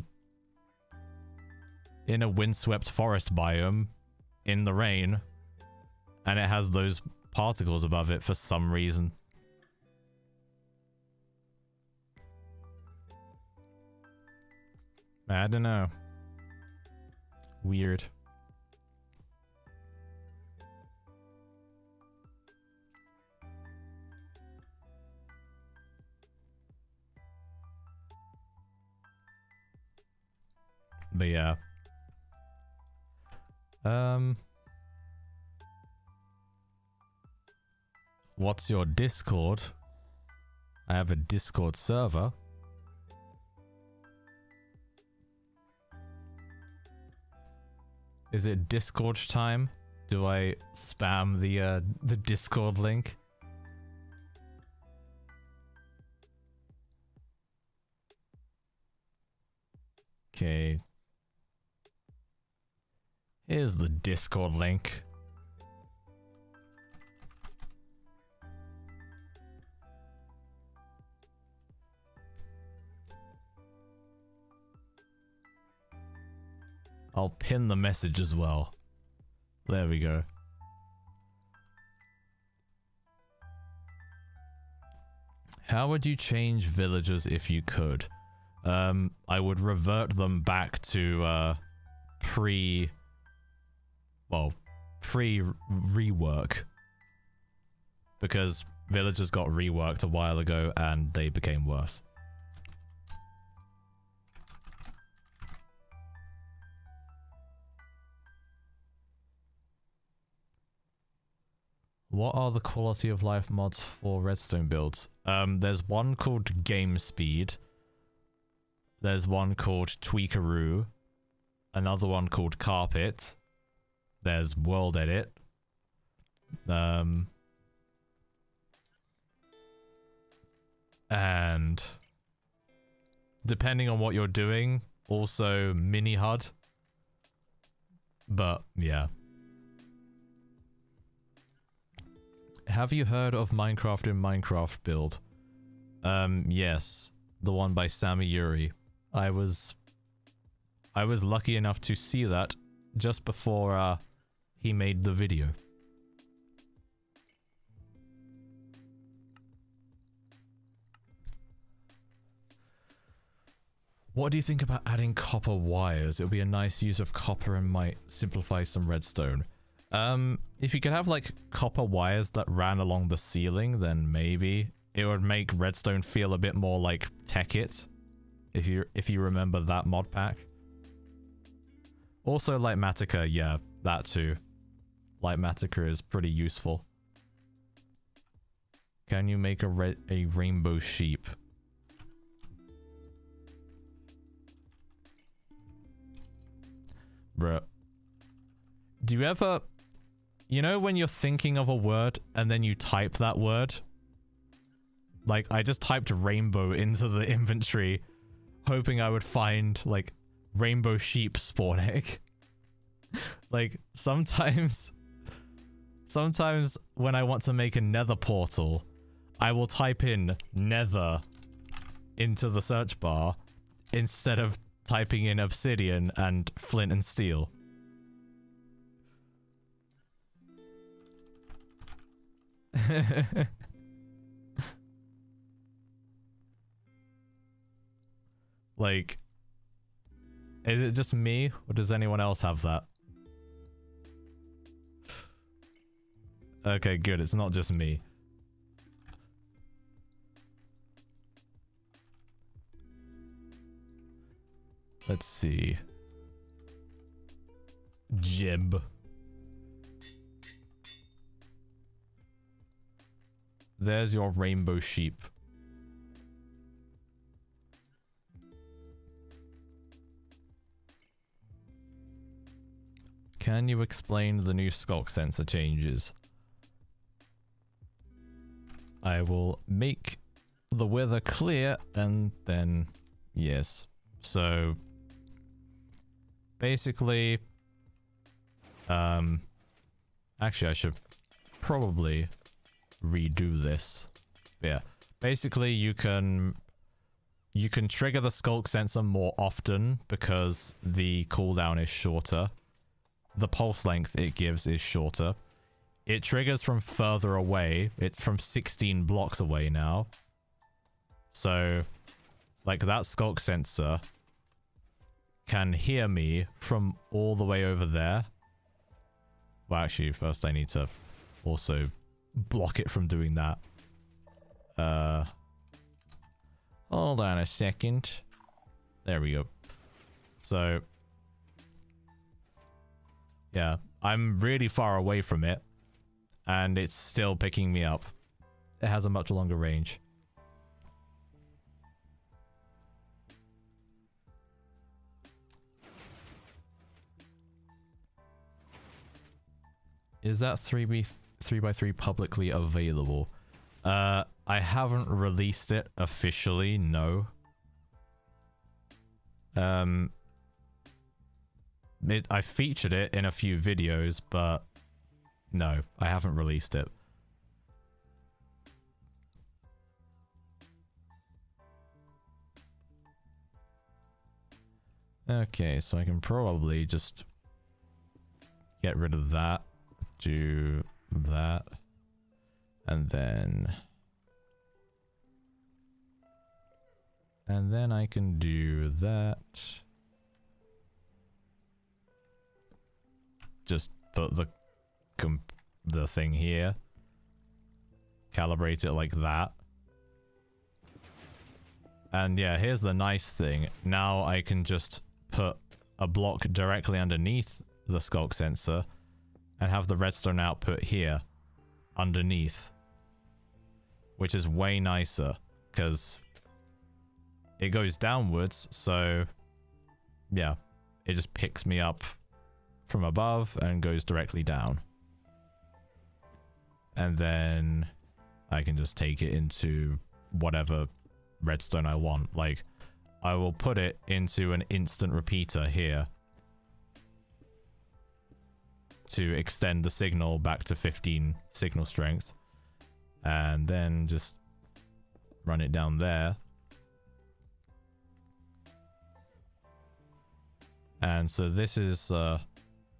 windswept forest biome in the rain. And it has those particles above it for some reason. I don't know. Weird. But yeah. What's your Discord? I have a Discord server. Is it Discord time? Do I spam the Discord link? Okay. Here's the Discord link. I'll pin the message as well. There we go. How would you change villagers if you could? I would revert them back to pre-rework. Because villagers got reworked a while ago and they became worse. What are the quality of life mods for redstone builds? There's one called Game Speed. There's one called Tweakaroo. Another one called Carpet. There's World Edit. And depending on what you're doing, also Mini HUD. But yeah. Have you heard of Minecraft in Minecraft build? Yes. The one by Sammy Yuri. I was lucky enough to see that just before he made the video. What do you think about adding copper wires? It would be a nice use of copper and might simplify some redstone. If you could have like copper wires that ran along the ceiling, then maybe it would make redstone feel a bit more like Tech-It. If you remember that mod pack. Also Lightmatica, yeah, that too. Lightmatica is pretty useful. Can you make a rainbow sheep? Bruh. Do you ever... You know when you're thinking of a word and then you type that word? Like, I just typed rainbow into the inventory, hoping I would find, like, rainbow sheep spawn egg. Like, sometimes when I want to make a nether portal, I will type in nether into the search bar instead of typing in obsidian and flint and steel. Like, is it just me, or does anyone else have that? Okay, good, it's not just me. Let's see. Jib. There's your rainbow sheep. Can you explain the new Sculk sensor changes? I will make the weather clear and then yes. So basically, actually I should probably redo this. Yeah, basically you can trigger the Sculk sensor more often because the cooldown is shorter. The pulse length it gives is shorter. It triggers from further away. It's from 16 blocks away now. So, like, that Sculk sensor can hear me from all the way over there. Well, actually, first I need to also block it from doing that. Hold on a second. There we go. So, yeah, I'm really far away from it, and it's still picking me up. It has a much longer range. Is that 3x3 publicly available? I haven't released it officially, no. I featured it in a few videos, but no, I haven't released it. Okay, so I can probably just get rid of that, do that, and then I can do that. Just put the thing here. calibrate it like that. And yeah, here's the nice thing. Now I can just put a block directly underneath the Sculk sensor and have the redstone output here underneath, which is way nicer because it goes downwards. So yeah, it just picks me up from above and goes directly down. And then I can just take it into whatever redstone I want. Like, I will put it into an instant repeater here to extend the signal back to 15 signal strength, and then just run it down there. And so this is a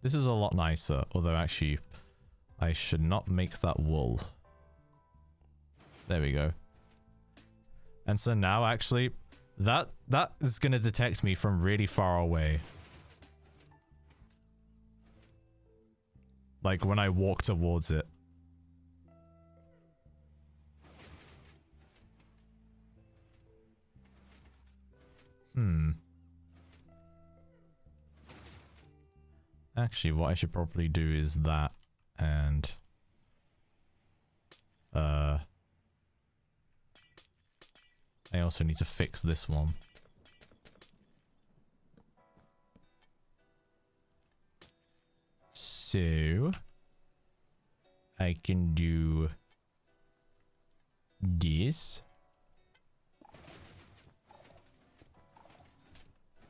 lot nicer, although actually I should not make that wool. There we go. And so now actually that is going to detect me from really far away. Like when I walk towards it. Actually, what I should probably do is that, and I also need to fix this one. So I can do this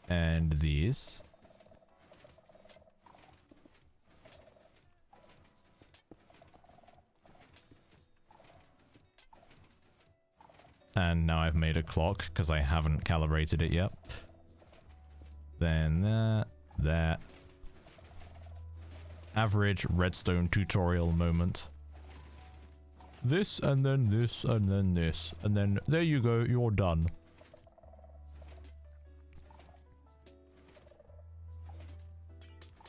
and this. And now I've made a clock because I haven't calibrated it yet. Then that. Average redstone tutorial moment. This and then this and then this. And then there you go, you're done.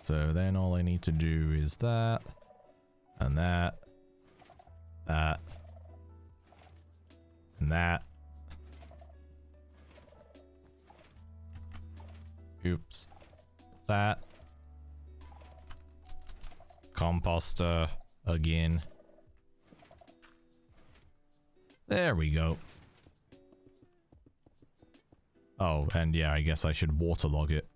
So then all I need to do is that. And that. That. And that. Oops. That. Composter again. There we go. Oh, and yeah, I guess I should waterlog it.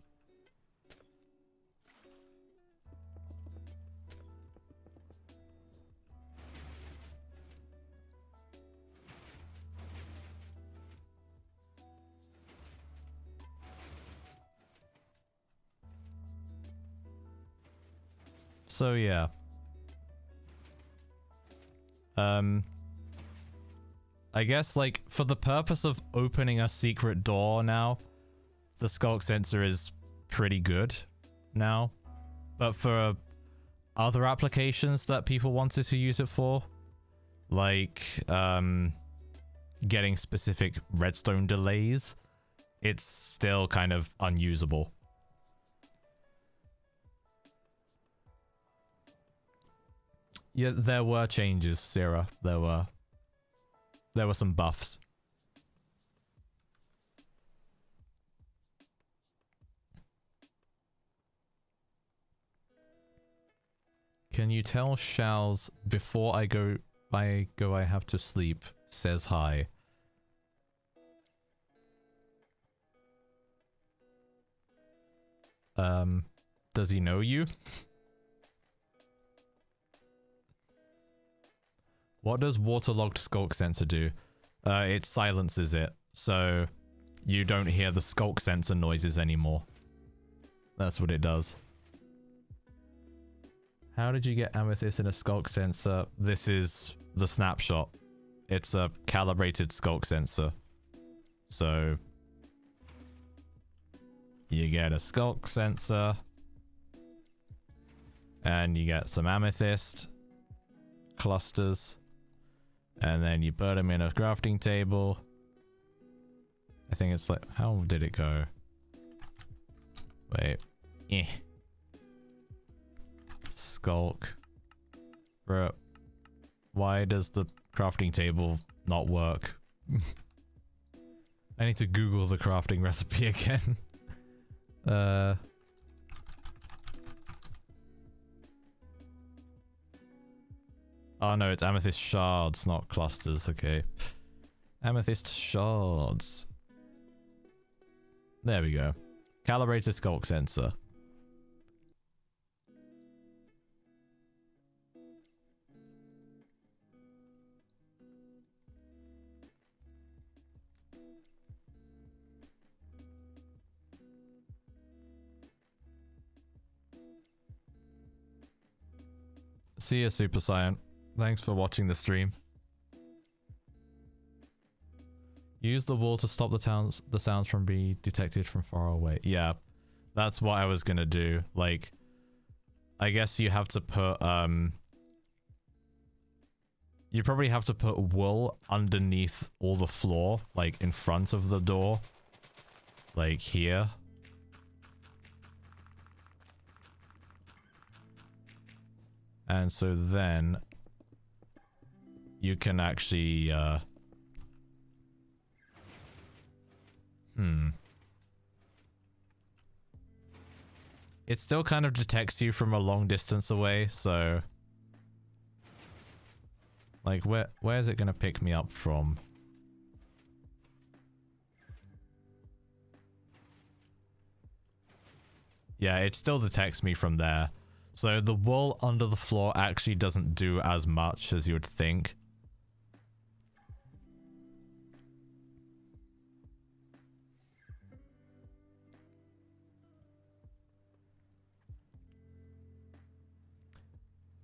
So yeah. I guess like for the purpose of opening a secret door now, the Sculk sensor is pretty good now. But for other applications that people wanted to use it for, like getting specific redstone delays, it's still kind of unusable. Yeah, there were changes, Sarah. There were some buffs. Can you tell Shals before I have to sleep, says hi. Does he know you? What does waterlogged Sculk sensor do? It silences it, so you don't hear the Sculk sensor noises anymore. That's what it does. How did you get amethyst in a Sculk sensor? This is the snapshot. It's a calibrated Sculk sensor. So you get a Sculk sensor and you get some amethyst clusters. And then you put them in a crafting table. I think it's like, how did it go? Wait. Sculk. Why does the crafting table not work? I need to Google the crafting recipe again. Oh no, it's amethyst shards, not clusters, okay. Amethyst shards. There we go. Calibrated Sculk sensor. See ya, Super Saiyan. Thanks for watching the stream. Use the wall to stop the sounds from being detected from far away. Yeah, that's what I was gonna do. Like, I guess you have to put, you probably have to put wool underneath all the floor, like in front of the door. Like here. And so then you can actually, it still kind of detects you from a long distance away, so like where is it gonna pick me up from? Yeah, it still detects me from there. So the wool under the floor actually doesn't do as much as you would think.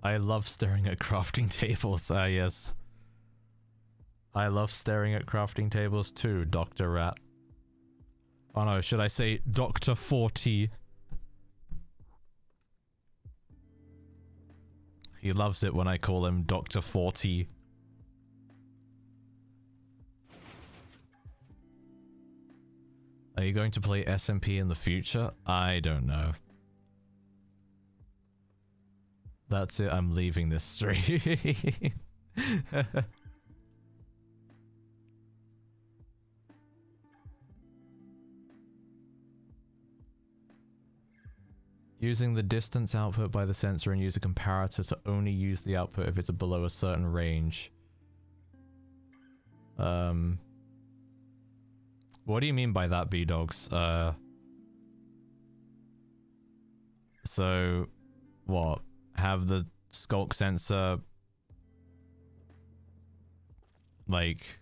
I love staring at crafting tables. Yes. I love staring at crafting tables too, Dr. Rat. Oh no, should I say Dr. 40? He loves it when I call him Dr. 40. Are you going to play SMP in the future? I don't know. That's it, I'm leaving this stream. Using the distance output by the sensor and use a comparator to only use the output if it's below a certain range. What do you mean by that, B-Dogs? So, what? Have the Sculk sensor, like...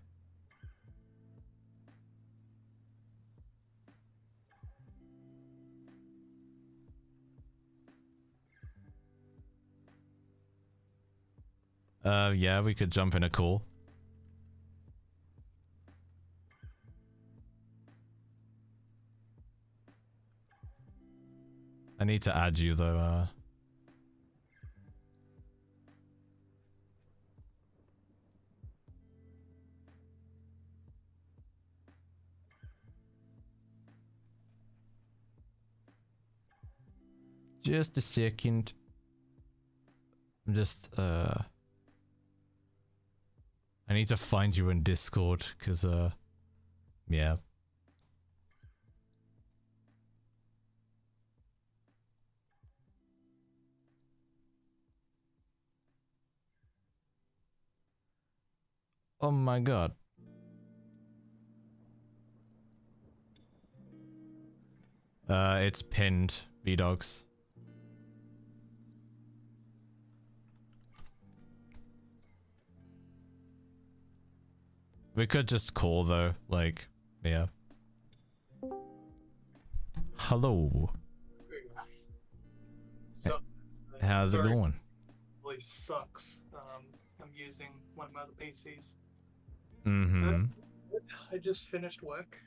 yeah, we could jump in a call. I need to add you though, Just a second. I'm just, I need to find you in Discord, because, yeah. Oh my god. It's pinned, B-Dogs. We could just call though, like, yeah. Hello. So, how's it going? Really sucks. I'm using one of my other PCs. Mm-hmm. I just finished work.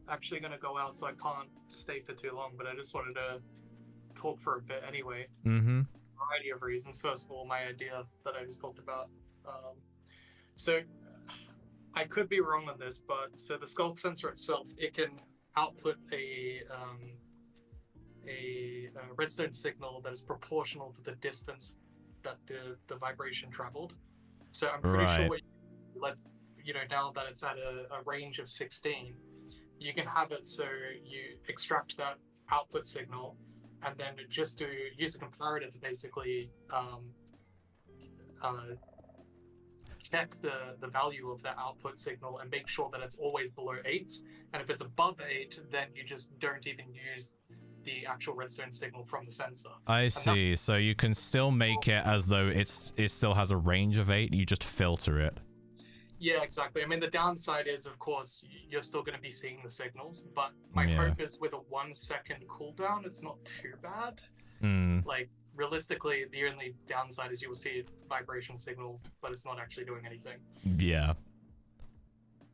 Actually gonna go out, so I can't stay for too long, but I just wanted to talk for a bit anyway. Mm-hmm. Variety of reasons. First of all, my idea that I just talked about. So I could be wrong on this, but so the Sculk sensor itself, it can output a redstone signal that is proportional to the distance that the vibration traveled. So I'm pretty Right. sure let's now that it's at a range of 16, you can have it so you extract that output signal and then just to use a comparator to basically check the value of that output signal and make sure that it's always below 8. And if it's above 8, then you just don't even use the actual redstone signal from the sensor. I see. So you can still make it as though it still has a range of 8. You just filter it. Yeah, exactly. I mean, the downside is, of course, you're still going to be seeing the signals, but my Yeah. hope is with a 1 second cooldown, it's not too bad. Mm. Like, realistically, the only downside is you will see a vibration signal, but it's not actually doing anything. Yeah.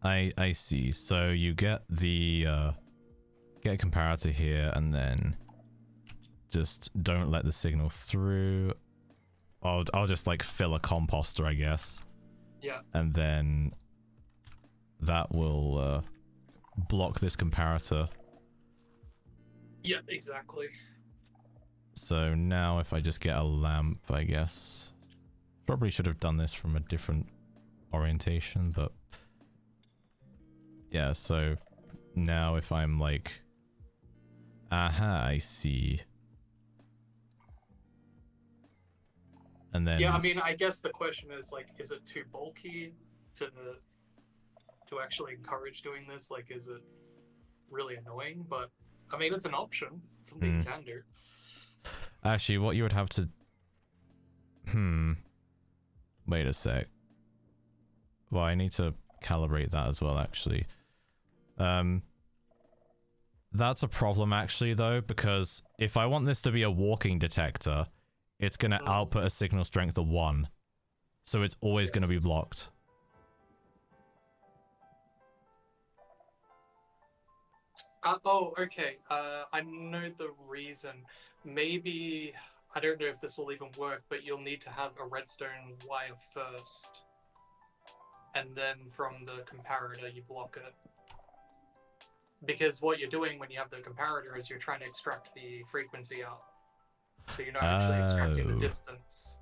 I see. So you get the get a comparator here, and then just don't let the signal through. I'll just like fill a composter, I guess. Yeah. And then that will block this comparator. Yeah, exactly. So now if I just get a lamp, I guess. Probably should have done this from a different orientation, but yeah, so now if I'm like, aha, I see. And then Yeah, I mean, I guess the question is, like, is it too bulky to actually encourage doing this? Like, is it really annoying? But, I mean, it's an option. It's something you can do. Actually, what you would have to... Wait a sec. Well, I need to calibrate that as well, actually. That's a problem, actually, though, because if I want this to be a walking detector, it's going to output a signal strength of 1. So it's always going to be blocked. Oh, okay. I know the reason. Maybe, I don't know if this will even work, but you'll need to have a redstone wire first. And then from the comparator, you block it. Because what you're doing when you have the comparator is you're trying to extract the frequency out. So you're not actually extracting the distance.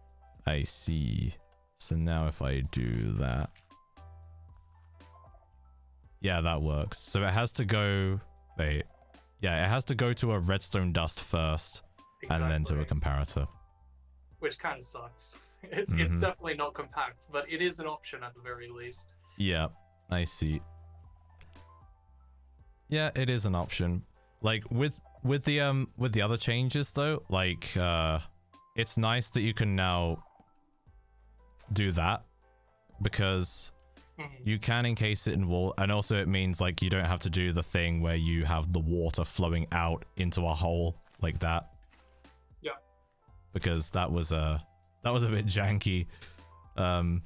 I see. So now if I do that... Yeah, that works. So it has to go... Wait. Yeah, it has to go to a redstone dust first, and then to a comparator. Which kind of sucks. It's definitely not compact, but it is an option at the very least. Yeah, I see. Yeah, it is an option. Like with the other changes though, like it's nice that you can now do that because you can encase it in wool, and also it means like you don't have to do the thing where you have the water flowing out into a hole like that. Yeah. Because that was a bit janky. And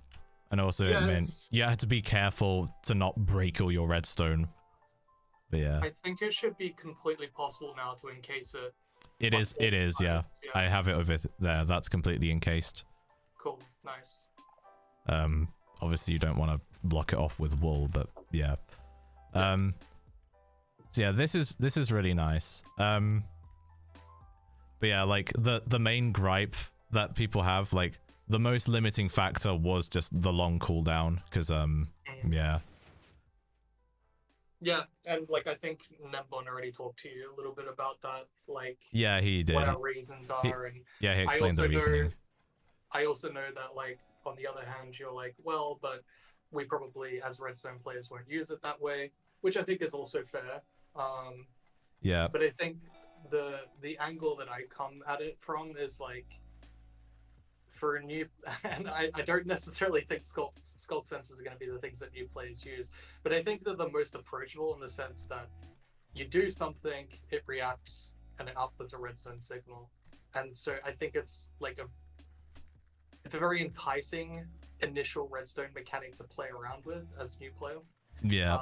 also it meant you had to be careful to not break all your redstone. But yeah. I think it should be completely possible now to encase it. It is, yeah. I have it over there. That's completely encased. Cool, nice. Obviously you don't want to block it off with wool, but yeah. So yeah, this is really nice. But yeah, like the main gripe that people have, like the most limiting factor was just the long cooldown, because yeah. Yeah, and like I think Nembon already talked to you a little bit about that, like yeah, he did. What our reasons are, and yeah, he explained the reasoning. I also know that, like, on the other hand, you're like, well, but we probably as Redstone players won't use it that way, which I think is also fair. Yeah. But I think the angle that I come at it from is like, for a new, and I don't necessarily think Sculk sensors are going to be the things that new players use, but I think they're the most approachable in the sense that you do something, it reacts, and it outputs a redstone signal. And so I think it's like it's a very enticing initial redstone mechanic to play around with as a new player. Yeah.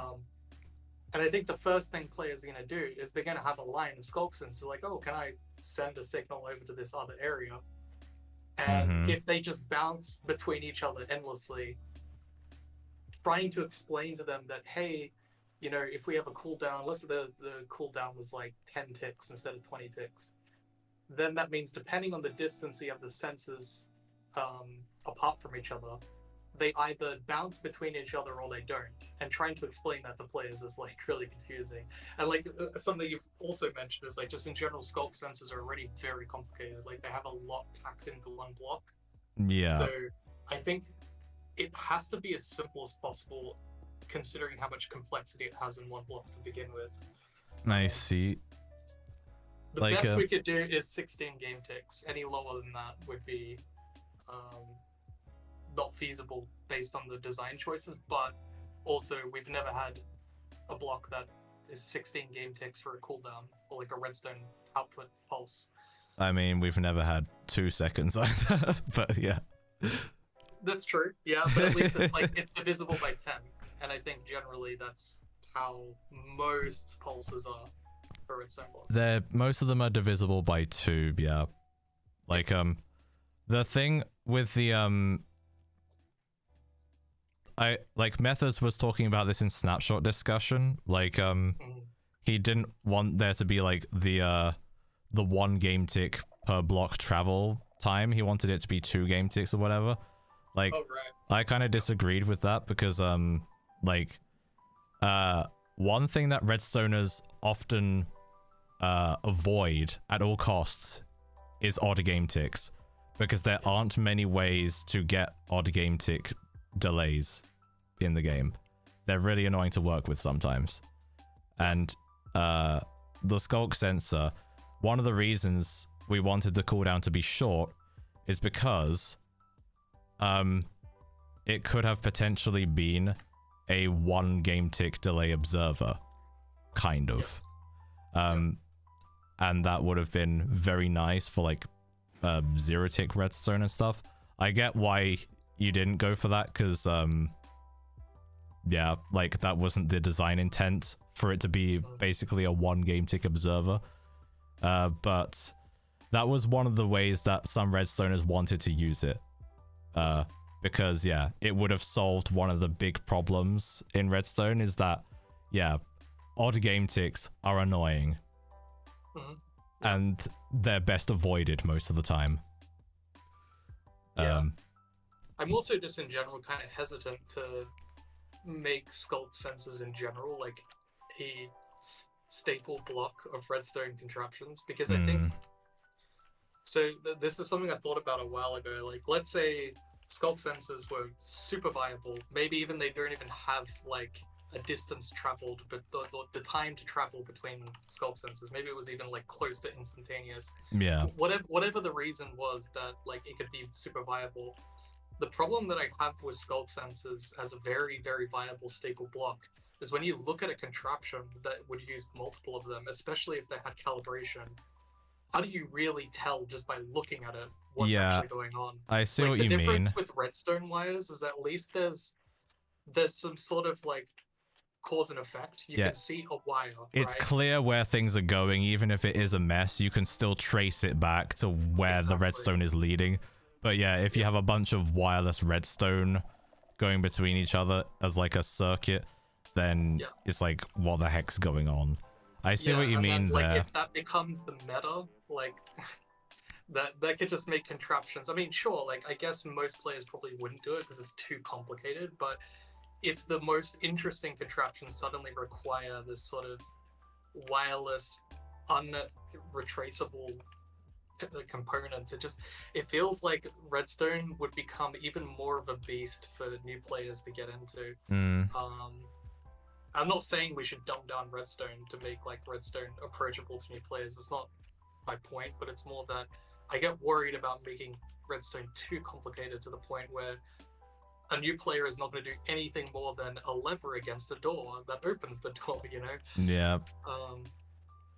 And I think the first thing players are going to do is they're going to have a line of Sculk sensors, like, oh, can I send a signal over to this other area? And if they just bounce between each other endlessly, trying to explain to them that, hey, you know, if we have a cooldown, let's say the cooldown was like 10 ticks instead of 20 ticks, then that means depending on the distance you have the sensors apart from each other, they either bounce between each other or they don't. And trying to explain that to players is like really confusing. And like something you've also mentioned is like just in general, Sculk sensors are already very complicated. Like they have a lot packed into one block. Yeah. So I think it has to be as simple as possible, considering how much complexity it has in one block to begin with. I see. The Like, best we could do is 16 game ticks. Any lower than that would be not feasible based on the design choices, but also we've never had a block that is 16 game ticks for a cooldown, or like a redstone output pulse. I mean, we've never had 2 seconds either, but yeah. That's true, yeah, but at least it's like it's divisible by 10, and I think generally that's how most pulses are for redstone blocks. Most of them are divisible by 2, yeah. Like, the thing with the, Methods was talking about this in Snapshot discussion, like, he didn't want there to be, like, the 1 game tick per block travel time. He wanted it to be 2 game ticks or whatever. Like, Oh, right. I kind of disagreed with that because, one thing that Redstoners often avoid at all costs is odd game ticks, because there aren't many ways to get odd game tick delays in the game. They're really annoying to work with sometimes. And the Sculk sensor, one of the reasons we wanted the cooldown to be short is because it could have potentially been a 1 game tick delay observer, kind of. Yes. And that would have been very nice for like 0 tick redstone and stuff. I get why you didn't go for that, because yeah, like that wasn't the design intent for it to be basically a 1 game tick observer. But that was one of the ways that some Redstoners wanted to use it. Because yeah, it would have solved one of the big problems in Redstone, is that, yeah, odd game ticks are annoying. And they're best avoided most of the time. Yeah. I'm also just in general kind of hesitant to make Sculk sensors in general like a staple block of redstone contraptions, because I think so this is something I thought about a while ago. Like, let's say Sculk sensors were super viable, maybe even they don't even have like a distance traveled, but the time to travel between Sculk sensors, maybe it was even like close to instantaneous. Yeah. Whatever the reason was that like it could be super viable. The problem that I have with Sculk sensors as a very, very viable staple block is when you look at a contraption that would use multiple of them, especially if they had calibration, how do you really tell just by looking at it what's actually going on? I see like, what you mean. The difference with redstone wires is at least there's some sort of like cause and effect. You can see a wire. It's right? clear where things are going, even if it is a mess. You can still trace it back to where the redstone is leading. But yeah, if you have a bunch of wireless redstone going between each other as like a circuit, then it's like, what the heck's going on? I see what you mean then, there. Like, if that becomes the meta, like that could just make contraptions. I mean, sure, like I guess most players probably wouldn't do it because it's too complicated, but if the most interesting contraptions suddenly require this sort of wireless, unretraceable components, it feels like Redstone would become even more of a beast for new players to get into. I'm not saying we should dumb down Redstone to make like Redstone approachable to new players. It's not my point, but it's more that I get worried about making Redstone too complicated to the point where a new player is not going to do anything more than a lever against the door that opens the door, you know? Yeah.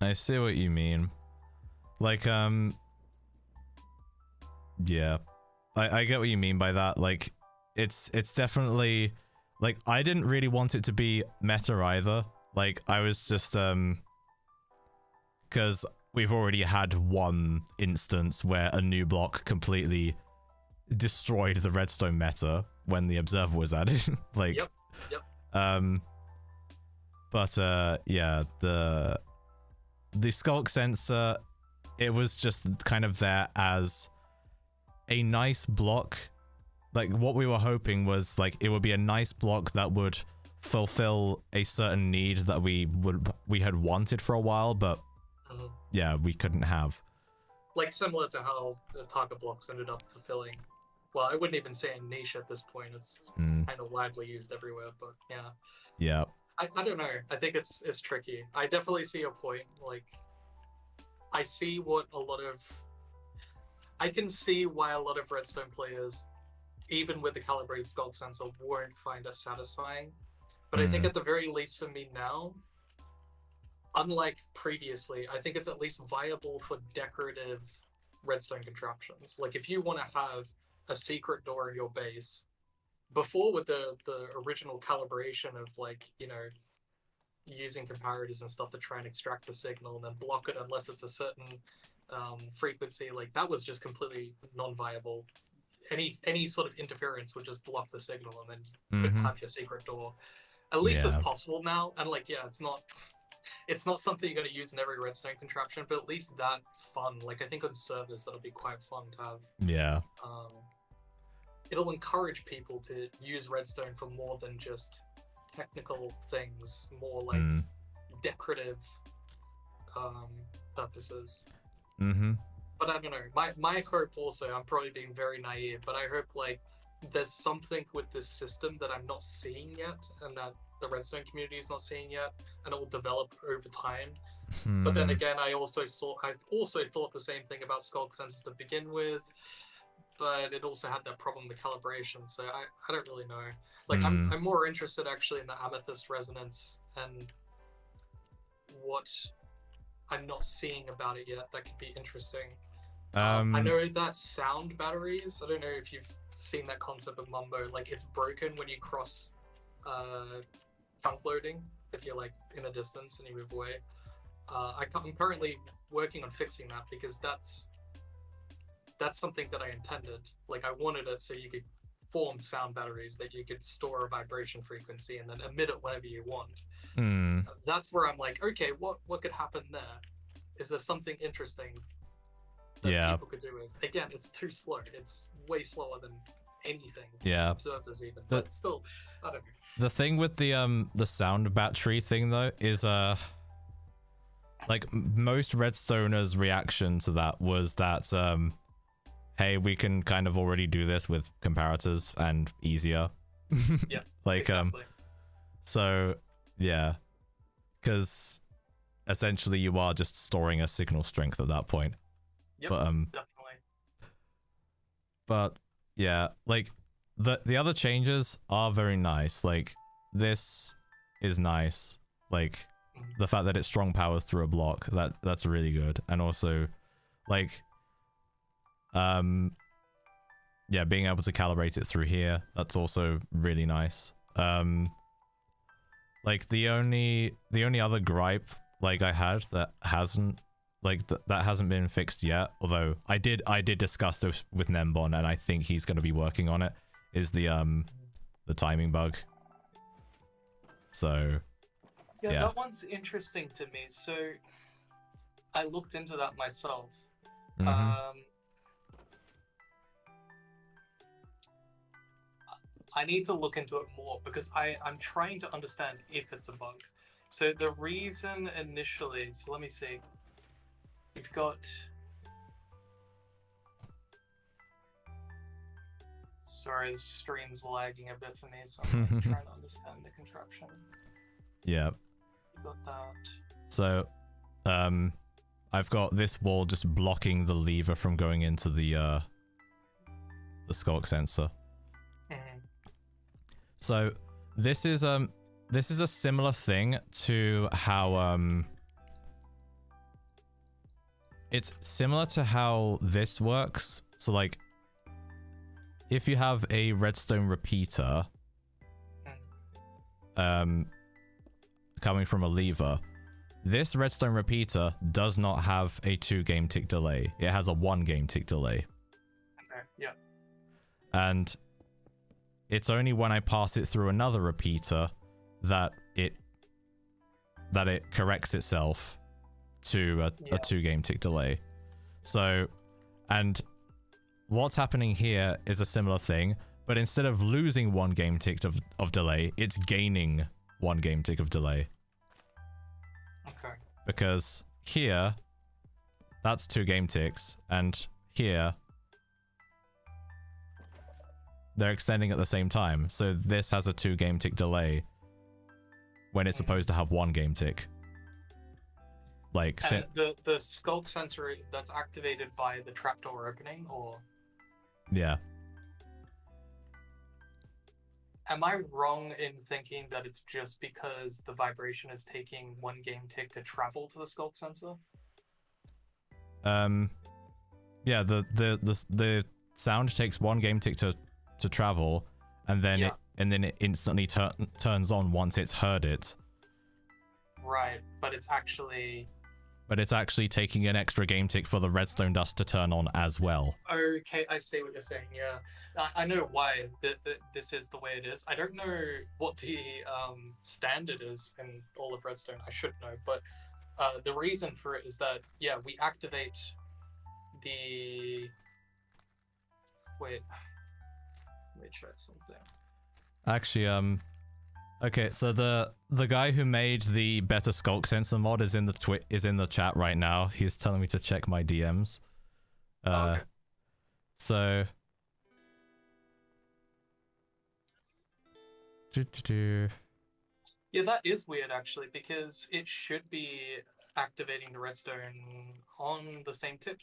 I see what you mean. Like, yeah. I get what you mean by that. Like, it's definitely... Like, I didn't really want it to be meta either. Like, I was just, because we've already had one instance where a new block completely destroyed the redstone meta when the observer was added. Like, Yep. But, yeah, the Sculk sensor, it was just kind of there as a nice block. Like, what we were hoping was, like, it would be a nice block that would fulfill a certain need that we had wanted for a while, but yeah, we couldn't have. Like, similar to how the target blocks ended up fulfilling. Well, I wouldn't even say a niche at this point. It's kind of widely used everywhere, but yeah. Yeah. I don't know. I think it's tricky. I definitely see your point. Like, I see what a lot of... I can see why a lot of Redstone players, even with the calibrated Sculk sensor, won't find us satisfying. But I think at the very least for me now, unlike previously, I think it's at least viable for decorative redstone contraptions. Like, if you want to have a secret door in your base, before with the original calibration of, like, you know, using comparators and stuff to try and extract the signal and then block it unless it's a certain frequency, like, that was just completely non-viable. Any sort of interference would just block the signal, and then you couldn't have your secret door. At least it's possible now, and, like, yeah, it's not something you're going to use in every redstone contraption, but at least that fun. Like, I think on servers that'll be quite fun to have. Yeah. It'll encourage people to use redstone for more than just technical things, more like decorative purposes. But I don't know. My hope also, I'm probably being very naive, but I hope, like, there's something with this system that I'm not seeing yet, and that the redstone community is not seeing yet, and it will develop over time. But then again, I also thought the same thing about Sculk sensors to begin with, but it also had that problem with calibration, so I don't really know. Like, I'm more interested actually in the amethyst resonance and what I'm not seeing about it yet that could be interesting. I know that sound batteries, I don't know if you've seen that concept of Mumbo, like, it's broken when you cross chunk loading, if you're, like, in a distance and you move away. I'm currently working on fixing that, because that's something that I intended. Like, I wanted it so you could form sound batteries that you could store a vibration frequency and then emit it whenever you want. That's where I'm like, okay, what could happen there? Is there something interesting that people could do with? Again, it's too slow. It's way slower than anything. Yeah. Observers even. But still, I don't know. The thing with the sound battery thing though is like, most Redstoners' reaction to that was that hey, we can kind of already do this with comparators and easier. Yeah. Like exactly. So yeah, because essentially you are just storing a signal strength at that point. Yep, but definitely. But yeah, like, the other changes are very nice. Like, this is nice. Like, the fact that it strong powers through a block, that's really good. And also, like, yeah, being able to calibrate it through here, that's also really nice. Like, the only other gripe, like, I had that hasn't, like, that hasn't been fixed yet, although I did discuss this with Nembon, and I think he's going to be working on it, is the timing bug. So yeah, that one's interesting to me. So I looked into that myself. I need to look into it more, because I'm trying to understand if it's a bug. So the reason initially, so let me see. You've got... Sorry, the stream's lagging a bit for me, so I'm trying to understand the contraption. Yeah. You got that. So, I've got this wall just blocking the lever from going into the Sculk sensor. So this is a similar thing to how it's similar to how this works. So, like, if you have a redstone repeater coming from a lever, this redstone repeater does not have a 2 game tick delay. It has a 1 game tick delay. Okay, yeah. And it's only when I pass it through another repeater that it corrects itself to a 2 game tick delay. So, and what's happening here is a similar thing, but instead of losing 1 game tick of delay, it's gaining 1 game tick of delay. Okay. Because here, that's 2 game ticks, and here, they're extending at the same time. So this has a 2 game tick delay when it's supposed to have 1 game tick. Like, and the Sculk sensor that's activated by the trapdoor opening, or yeah. am I wrong in thinking that it's just because the vibration is taking 1 game tick to travel to the Sculk sensor? Yeah, the sound takes 1 game tick to travel, and then it instantly turns on once it's heard it. Right, but it's actually taking an extra game tick for the redstone dust to turn on as well. Okay, I see what you're saying. Yeah, I know why this is the way it is. I don't know what the standard is in all of Redstone. I should know, but the reason for it is that we activate the. Wait, let me check something. Actually, okay, so the guy who made the better Sculk sensor mod is in the chat right now. He's telling me to check my DMs. Okay. So yeah, that is weird actually, because it should be activating the redstone on the same tick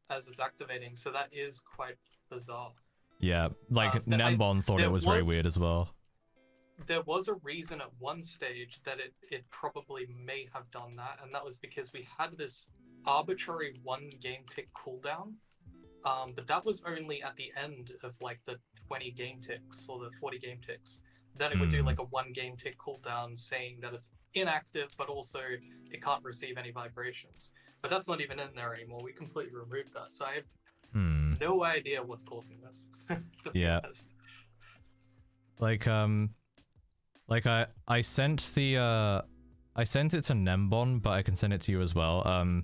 as it's activating, so that is quite bizarre. Yeah, like Nembon thought it was very weird as well. There was a reason at one stage that it probably may have done that, and that was because we had this arbitrary 1 game tick cooldown, but that was only at the end of like the 20 game ticks or the 40 game ticks. Then it would do like a 1 game tick cooldown saying that it's inactive, but also it can't receive any vibrations. But that's not even in there anymore. We completely removed that, so I have no idea what's causing this. Yeah. Like I sent the I sent it to Nembon, but I can send it to you as well.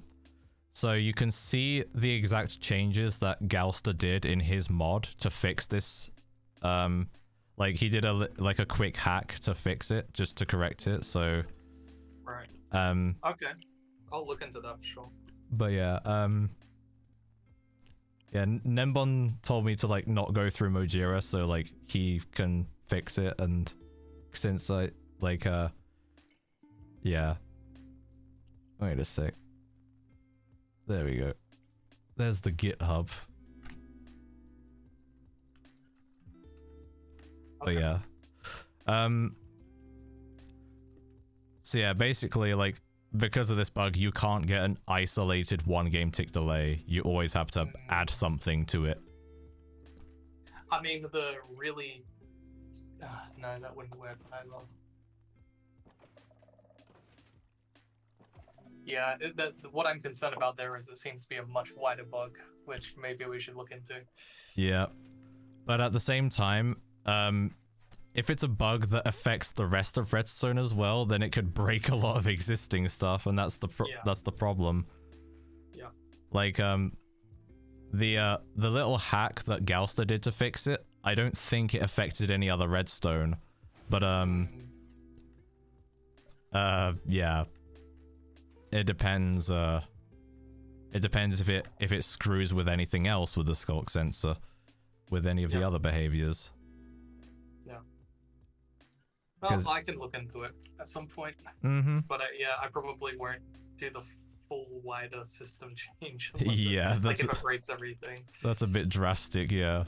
So you can see the exact changes that Galster did in his mod to fix this. Like he did a quick hack to fix it, just to correct it. So right. Okay, I'll look into that for sure. But yeah, yeah, Nembon told me to like not go through Mojira, so like he can fix it, and since I like yeah. Wait a sec. There we go. There's the GitHub. But yeah. So yeah, basically like because of this bug, you can't get an isolated 1 game tick delay. You always have to add something to it. I mean, the really no, that wouldn't work either. Yeah, what I'm concerned about there is it seems to be a much wider bug, which maybe we should look into. Yeah, but at the same time, if it's a bug that affects the rest of Redstone as well, then it could break a lot of existing stuff, and that's the problem. Yeah. Like the little hack that Galster did to fix it, I don't think it affected any other Redstone, but yeah. It depends. It depends if it screws with anything else with the Sculk sensor, with any of the other behaviors. Yeah. Well, I can look into it at some point. But yeah, I probably won't do the full wider system change. Yeah, like if it breaks everything. That's a bit drastic. Yeah.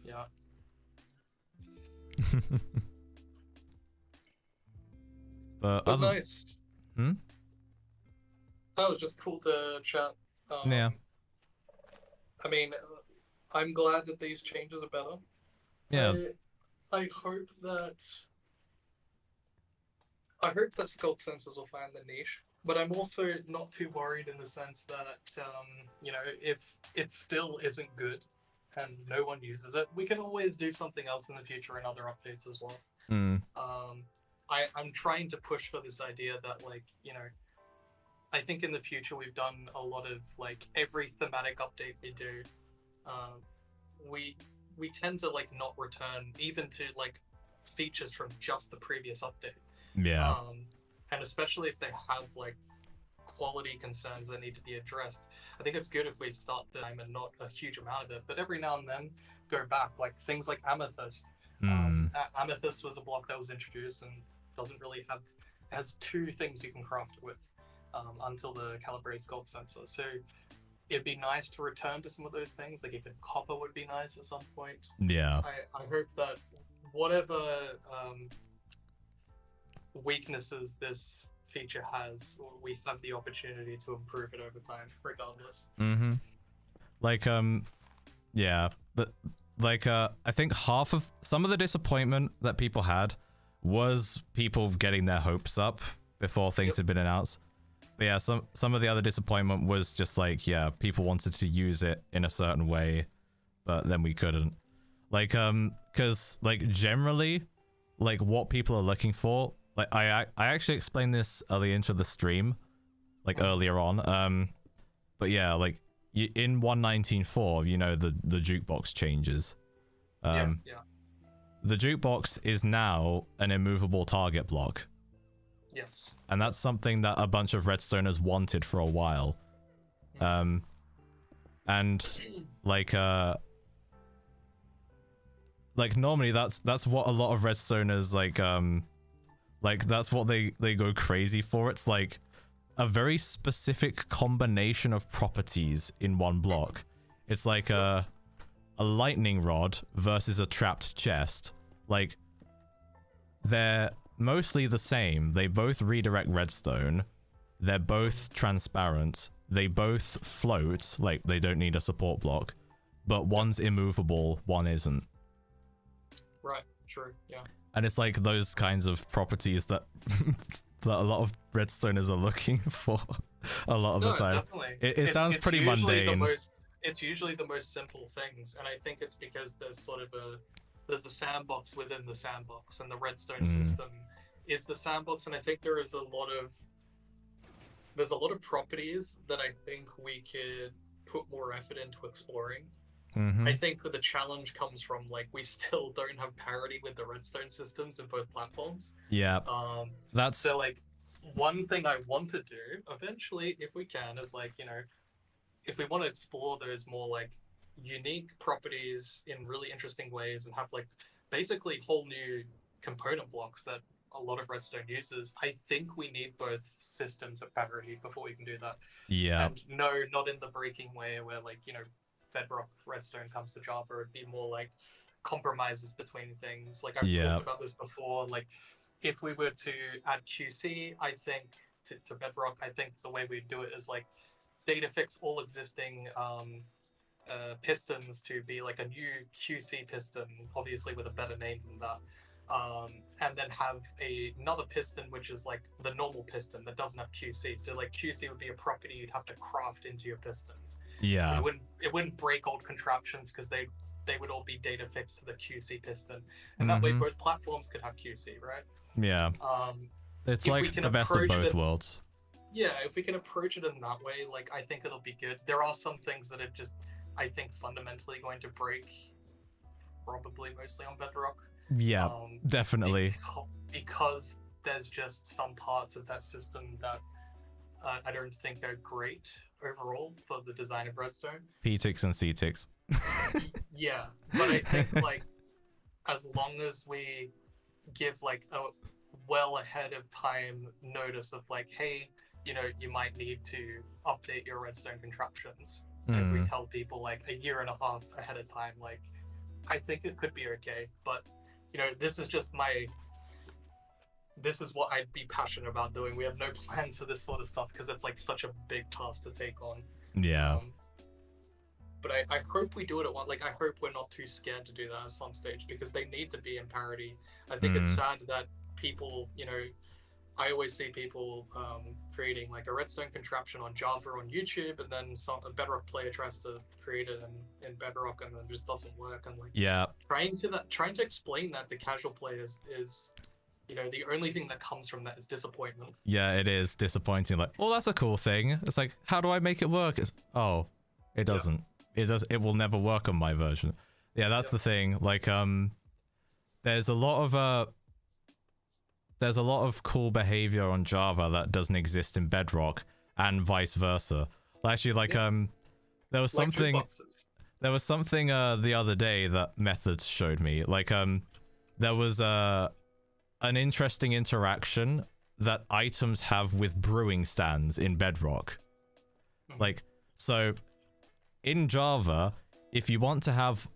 Yeah. But nice. That was just cool to chat. Yeah. I mean, I'm glad that these changes are better. Yeah. I hope that Sculk sensors will find the niche, but I'm also not too worried in the sense that you know, if it still isn't good and no one uses it, we can always do something else in the future in other updates as well. I'm trying to push for this idea that, like, you know, I think in the future we've done a lot of, like, every thematic update we do, we tend to like not return even to like features from just the previous update. Yeah. And especially if they have like quality concerns that need to be addressed. I think it's good if we start time and not a huge amount of it, but every now and then go back, like things like Amethyst. Amethyst was a block that was introduced and doesn't really have, has two things you can craft it with until the calibrated Sculk sensor. So it'd be nice to return to some of those things. Like even copper would be nice at some point. Yeah. I hope that whatever weaknesses this feature has, we have the opportunity to improve it over time, regardless. Like yeah, but like I think half of some of the disappointment that people had was people getting their hopes up before things had been announced. But yeah, some of the other disappointment was just like, yeah, people wanted to use it in a certain way, but then we couldn't. Like because like generally, like what people are looking for, like I actually explained this early into the stream, like earlier on. But yeah, like in 1.19.4, you know, the jukebox changes. Yeah. The jukebox is now an immovable target block. Yes. And that's something that a bunch of Redstoners wanted for a while. And like normally that's what a lot of Redstoners like that's what they go crazy for. It's like a very specific combination of properties in one block. It's like a lightning rod versus a trapped chest. Like they're mostly the same. They both redirect redstone. They're both transparent. They both float. Like they don't need a support block. But one's immovable, one isn't. Right, true, yeah. And it's like those kinds of properties that that a lot of Redstoners are looking for a lot of the time. Definitely. It sounds pretty mundane. It's usually the most simple things, and I think it's because there's sort of there's a sandbox within the sandbox, and the Redstone system is the sandbox, and I think there's a lot of properties that I think we could put more effort into exploring. I think the challenge comes from like we still don't have parity with the Redstone systems in both platforms. Yeah. That's so like one thing I want to do eventually, if we can, is like, you know, if we want to explore those more like unique properties in really interesting ways and have like basically whole new component blocks that a lot of Redstone uses, I think we need both systems at parity before we can do that. Yeah. And no, not in the breaking way where like, you know, Bedrock Redstone comes to Java. It'd be more like compromises between things. Like I've talked about this before. Like if we were to add QC, I think to Bedrock, I think the way we do it is like data fix all existing pistons to be like a new QC piston, obviously with a better name than that. And then have another piston which is like the normal piston that doesn't have QC. So like QC would be a property you'd have to craft into your pistons. Yeah. It wouldn't break old contraptions because they would all be data fixed to the QC piston, and that way both platforms could have QC, right? Yeah. It's like the best of both worlds. Yeah, if we can approach it in that way, like I think it'll be good. There are some things that are just, I think, fundamentally going to break, probably mostly on Bedrock. Yeah, definitely. Because there's just some parts of that system that I don't think are great overall for the design of Redstone. P-ticks and C-ticks. Yeah, but I think like as long as we give like a well ahead of time notice of like, hey, you know, you might need to update your Redstone contraptions. And if we tell people like a year and a half ahead of time, like I think it could be okay. But you know, this is what I'd be passionate about doing. We have no plans for this sort of stuff because it's like such a big task to take on. Yeah. But I hope we do it at once. Like, I hope we're not too scared to do that at some stage because they need to be in parity. I think it's sad that people, you know, I always see people creating like a Redstone contraption on Java on YouTube, and then a Bedrock player tries to create it in Bedrock, and then it just doesn't work. And like, yeah, trying to explain that to casual players is, you know, the only thing that comes from that is disappointment. Yeah, it is disappointing. Like, oh, that's a cool thing. It's like, how do I make it work? Oh, it doesn't. it will never work on my version. Yeah, that's the thing. Like there's a lot of cool behavior on Java that doesn't exist in Bedrock, and vice versa. Actually, like there was something the other day that Methods showed me. Like there was an interesting interaction that items have with brewing stands in Bedrock. Like, so in Java, if you want to have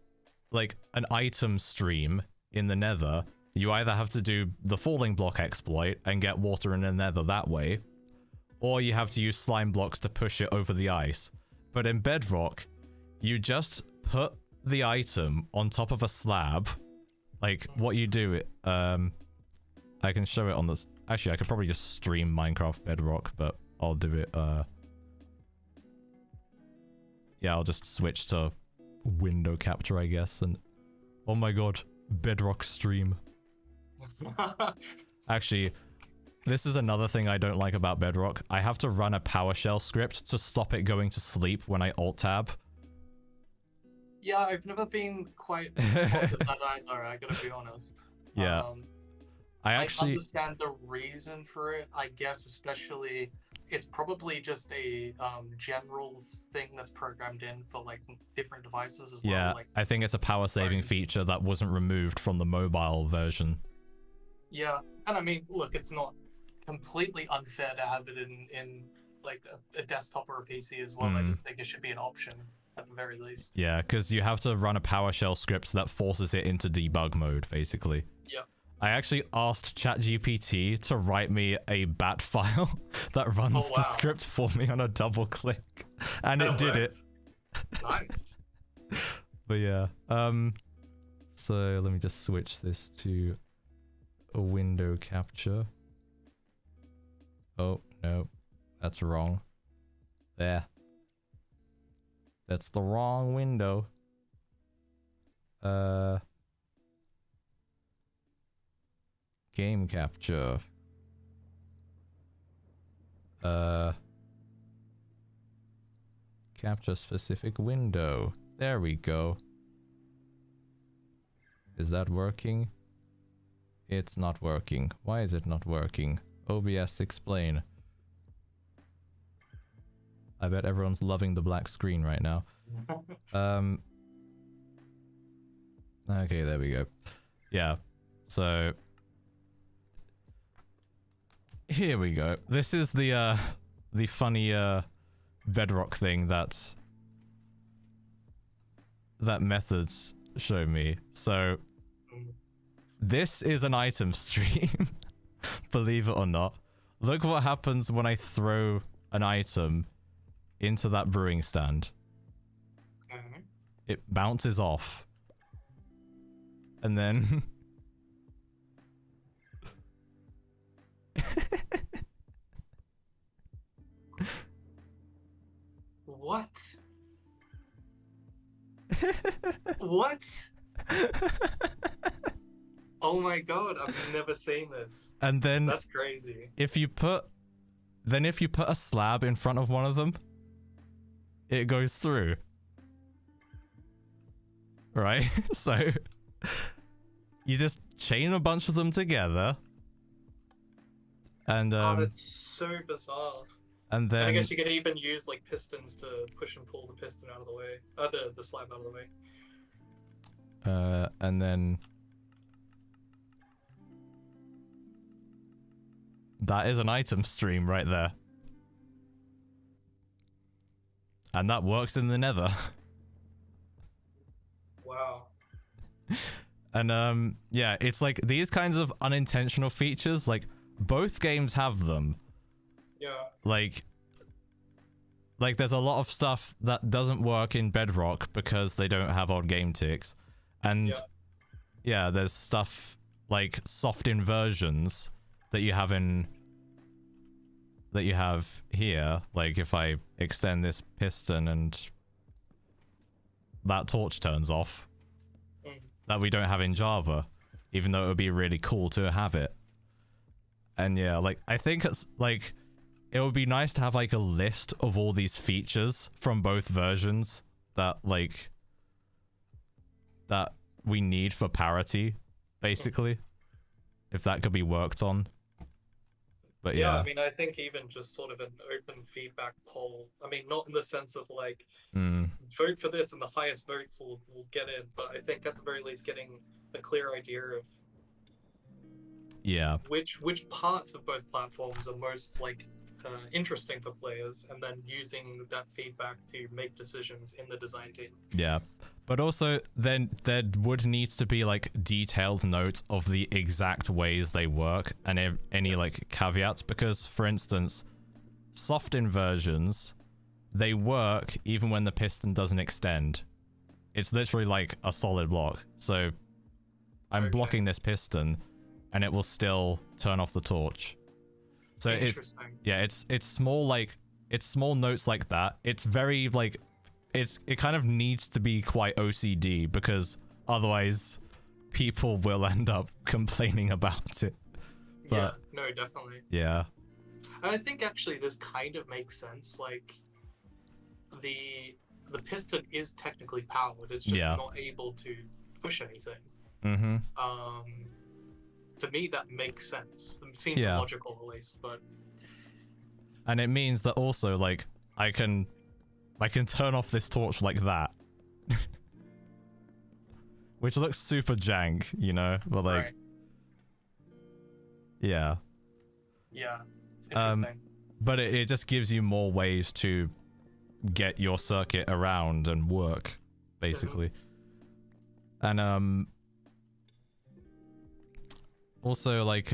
like an item stream in the Nether, you either have to do the falling block exploit and get water in the Nether that way, or you have to use slime blocks to push it over the ice. But in Bedrock, you just put the item on top of a slab. Like, what you do, I can show it on this. Actually, I could probably just stream Minecraft Bedrock, but I'll do it, yeah, I'll just switch to window capture, I guess, and oh my god, Bedrock stream. Actually, this is another thing I don't like about Bedrock. I have to run a PowerShell script to stop it going to sleep when I alt-tab. Yeah, I've never been quite fond of that either, I gotta be honest. Yeah. I understand the reason for it, I guess, especially it's probably just a general thing that's programmed in for like different devices as well. Yeah, like, I think it's a power saving feature that wasn't removed from the mobile version. Yeah, and I mean, look, it's not completely unfair to have it in like a desktop or a PC as well. I just think it should be an option at the very least. Yeah, because you have to run a PowerShell script that forces it into debug mode, basically. Yeah. I actually asked ChatGPT to write me a bat file that runs the script for me on a double click, and it did it. Nice. But yeah, so let me just switch this to a window capture. Oh no, that's wrong. There. That's the wrong window. Game capture. Capture specific window. There we go. Is that working? It's not working. Why is it not working? OBS explain. I bet everyone's loving the black screen right now. Okay, there we go. Yeah. So here we go. This is the funny Bedrock thing that Methods show me. So this is an item stream, believe it or not. Look what happens when I throw an item into that brewing stand. It bounces off. And then What? What? Oh my god, I've never seen this. And then that's crazy. If you put a slab in front of one of them, it goes through. Right? So you just chain a bunch of them together. And oh, that's so bizarre. And then I guess you could even use like pistons to push and pull the piston out of the way. The slab out of the way. And then that is an item stream right there. And that works in the Nether. Wow. And yeah, it's like these kinds of unintentional features, like both games have them. Yeah. Like there's a lot of stuff that doesn't work in Bedrock because they don't have odd game ticks. And yeah, there's stuff like soft inversions that you have here. Like if I extend this piston and that torch turns off, that we don't have in Java, even though it would be really cool to have it. And yeah, like I think it's like it would be nice to have like a list of all these features from both versions that like that we need for parity, basically. If that could be worked on. But yeah. I mean, I think even just sort of an open feedback poll. I mean, not in the sense of like vote for this and the highest votes will get in, but I think at the very least getting a clear idea of which parts of both platforms are most like interesting for players, and then using that feedback to make decisions in the design team. Yeah, but also then there would need to be like detailed notes of the exact ways they work and any like caveats, because for instance, soft inversions, they work even when the piston doesn't extend. It's literally like a solid block. So I'm blocking this piston and it will still turn off the torch. So it's small, like it's small notes like that. It's very like it kind of needs to be quite OCD, because otherwise people will end up complaining about it. But, yeah, no, definitely. Yeah. I think actually this kind of makes sense. Like the piston is technically powered. It's just not able to push anything. Mm-hmm. To me, that makes sense. It seems logical, at least. But and it means that also, like, I can turn off this torch like that, which looks super jank, you know. But like, yeah, it's interesting. But it just gives you more ways to get your circuit around and work, basically. And also, like,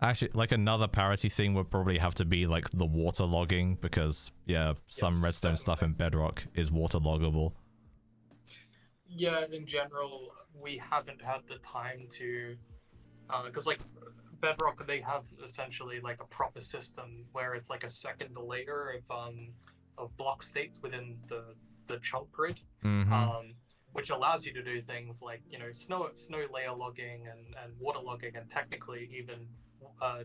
actually, like, another parity thing would probably have to be, like, the water logging, because, some redstone stuff in Bedrock is water loggable. Yeah, in general, we haven't had the time to... because, like, Bedrock, they have essentially, like, a proper system where it's, like, a second layer of block states within the chunk grid. Which allows you to do things like, you know, snow layer logging and water logging, and technically even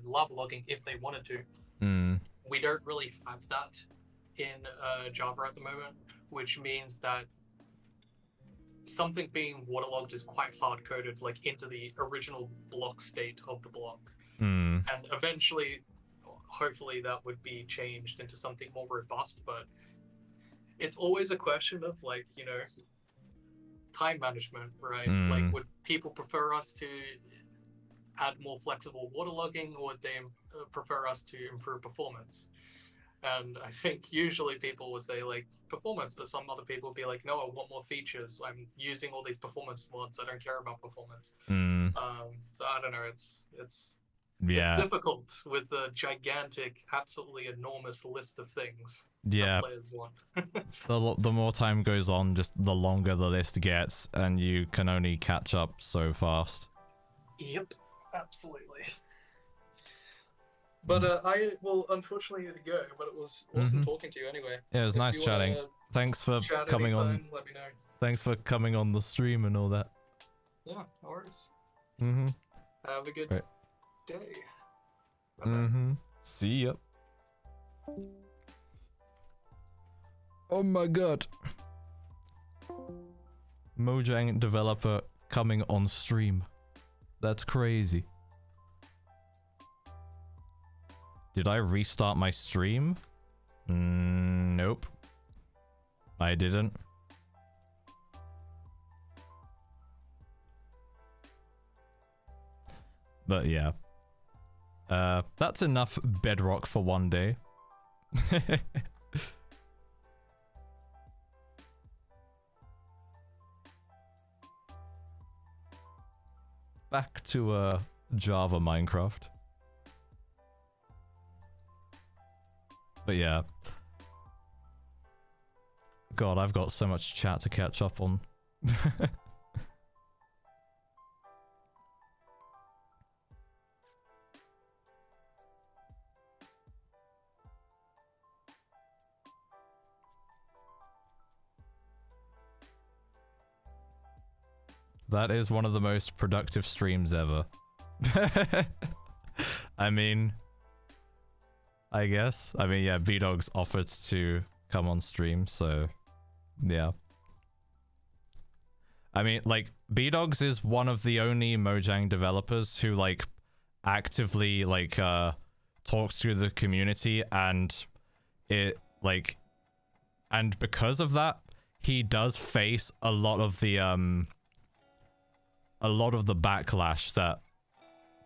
lava logging if they wanted to. We don't really have that in Java at the moment, which means that something being waterlogged is quite hard-coded, like, into the original block state of the block. And eventually, hopefully, that would be changed into something more robust, but it's always a question of, like, you know, time management, right? Like, would people prefer us to add more flexible waterlogging, or would they prefer us to improve performance? And I think usually people would say, like, performance, but some other people would be like, no, I want more features. I'm using all these performance mods. I don't care about performance. So I don't know. It's difficult with the gigantic, absolutely enormous list of things that players want. The more time goes on, just the longer the list gets, and you can only catch up so fast. Yep, absolutely. But I will unfortunately need to go, but it was awesome talking to you anyway. Yeah, it was nice chatting. Thanks for coming on. Let me know. Thanks for coming on the stream and all that. Yeah, no worries. Have a good day. See ya. Oh my god. Mojang developer coming on stream. That's crazy. Did I restart my stream? Nope. I didn't. But yeah. That's enough Bedrock for one day. Back to Java Minecraft. But yeah. God, I've got so much chat to catch up on. That is one of the most productive streams ever. I mean, I guess. I mean, yeah, B-Dog's offered to come on stream, so yeah. I mean, like, B-Dogs is one of the only Mojang developers who, like, actively, like, talks to the community, and it, like, and because of that, he does face a lot of the backlash that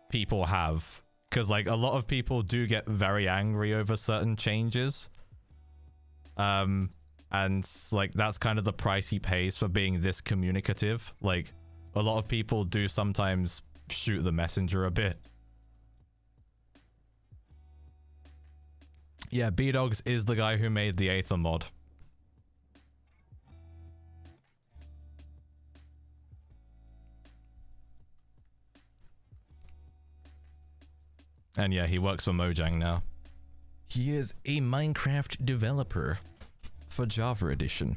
people have. Because, like, a lot of people do get very angry over certain changes. And, like, that's kind of the price he pays for being this communicative. Like, a lot of people do sometimes shoot the messenger a bit. Yeah, B-Dogs is the guy who made the Aether mod. And yeah, he works for Mojang now. He is a Minecraft developer for Java Edition.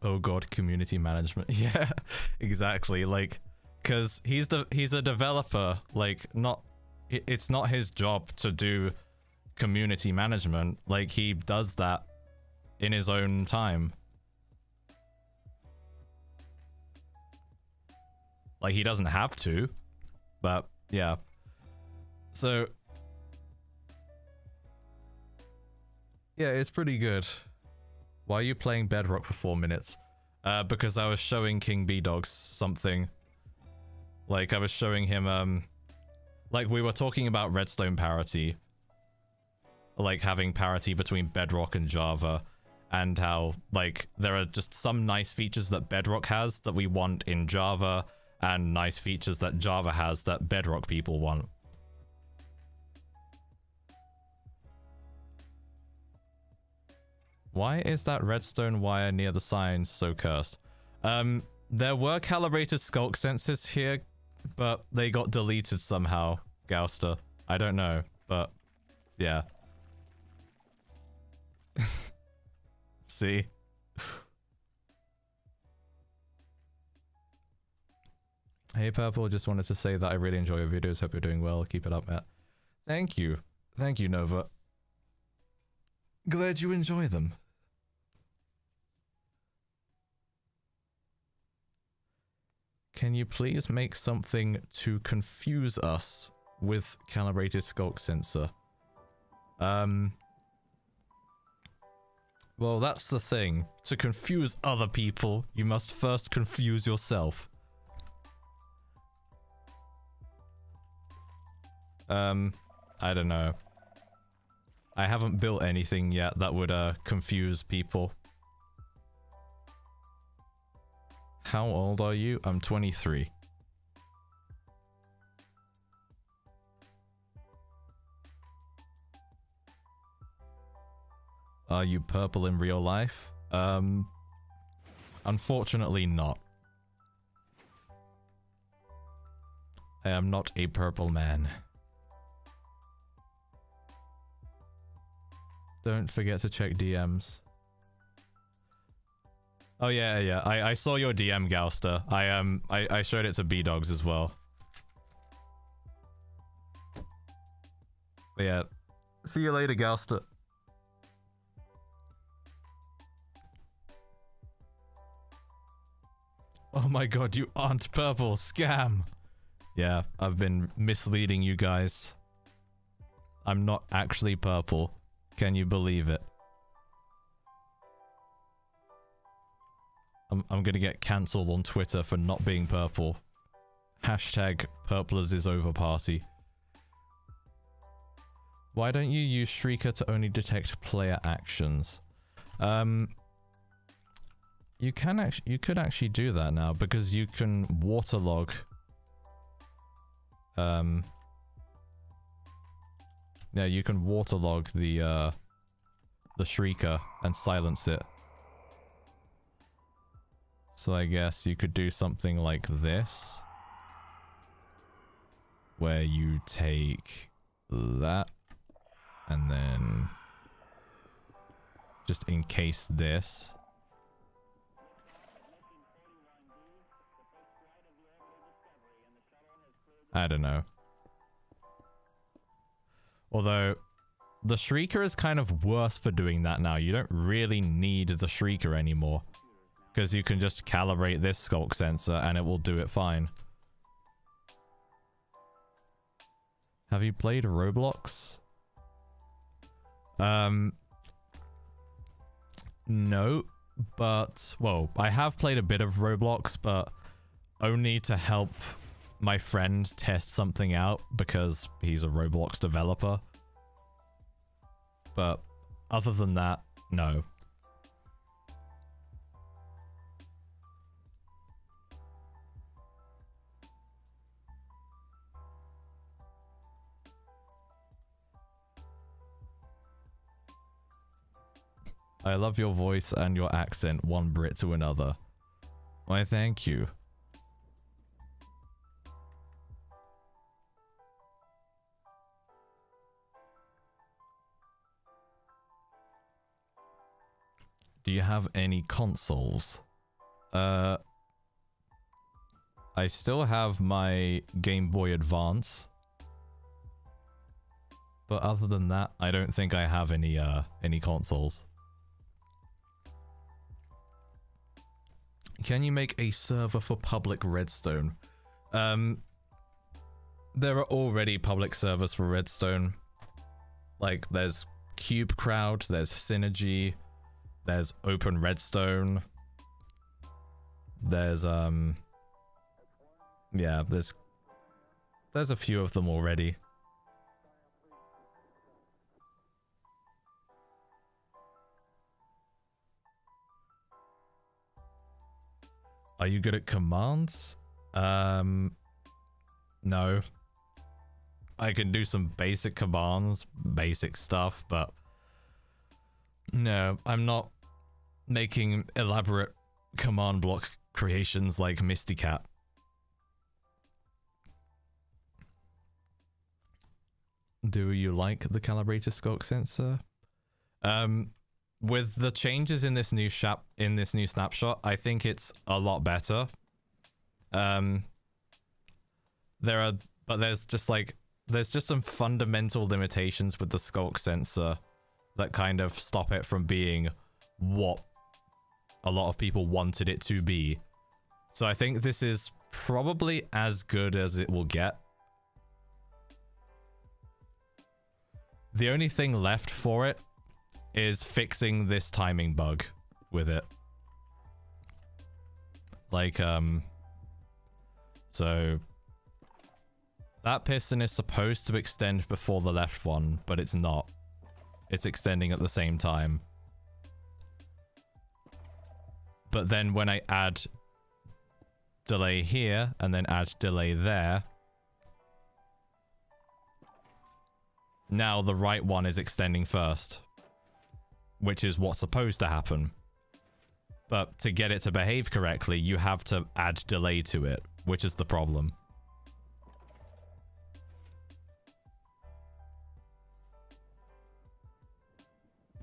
Oh god, community management. Yeah, exactly. Like, cause he's a developer. Like, it's not his job to do community management. Like, he does that in his own time. Like, he doesn't have to, but yeah. So yeah, it's pretty good. Why are you playing Bedrock for 4 minutes? Because I was showing King B-Dogs something. Like, I was showing him, like, we were talking about Redstone parity. Like, having parity between Bedrock and Java. And how, like, there are just some nice features that Bedrock has that we want in Java. And nice features that Java has that Bedrock people want. Why is that redstone wire near the sign so cursed? There were calibrated Sculk sensors here, but they got deleted somehow, Gouster. I don't know, but yeah. See? Hey Purple, just wanted to say that I really enjoy your videos. Hope you're doing well. Keep it up, Matt. Thank you. Thank you, Nova. Glad you enjoy them. Can you please make something to confuse us with calibrated Sculk sensor? Well, that's the thing. To confuse other people, you must first confuse yourself. I don't know. I haven't built anything yet that would, confuse people. How old are you? I'm 23. Are you purple in real life? Unfortunately not. I am not a purple man. Don't forget to check DMs. Oh yeah. I saw your DM, Gouster. I showed it to B-Dogs as well. But yeah. See you later, Gouster. Oh my god, you aren't purple. Scam. Yeah, I've been misleading you guys. I'm not actually purple. Can you believe it? I'm gonna get cancelled on Twitter for not being purple. Hashtag purplers is over party. Why don't you use Shrieker to only detect player actions? You could actually do that now because you can waterlog. Yeah, you can waterlog the Shrieker and silence it. So I guess you could do something like this, where you take that and then just encase this I don't know. Although, the Shrieker is kind of worse for doing that now. You don't really need the Shrieker anymore. Because you can just calibrate this Sculk sensor and it will do it fine. Have you played Roblox? No, but, well, I have played a bit of Roblox, but only to help my friend test something out because he's a Roblox developer. But other than that, no. I love your voice and your accent, one Brit to another. Why, thank you. Do you have any consoles? I still have my Game Boy Advance. But other than that, I don't think I have any consoles. Can you make a server for public Redstone? There are already public servers for Redstone. Like, there's Cube Crowd, there's Synergy, there's Open Redstone. There's, yeah, there's a few of them already. Are you good at commands? No. I can do some basic commands, basic stuff, but no, I'm not making elaborate command block creations like Misty Cat. Do you like the calibrated Sculk sensor? With the changes in this new snapshot, I think it's a lot better. There's just some fundamental limitations with the Sculk sensor that kind of stop it from being what a lot of people wanted it to be. So I think this is probably as good as it will get. The only thing left for it is fixing this timing bug with it. Like, so that piston is supposed to extend before the left one, but it's not. It's extending at the same time. But then when I add delay here and then add delay there, now the right one is extending first, which is what's supposed to happen. But to get it to behave correctly, you have to add delay to it, which is the problem.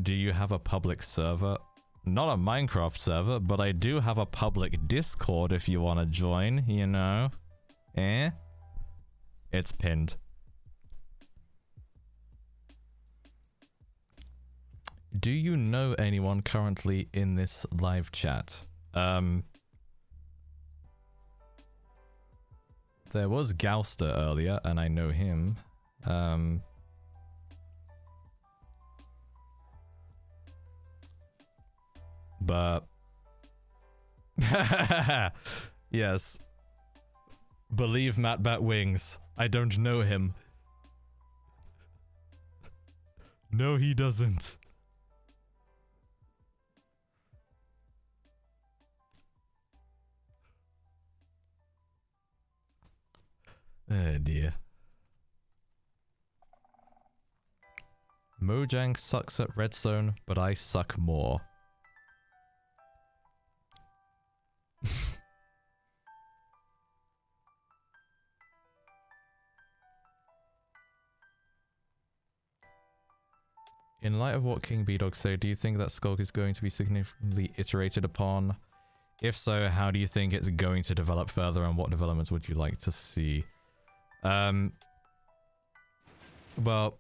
Do you have a public server? Not a Minecraft server, but I do have a public Discord if you want to join, you know. Eh? It's pinned. Do you know anyone currently in this live chat? There was Gouster earlier, and I know him. But yes, believe Matt Batwings. I don't know him. No, he doesn't. Oh dear. Mojang sucks at Redstone, but I suck more. In light of what King B-Dog said, do you think that Sculk is going to be significantly iterated upon? If so, how do you think it's going to develop further, and what developments would you like to see? Well,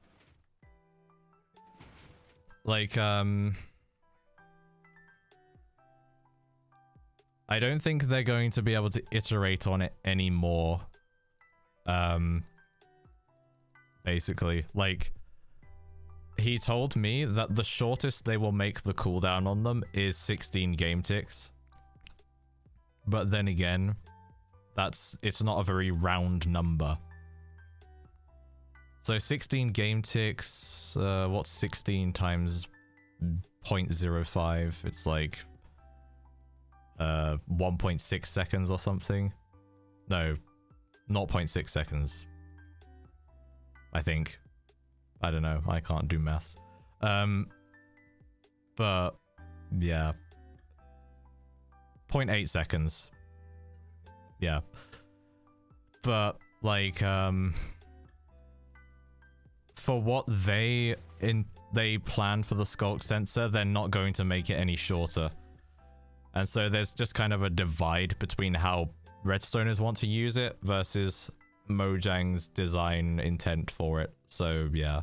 like, I don't think they're going to be able to iterate on it anymore. Basically, like, he told me that the shortest they will make the cooldown on them is 16 game ticks. But then again, it's not a very round number. So 16 game ticks, what's 16 times 0.05? It's like 1.6 seconds or something. No, 0.6 seconds. I think. I don't know. I can't do maths. But yeah. 0.8 seconds. Yeah. But like for what they plan for the Sculk sensor, they're not going to make it any shorter. And so there's just kind of a divide between how Redstoners want to use it versus Mojang's design intent for it. So yeah.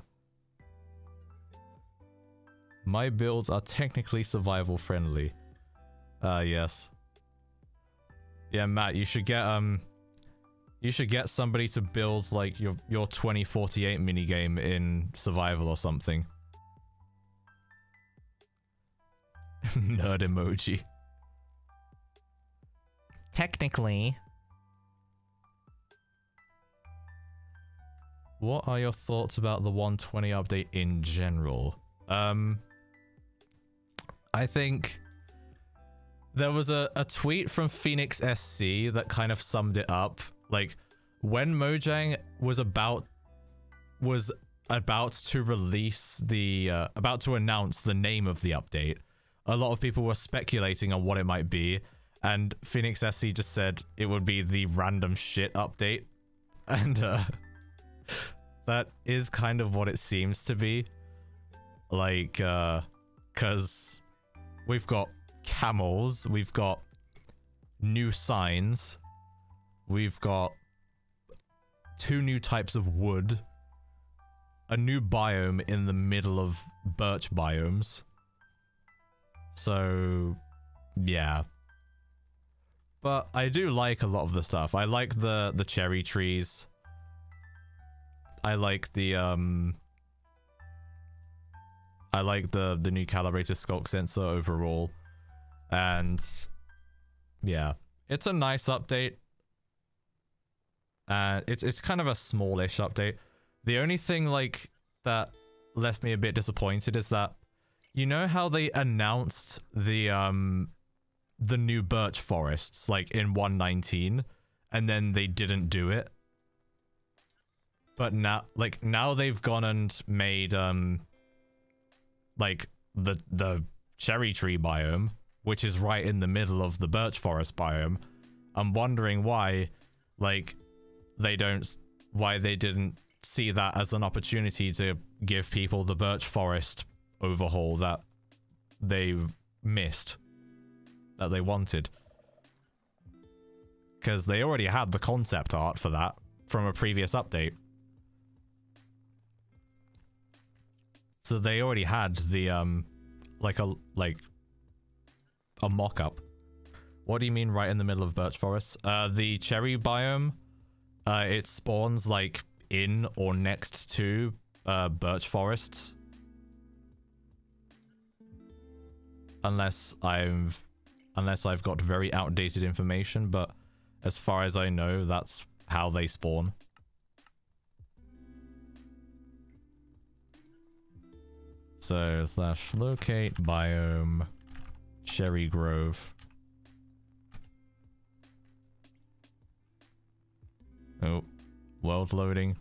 My builds are technically survival friendly. Yes. Yeah, Matt, you should get somebody to build like your 2048 minigame in survival or something. Nerd emoji. Technically. What are your thoughts about the 120 update in general? I think there was a tweet from Phoenix SC that kind of summed it up. Like, when Mojang was about to release about to announce the name of the update, a lot of people were speculating on what it might be, and Phoenix SC just said it would be the random shit update. And that is kind of what it seems to be. Like, because we've got camels, we've got new signs, we've got 2 new types of wood, a new biome in the middle of birch biomes. So, yeah. But I do like a lot of the stuff. I like the cherry trees. I like the new calibrated Sculk sensor overall. And yeah, it's a nice update. It's kind of a smallish update. The only thing like that left me a bit disappointed is that, you know how they announced the new birch forests like in 1.19 and then they didn't do it? But now they've gone and made like the cherry tree biome, which is right in the middle of the birch forest biome. I'm wondering why they didn't see that as an opportunity to give people the birch forest overhaul that they missed, that they wanted. Because they already had the concept art for that from a previous update. So they already had the like a mock-up. What do you mean right in the middle of birch forests? The cherry biome, it spawns like in or next to birch forests. Unless I've got very outdated information, but as far as I know, that's how they spawn. So / locate biome cherry grove. Oh, world loading.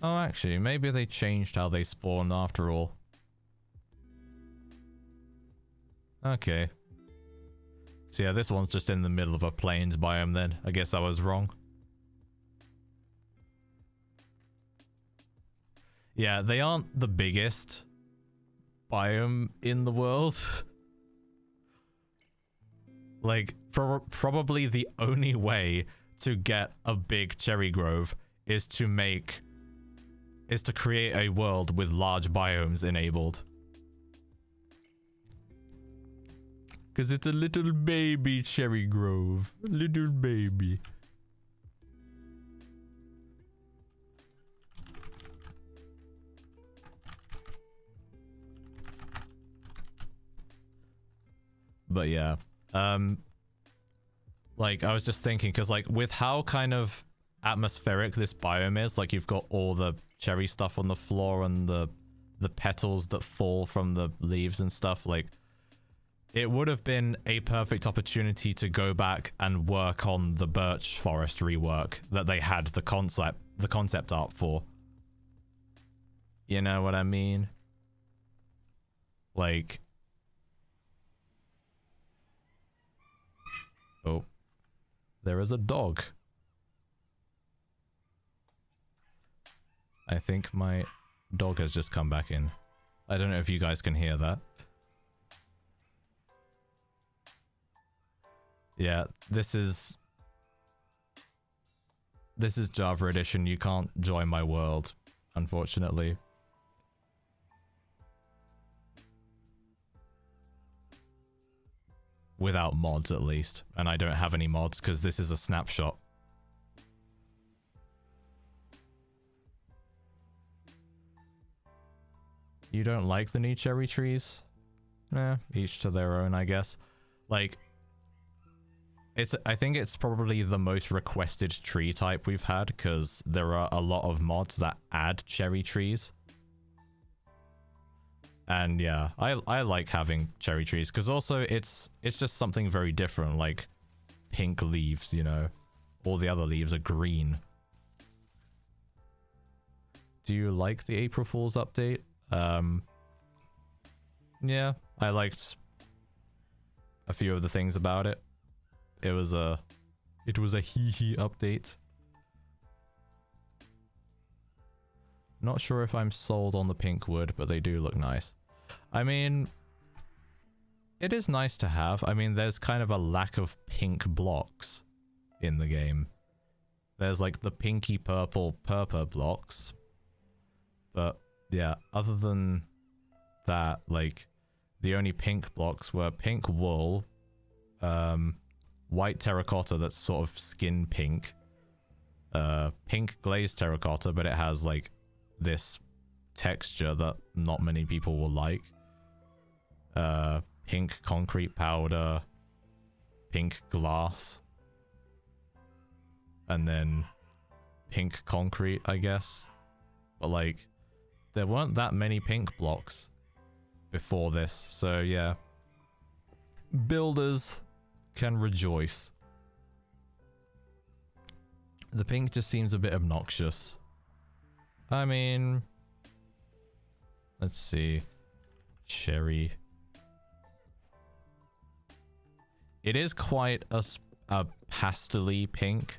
Oh, actually, maybe they changed how they spawn after all. Okay. So yeah, this one's just in the middle of a plains biome then. I guess I was wrong. Yeah, they aren't the biggest biome in the world. Like, probably the only way to get a big cherry grove is to create a world with large biomes enabled. Because it's a little baby cherry grove. Little baby. But yeah. Like, I was just thinking, because like with how kind of atmospheric this biome is, like you've got all the cherry stuff on the floor and the petals that fall from the leaves and stuff, like it would have been a perfect opportunity to go back and work on the birch forest rework that they had the concept art for. You know what I mean? Like, oh, there is a dog. I think my dog has just come back in. I don't know if you guys can hear that. Yeah, this is Java Edition. You can't join my world, unfortunately. Without mods, at least. And I don't have any mods because this is a snapshot. You don't like the new cherry trees? Eh, each to their own, I guess. Like, I think it's probably the most requested tree type we've had, because there are a lot of mods that add cherry trees. And yeah, I like having cherry trees, because also it's just something very different, like pink leaves, you know. All the other leaves are green. Do you like the April Fool's update? Yeah, I liked a few of the things about it. It was a hee update. Not sure if I'm sold on the pink wood, but they do look nice. I mean, it is nice to have. I mean, there's kind of a lack of pink blocks in the game. There's like the pinky purple blocks. But yeah, other than that, like the only pink blocks were pink wool, white terracotta that's sort of skin pink, pink glazed terracotta, but it has like this texture that not many people will like, pink concrete powder, pink glass, and then pink concrete, I guess. But like, there weren't that many pink blocks before this, so yeah. Builders can rejoice. The pink just seems a bit obnoxious. I mean, let's see. Cherry. It is quite a pastel-y pink.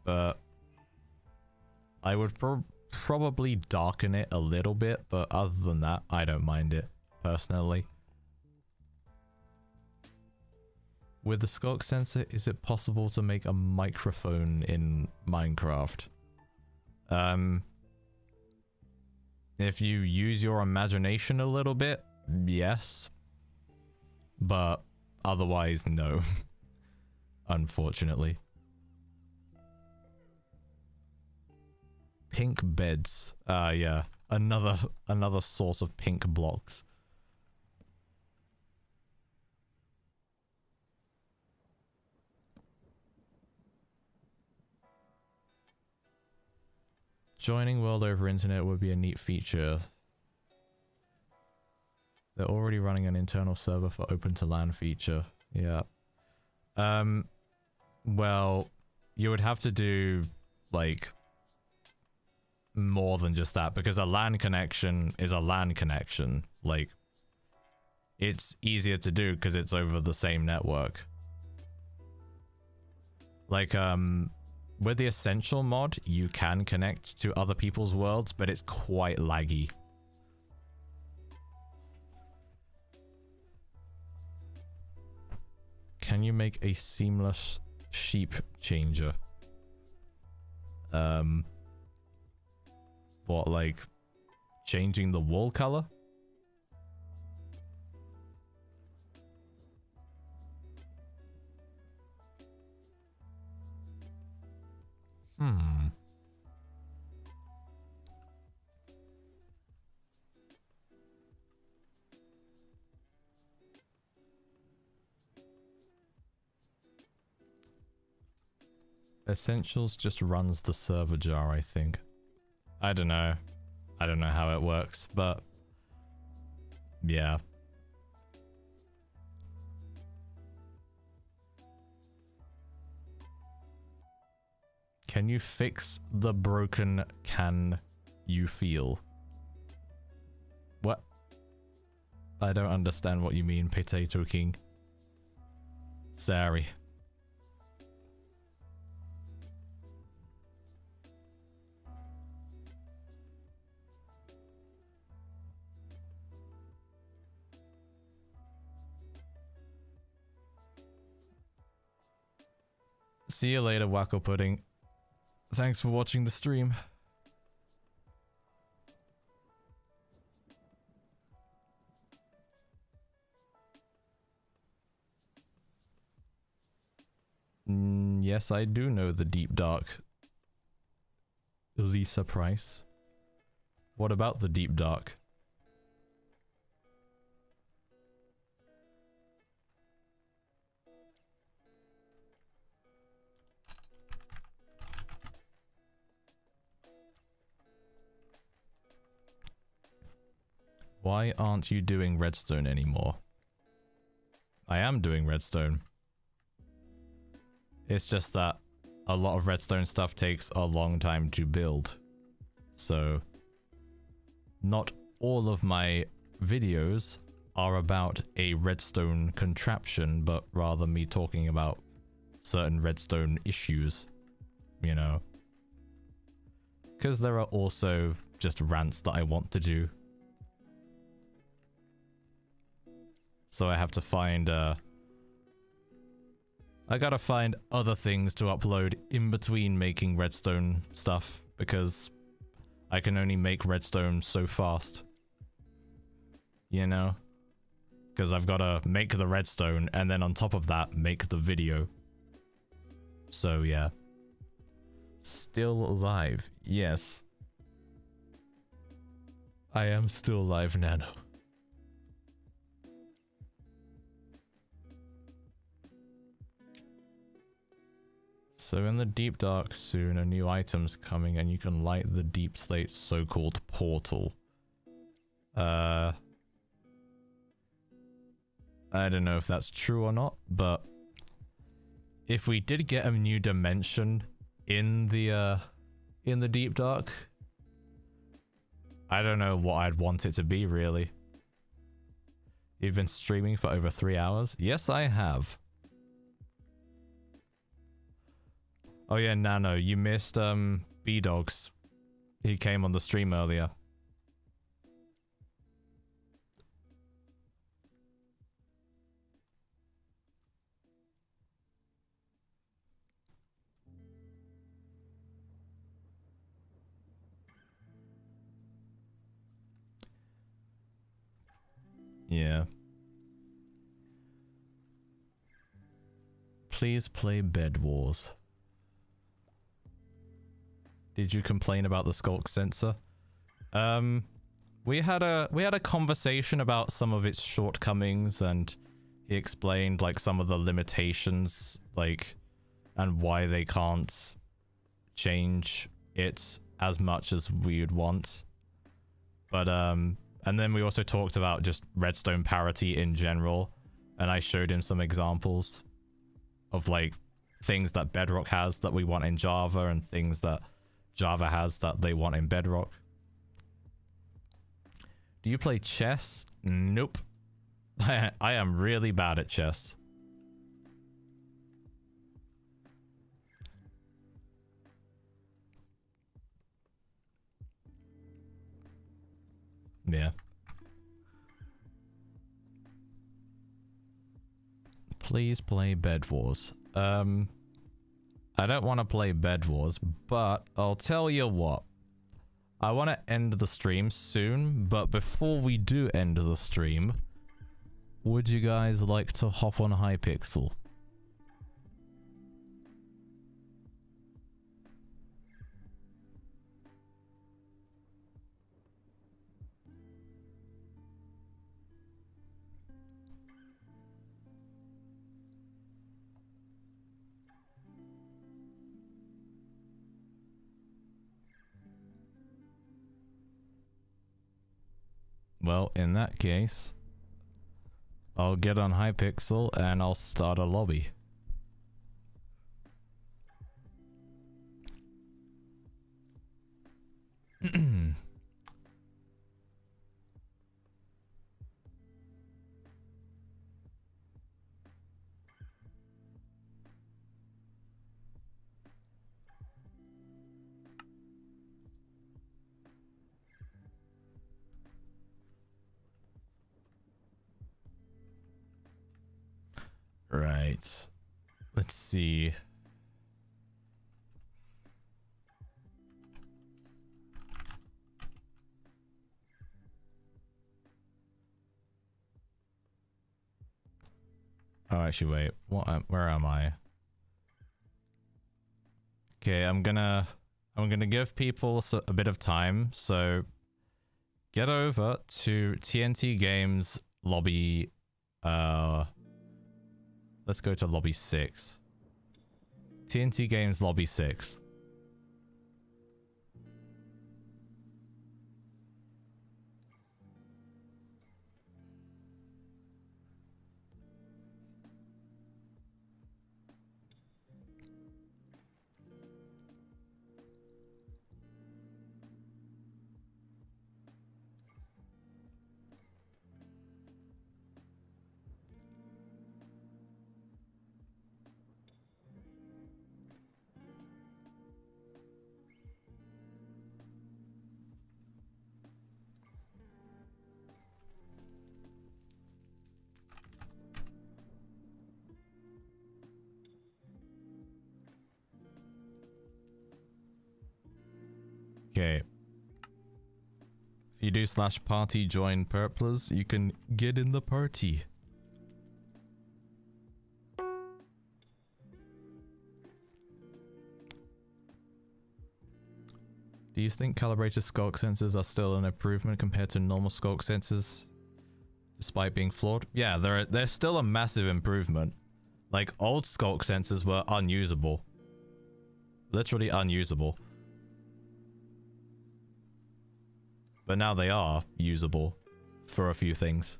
But I would probably darken it a little bit, but other than that, I don't mind it, personally. With the Sculk sensor, is it possible to make a microphone in Minecraft? If you use your imagination a little bit, yes. But otherwise, no. Unfortunately. Pink beds. Yeah. Another source of pink blocks. Joining world over internet would be a neat feature. They're already running an internal server for open to LAN feature. Yeah. Well, you would have to do like more than just that, because a LAN connection is a LAN connection. Like, it's easier to do because it's over the same network. Like, with the Essential mod, you can connect to other people's worlds, but it's quite laggy. Can you make a seamless sheep changer? What, like changing the wool color? Essentials just runs the server jar, I think. I don't know. I don't know how it works, but yeah. Can you fix the broken can you feel? What? I don't understand what you mean, Potato King. Sorry. See you later, Wacko Pudding. Thanks for watching the stream. Yes, I do know the Deep Dark. Lisa Price. What about the Deep Dark? Why aren't you doing Redstone anymore? I am doing Redstone. It's just that a lot of Redstone stuff takes a long time to build. So, not all of my videos are about a Redstone contraption, but rather me talking about certain Redstone issues, you know. Because there are also just rants that I want to do. So I have to find, I gotta find other things to upload in between making Redstone stuff, because I can only make Redstone so fast. You know? Because I've gotta make the Redstone, and then on top of that, make the video. So yeah. Still live, yes. I am still live, Nano. So in the Deep Dark soon, a new item's coming and you can light the Deep Slate's so-called portal. I don't know if that's true or not, but if we did get a new dimension in the Deep Dark, I don't know what I'd want it to be, really. You've been streaming for over 3 hours? Yes, I have. Oh yeah, Nano, you missed B-Dogs. He came on the stream earlier. Yeah. Please play Bed Wars. Did you complain about the Sculk sensor? We had a conversation about some of its shortcomings, and he explained like some of the limitations, like, and why they can't change it as much as we would want. But and then we also talked about just redstone parity in general, and I showed him some examples of like things that Bedrock has that we want in Java, and things that Java has that they want in Bedrock. Do you play chess? Nope. I am really bad at chess. Yeah. please play Bed Wars. I don't want to play Bed Wars, but I'll tell you what. I want to end the stream soon, but before we do end the stream, would you guys like to hop on Hypixel? Well, in that case, I'll get on Hypixel and I'll start a lobby. Right. Let's see. Oh, actually, wait. Where am I? Okay, I'm gonna give people a bit of time. So, get over to TNT Games lobby. Let's go to lobby 6. TNT Games lobby 6. Okay. If you do /party join purplers, you can get in the party. Do you think calibrated Sculk sensors are still an improvement compared to normal Sculk sensors, despite being flawed? Yeah, they're still a massive improvement. Like, old Sculk sensors were unusable. Literally unusable. But now they are usable for a few things.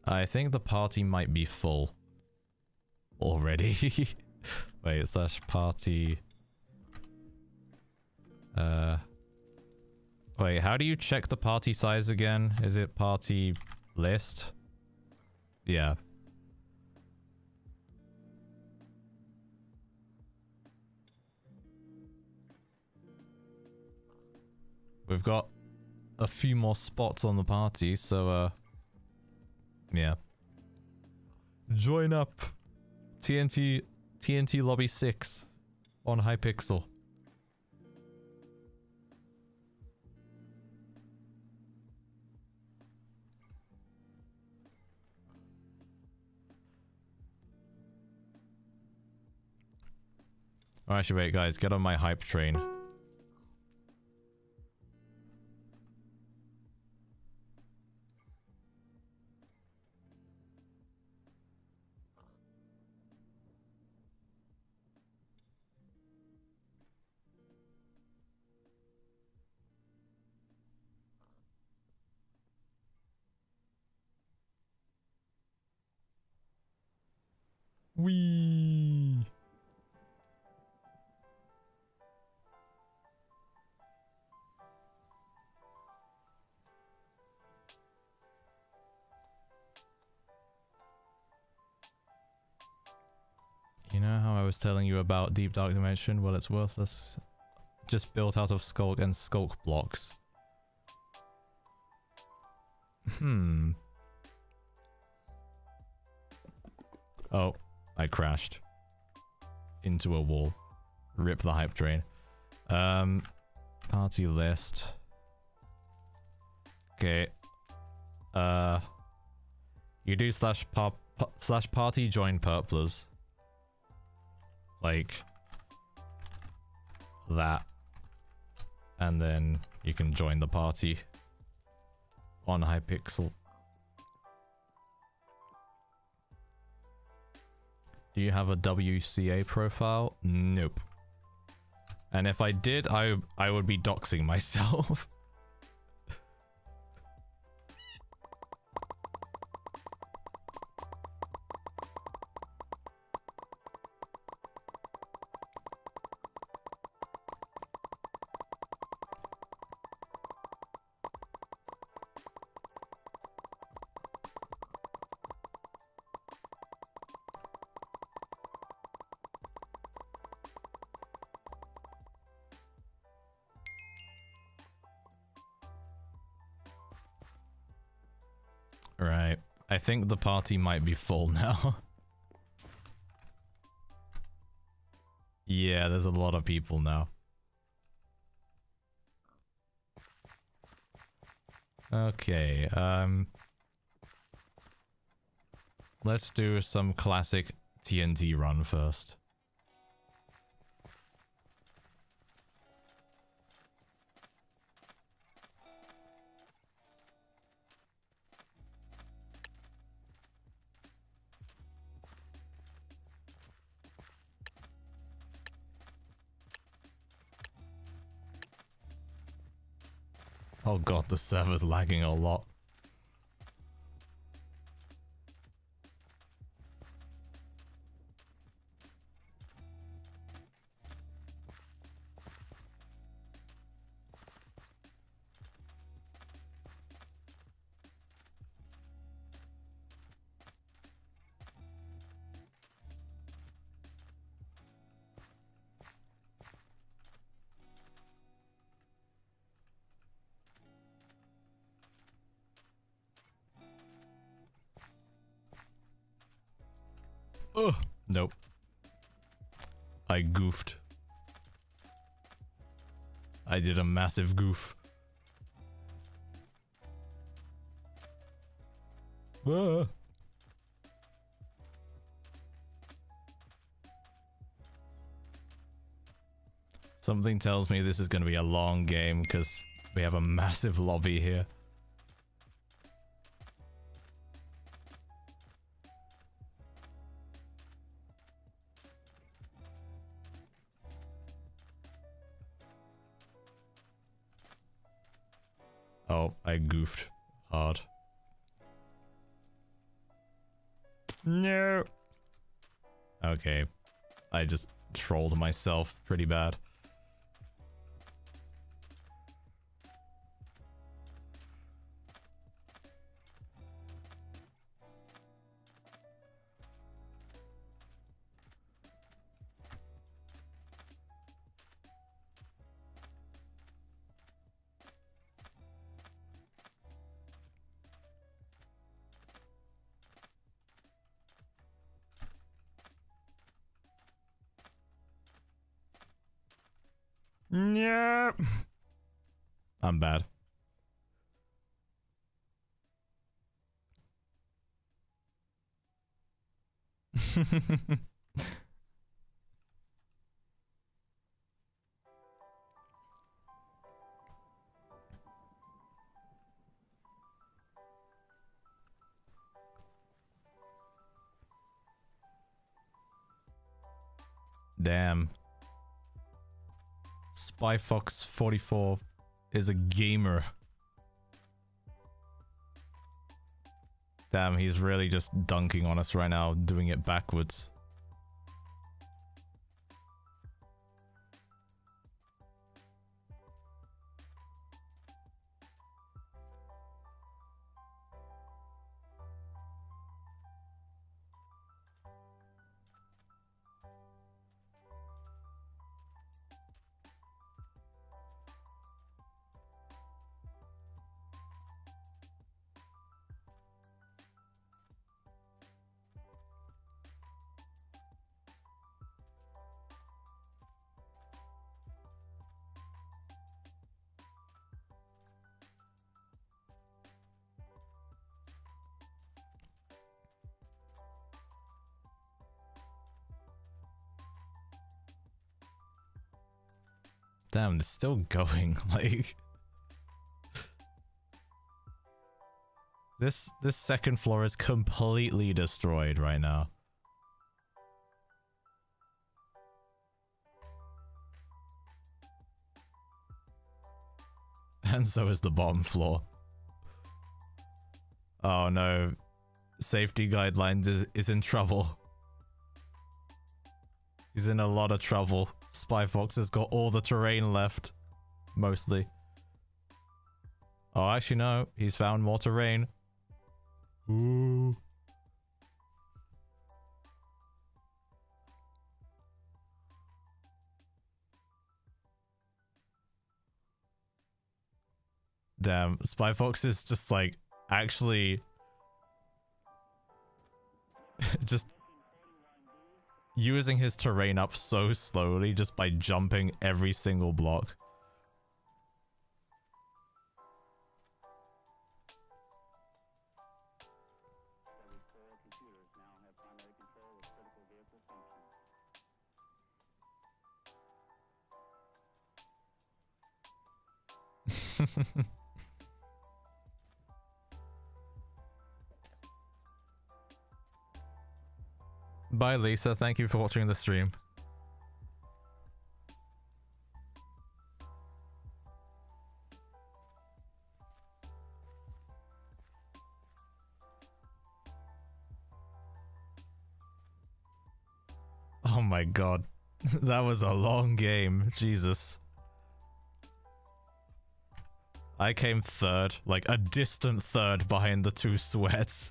I think the party might be full already. Wait, /party. Wait, how do you check the party size again? Is it party list? Yeah. We've got a few more spots on the party, so yeah. Join up. TNT lobby 6 on Hypixel. Oh, actually, wait, guys, get on my hype train. Wee. You know how I was telling you about Deep Dark Dimension? Well, it's worthless. Just built out of Sculk and Sculk blocks. Oh, I crashed into a wall. Rip the hype train. Party list. Okay. You do slash party join purplers. Like that. And then you can join the party on Hypixel. Do you have a WCA profile? Nope. And if I did, I would be doxing myself. Right. I think the party might be full now. Yeah, there's a lot of people now. Okay, let's do some classic TNT run first. Oh god, the server's lagging a lot. Oh, nope. I goofed. I did a massive goof. Ah. Something tells me this is going to be a long game because we have a massive lobby here. Oh, I goofed hard. No. Okay. I just trolled myself pretty bad. Yeah. I'm bad. Damn. SpyFox44 is a gamer. Damn, he's really just dunking on us right now, doing it backwards. Damn, it's still going. Like this second floor is completely destroyed right now. And so is the bottom floor. Oh no. Safety guidelines is in trouble. He's in a lot of trouble. Spy Fox has got all the terrain left. Mostly. Oh, actually no. He's found more terrain. Ooh. Damn, Spy Fox is just like actually just using his terrain up so slowly just by jumping every single block. Bye, Lisa. Thank you for watching the stream. Oh my god. That was a long game. Jesus. I came third, like a distant third behind the two sweats.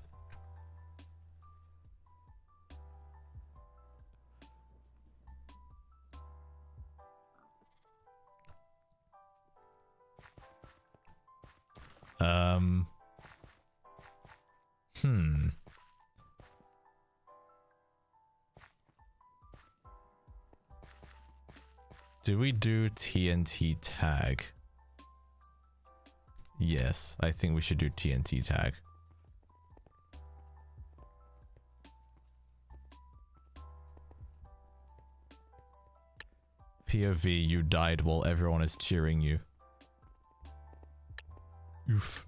Do we do TNT tag? Yes, I think we should do TNT tag. POV, you died while everyone is cheering you. Oof.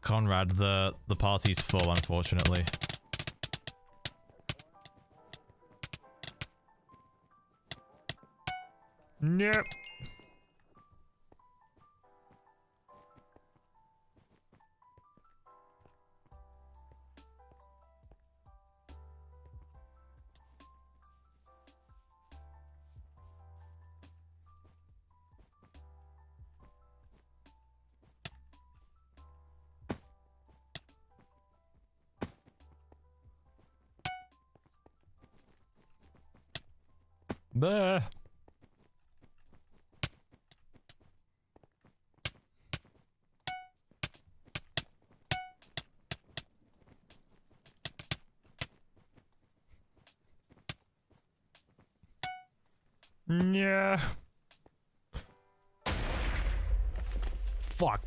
Conrad, the party's full, unfortunately. Nope. Bah. Yeah. Fuck.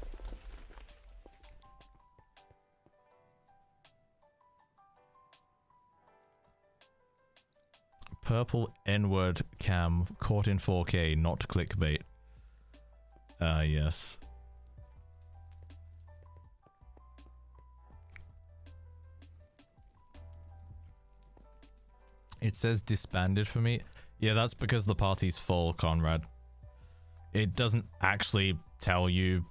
Purple N-word cam caught in 4K, not clickbait. Yes. It says disbanded for me. Yeah, that's because the party's full, Conrad. It doesn't actually tell you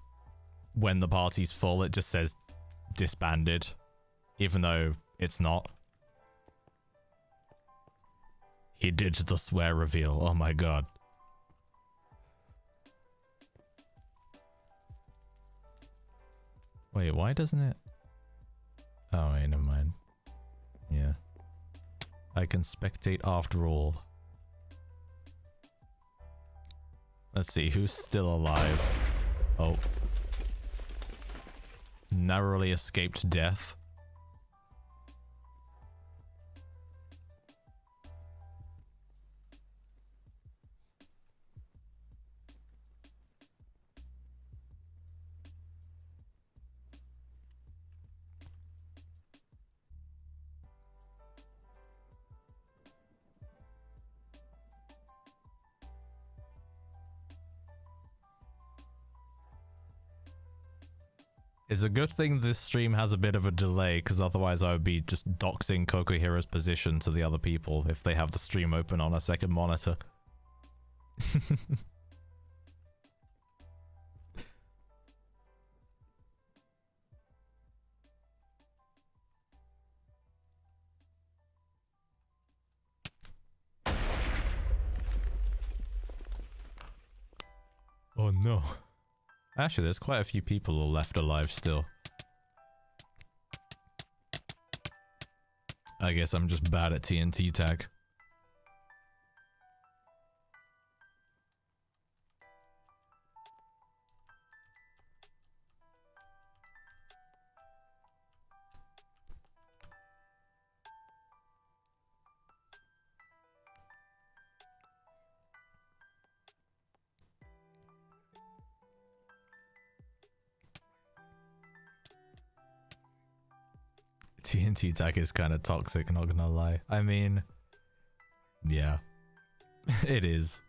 when the party's full, it just says disbanded, even though it's not. He did the swear reveal, oh my god. Wait, why doesn't it? Oh, wait, never mind. Yeah. I can spectate after all. Let's see, who's still alive? Oh. Narrowly escaped death. It's a good thing this stream has a bit of a delay, because otherwise I would be just doxing Coco Hero's position to the other people if they have the stream open on a second monitor. Oh no. Actually, there's quite a few people left alive still. I guess I'm just bad at TNT tag. TNT tag is kind of toxic, not gonna lie. I mean, yeah, it is.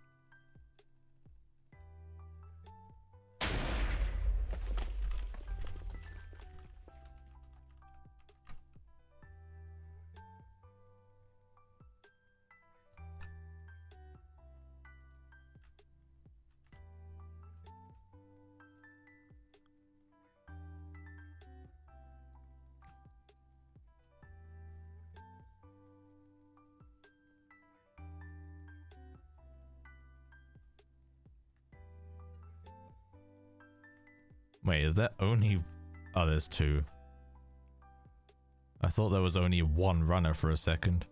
Wait, is there only... Oh, there's two. I thought there was only one runner for a second.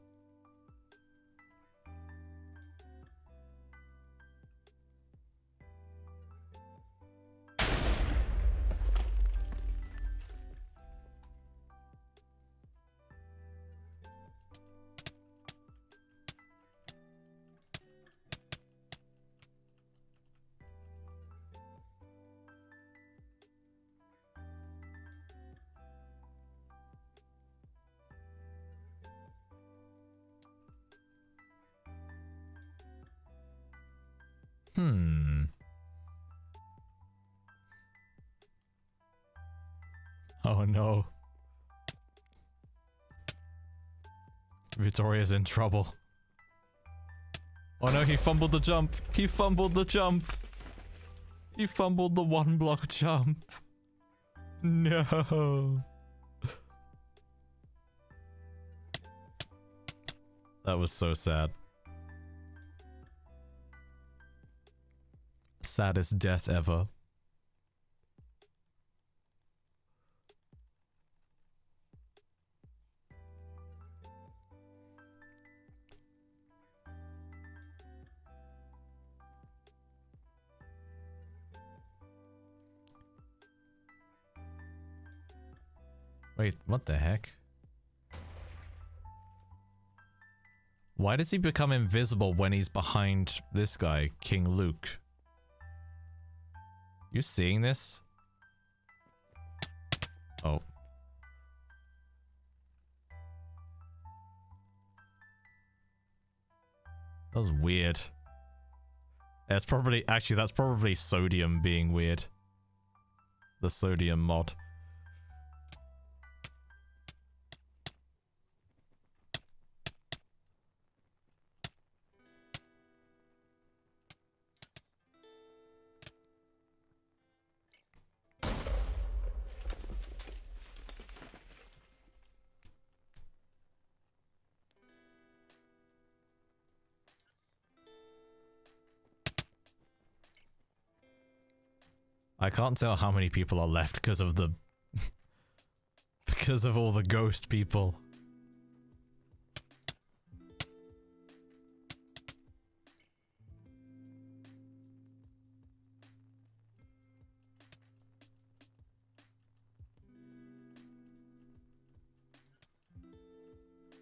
Oh no. Victoria's in trouble. Oh no, he fumbled the jump. He fumbled the jump. He fumbled the 1 block jump. No. That was so sad. Saddest death ever. Wait, what the heck? Why does he become invisible when he's behind this guy, King Luke? You seeing this? Oh. That was weird. That's probably... Actually, that's probably Sodium being weird. The Sodium mod. I can't tell how many people are left because of the... because of all the ghost people.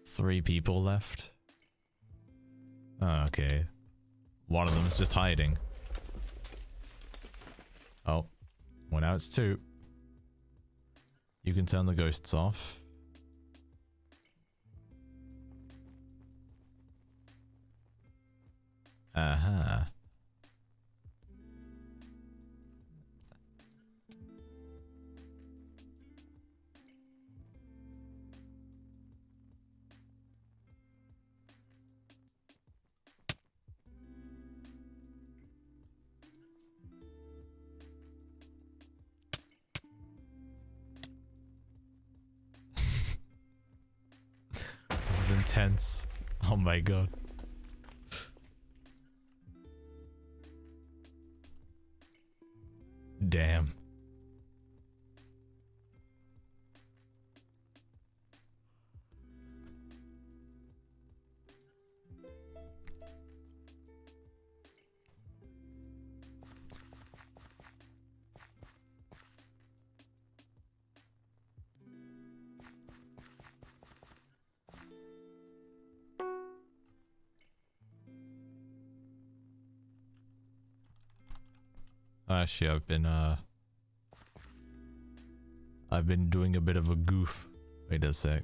Three people left. Oh, okay. One of them is just hiding. Oh. Well, now it's two. You can turn the ghosts off. Aha. intense. Oh my god. Damn. Actually, I've been doing a bit of a goof. Wait a sec.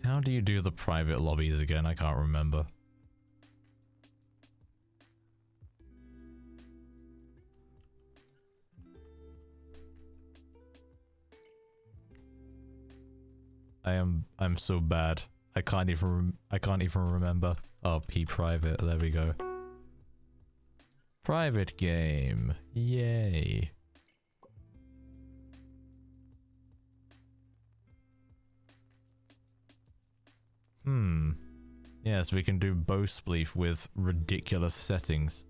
How do you do the private lobbies again? I can't remember. I'm so bad. I can't even remember. Oh, P private. There we go. Private game. Yay. Yes, we can do bow spleef with ridiculous settings.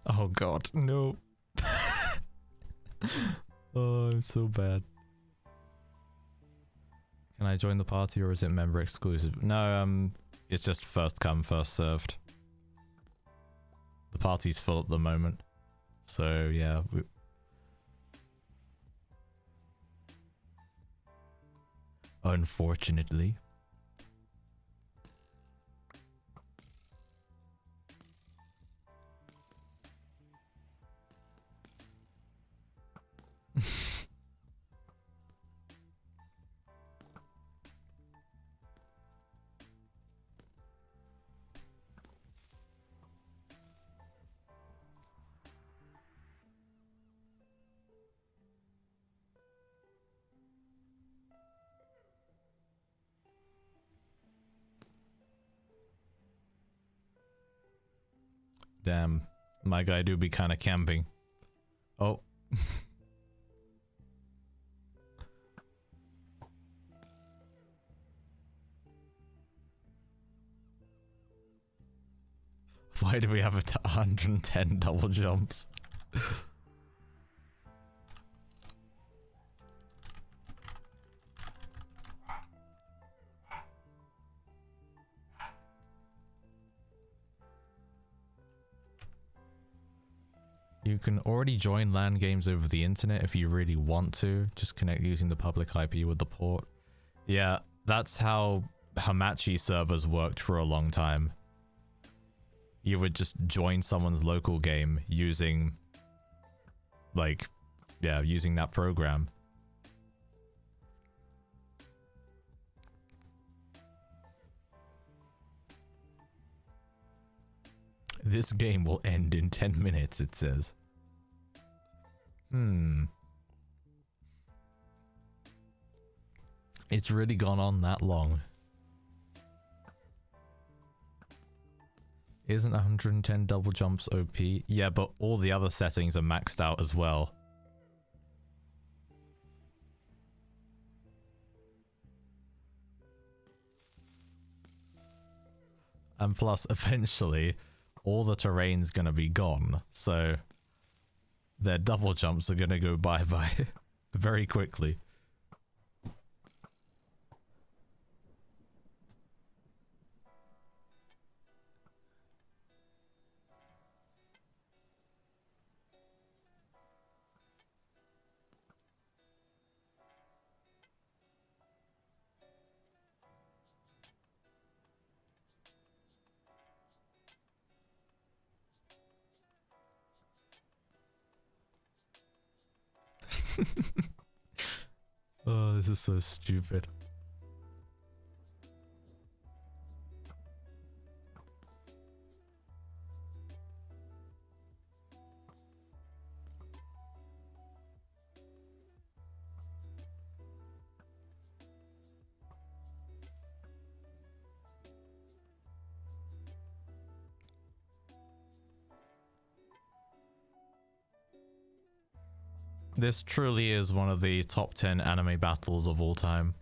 Oh god, no. Oh, I'm so bad. Can I join the party or is it member exclusive? No, it's just first come, first served. The party's full at the moment. So, yeah. Unfortunately. Damn, my guy do be kind of camping. Oh. Why do we have 110 double jumps? You can already join LAN games over the internet if you really want to. Just connect using the public IP with the port. Yeah, that's how Hamachi servers worked for a long time. You would just join someone's local game using, like, yeah, using that program. This game will end in 10 minutes, it says. It's really gone on that long. Isn't 110 double jumps OP? Yeah, but all the other settings are maxed out as well. And plus, eventually, all the terrain's gonna be gone, so their double jumps are gonna go bye-bye very quickly. Oh, this is so stupid. This truly is one of the top 10 anime battles of all time.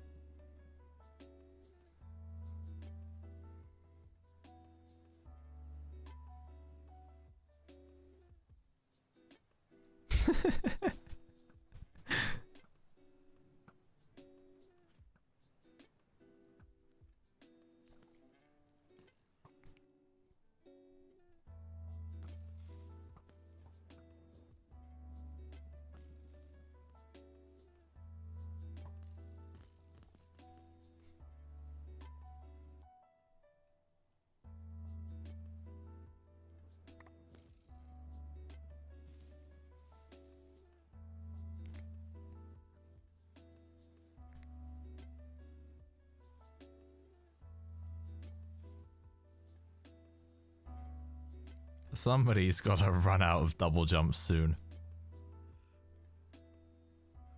Somebody's gotta run out of double jumps soon.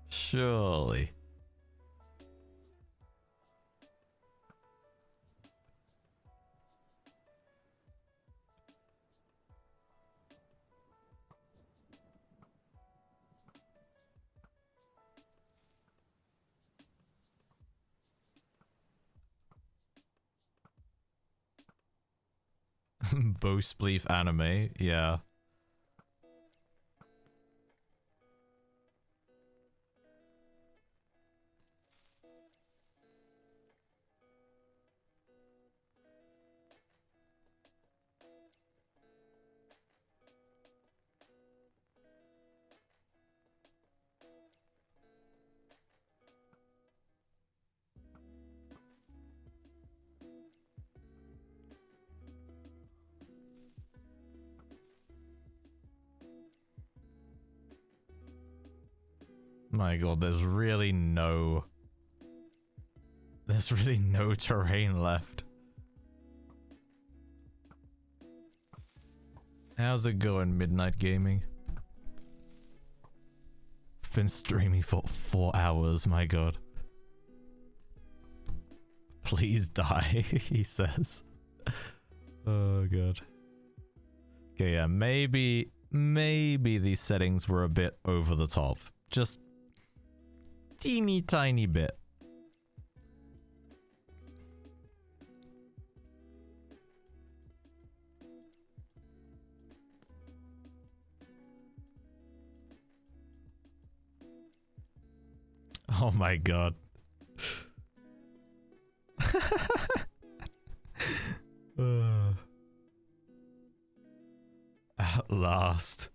Surely. Bow spleef anime, yeah. My god, there's really no terrain left. How's it going, Midnight Gaming? Been streaming for 4 hours, my god. Please die, he says. Oh god. Okay, yeah, maybe these settings were a bit over the top. Just teeny tiny bit. Oh my god. At last.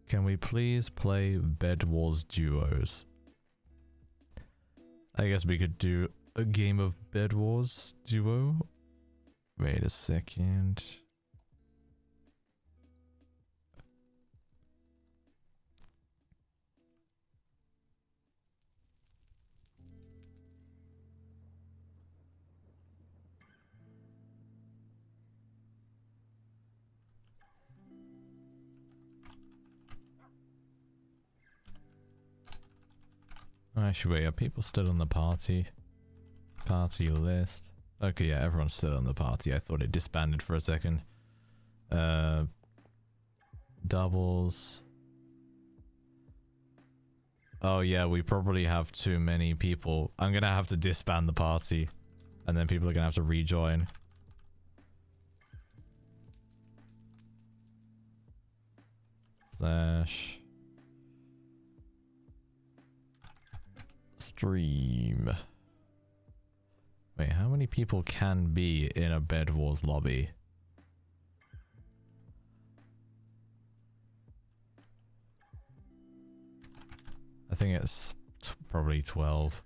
Can we please play Bed Wars duos? I guess we could do a game of Bed Wars duo. Wait a second. Actually, wait, are people still on the party? Party list. Okay, yeah, everyone's still on the party. I thought it disbanded for a second. Doubles. Oh yeah, we probably have too many people. I'm gonna have to disband the party. And then people are gonna have to rejoin. Slash. Stream. Wait, how many people can be in a Bed Wars lobby? I think it's probably 12.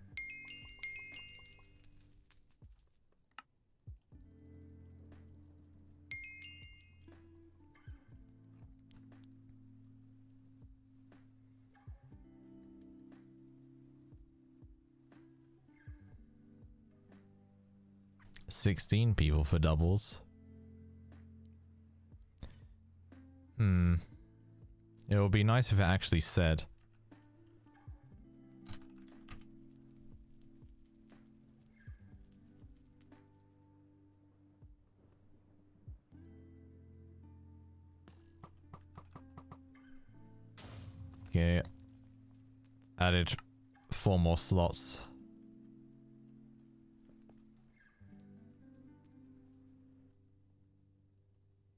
$16 people for doubles. It would be nice if it actually said. Okay. Added 4 more slots.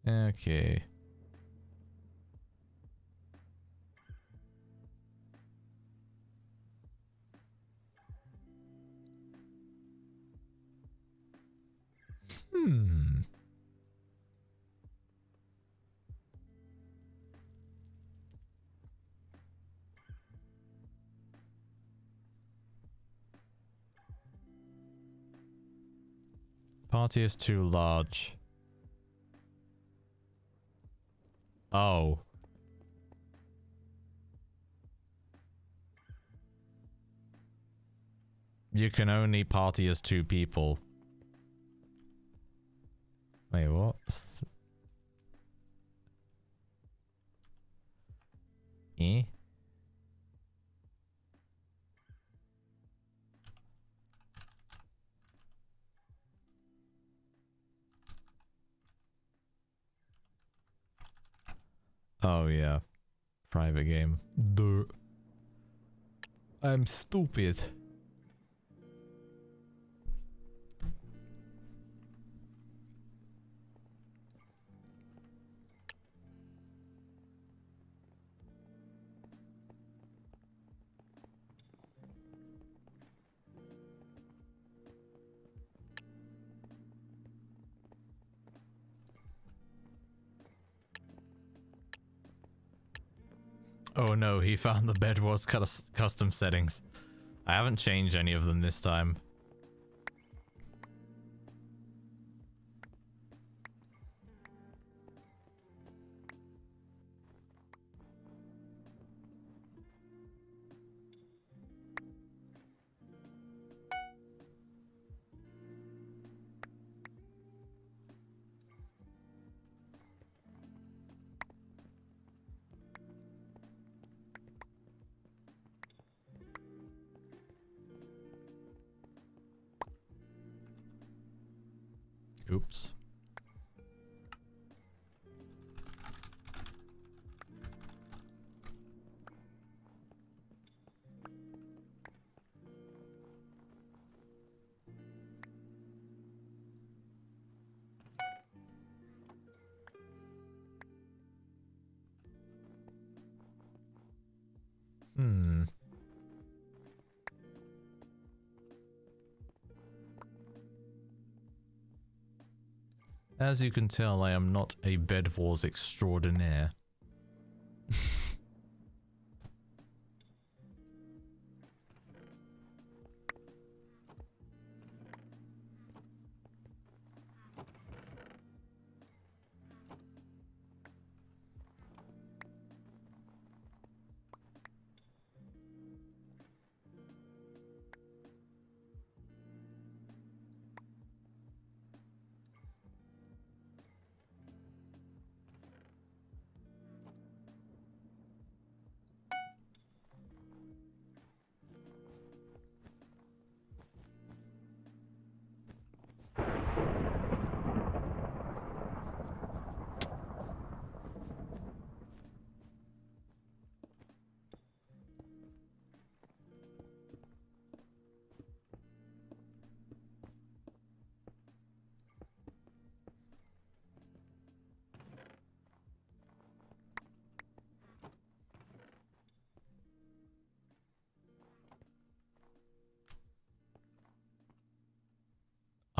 Okay. Party is too large. Oh. You can only party as 2 people. Wait, what? Eh? Oh yeah. Private game. Duh. I'm stupid. Oh no, he found the Bed Wars custom settings. I haven't changed any of them this time. Oops. As you can tell, I am not a Bed Wars extraordinaire.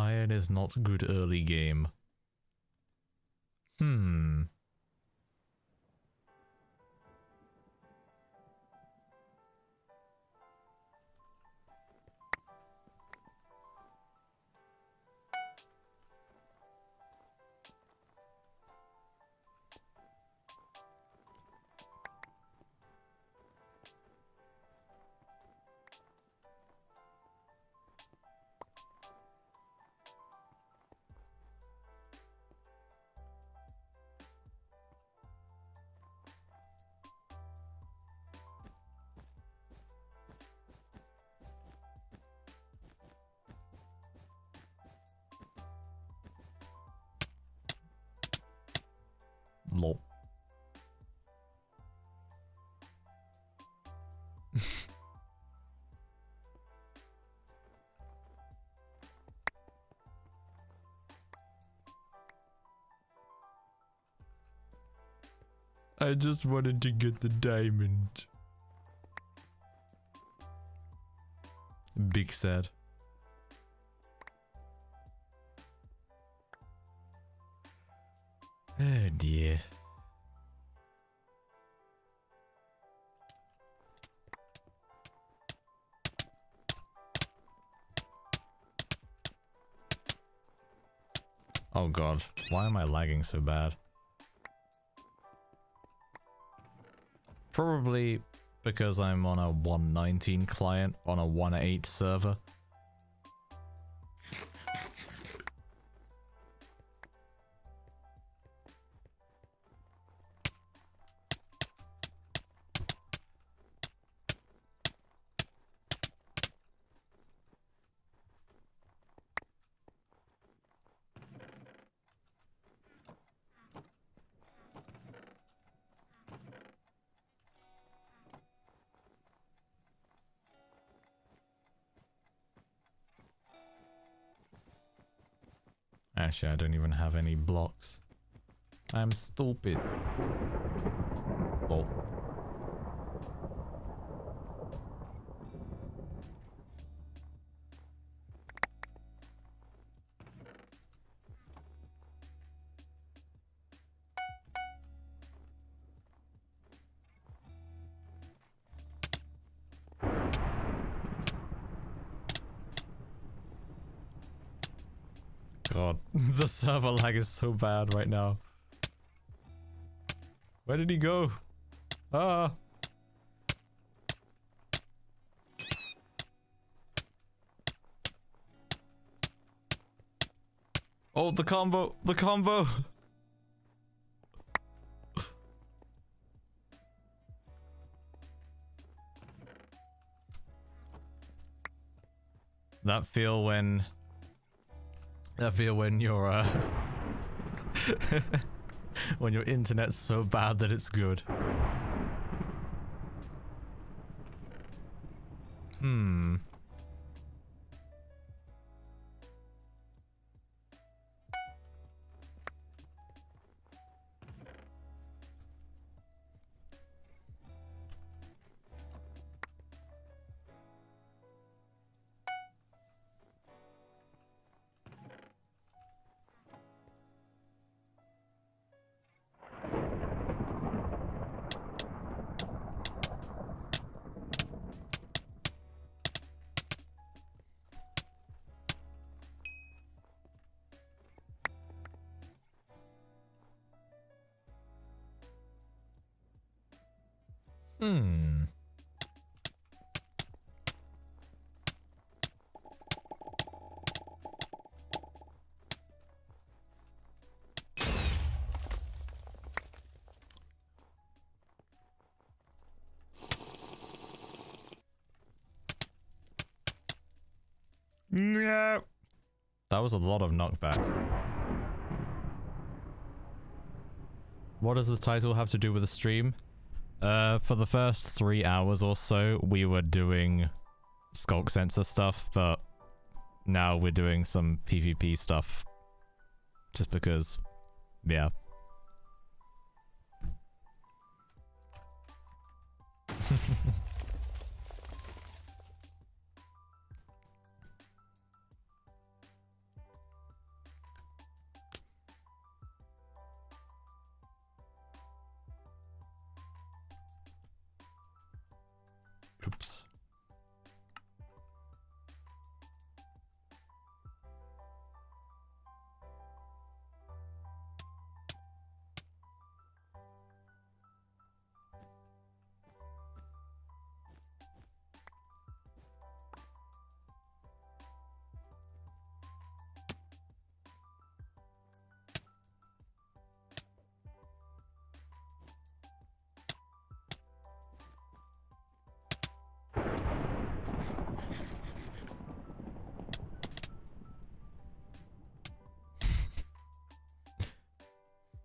Iron is not good early game. I just wanted to get the diamond. Big sad. Oh dear. Oh god, why am I lagging so bad? Probably because I'm on a 119 client on a 1.8 server. Actually, I don't even have any blocks. I'm stupid. Lol. God, the server lag is so bad right now. Where did he go? Ah! Oh, the combo! The combo! That feel when your when your internet's so bad that it's good. Hmm. Hmm. No. That was a lot of knockback. What does the title have to do with the stream? For the first 3 hours or so, we were doing Sculk sensor stuff, but now we're doing some PvP stuff. Just because, yeah. Oops.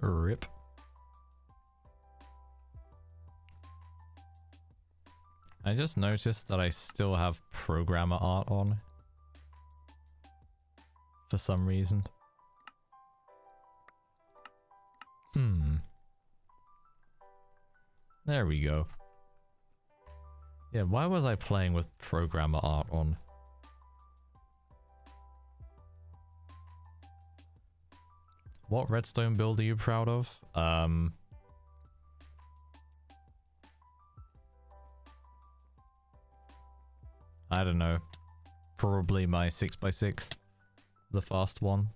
Rip. I just noticed that I still have programmer art on. For some reason. There we go. Yeah, why was I playing with programmer art on? What redstone build are you proud of? I don't know. Probably my 6x6. The fast one.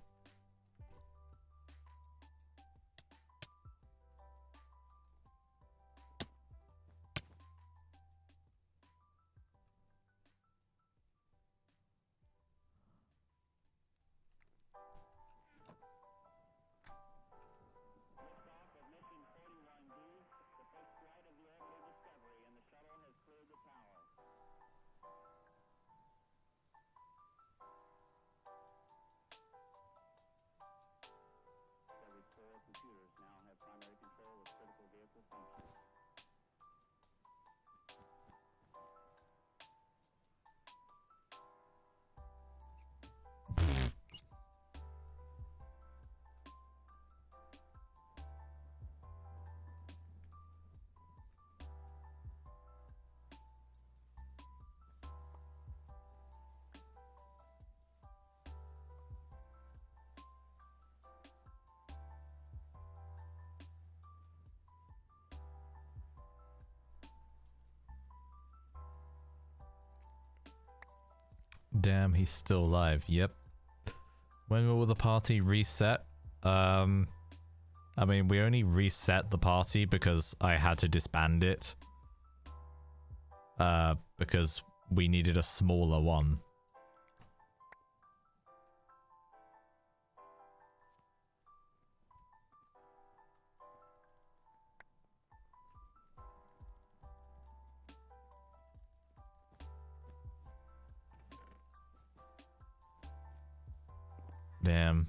Damn, he's still alive. Yep. When will the party reset? I mean, we only reset the party because I had to disband it. Because we needed a smaller one. Damn.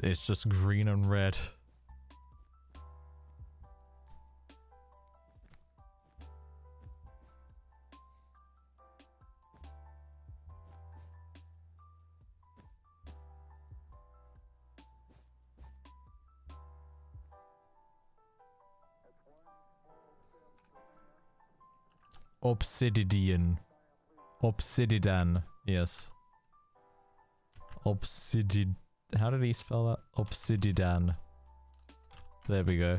It's just green and red. Obsidian. Obsidian, yes. Obsidian. How did he spell that? Obsidian. There we go.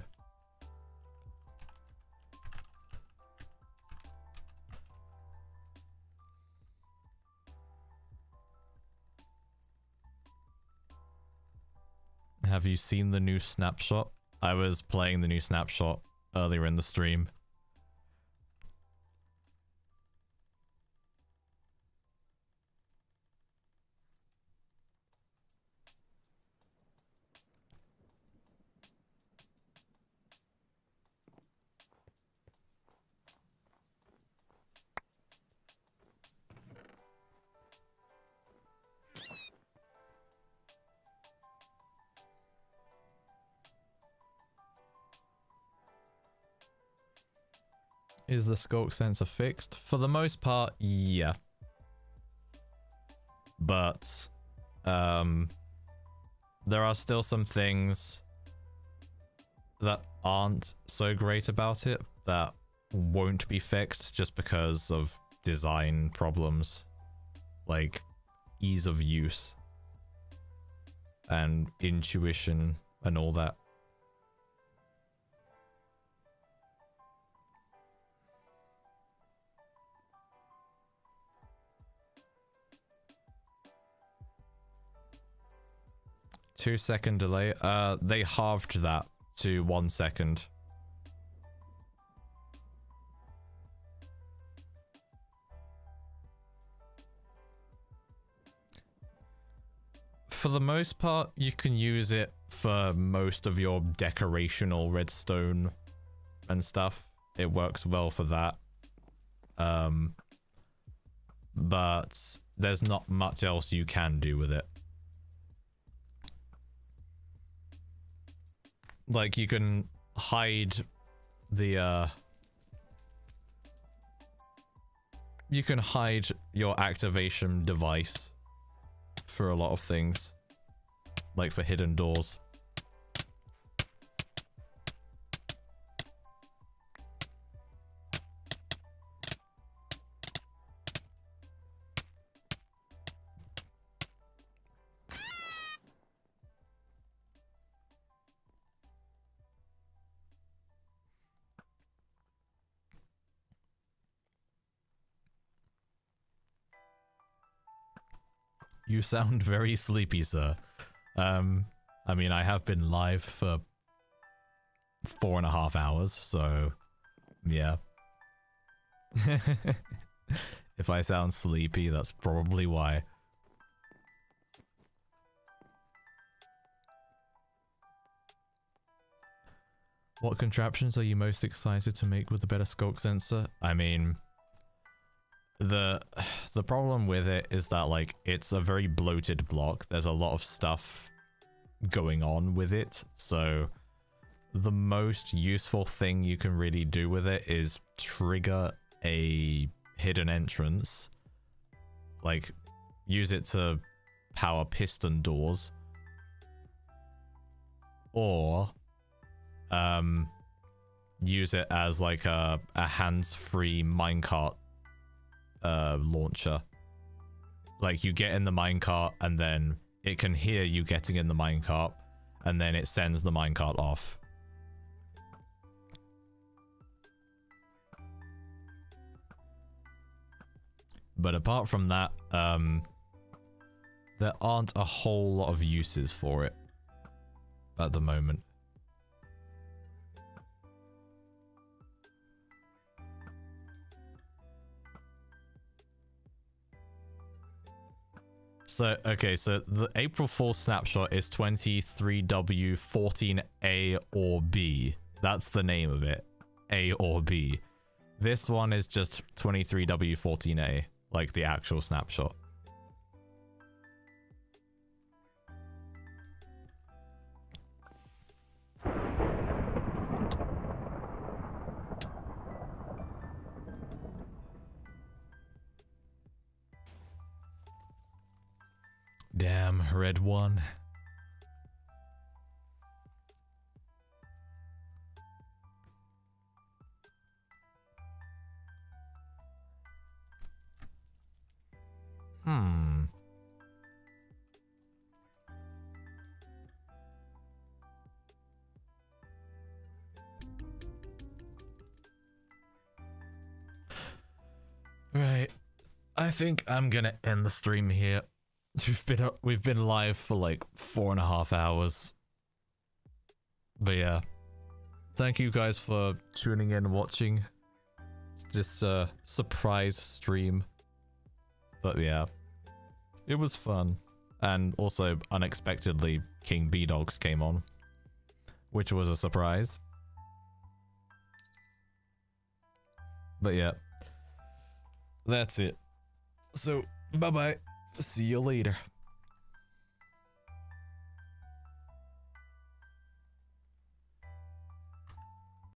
Have you seen the new snapshot? I was playing the new snapshot earlier in the stream. Is the Sculk sensor fixed? For the most part, yeah. But, there are still some things that aren't so great about it that won't be fixed just because of design problems. Like, ease of use and intuition and all that. Two-second delay. They halved that to 1 second. For the most part, you can use it for most of your decorational redstone and stuff. It works well for that. But there's not much else you can do with it. Like, you can hide the, you can hide your activation device for a lot of things. Like for hidden doors. You sound very sleepy, sir. I mean, I have been live for 4.5 hours, so yeah. If I sound sleepy, that's probably why. What contraptions are you most excited to make with the better Sculk sensor? I mean, the problem with it is that, like, it's a very bloated block. There's a lot of stuff going on with it, so the most useful thing you can really do with it is trigger a hidden entrance, like use it to power piston doors, or use it as like a hands-free minecart launcher. Like, you get in the minecart and then it can hear you getting in the minecart, and then it sends the minecart off. But apart from that, there aren't a whole lot of uses for it at the moment. So, okay, so the April Fool's snapshot is 23W14A or B. That's the name of it. A or B. This one is just 23W14A, like the actual snapshot. Damn, red one. Right. I think I'm gonna end the stream here. We've been live for like 4.5 hours. But yeah. Thank you guys for tuning in and watching this surprise stream. But yeah. It was fun. And also, unexpectedly, King B-Dogs came on, which was a surprise. But yeah. That's it. So, bye-bye. See you later.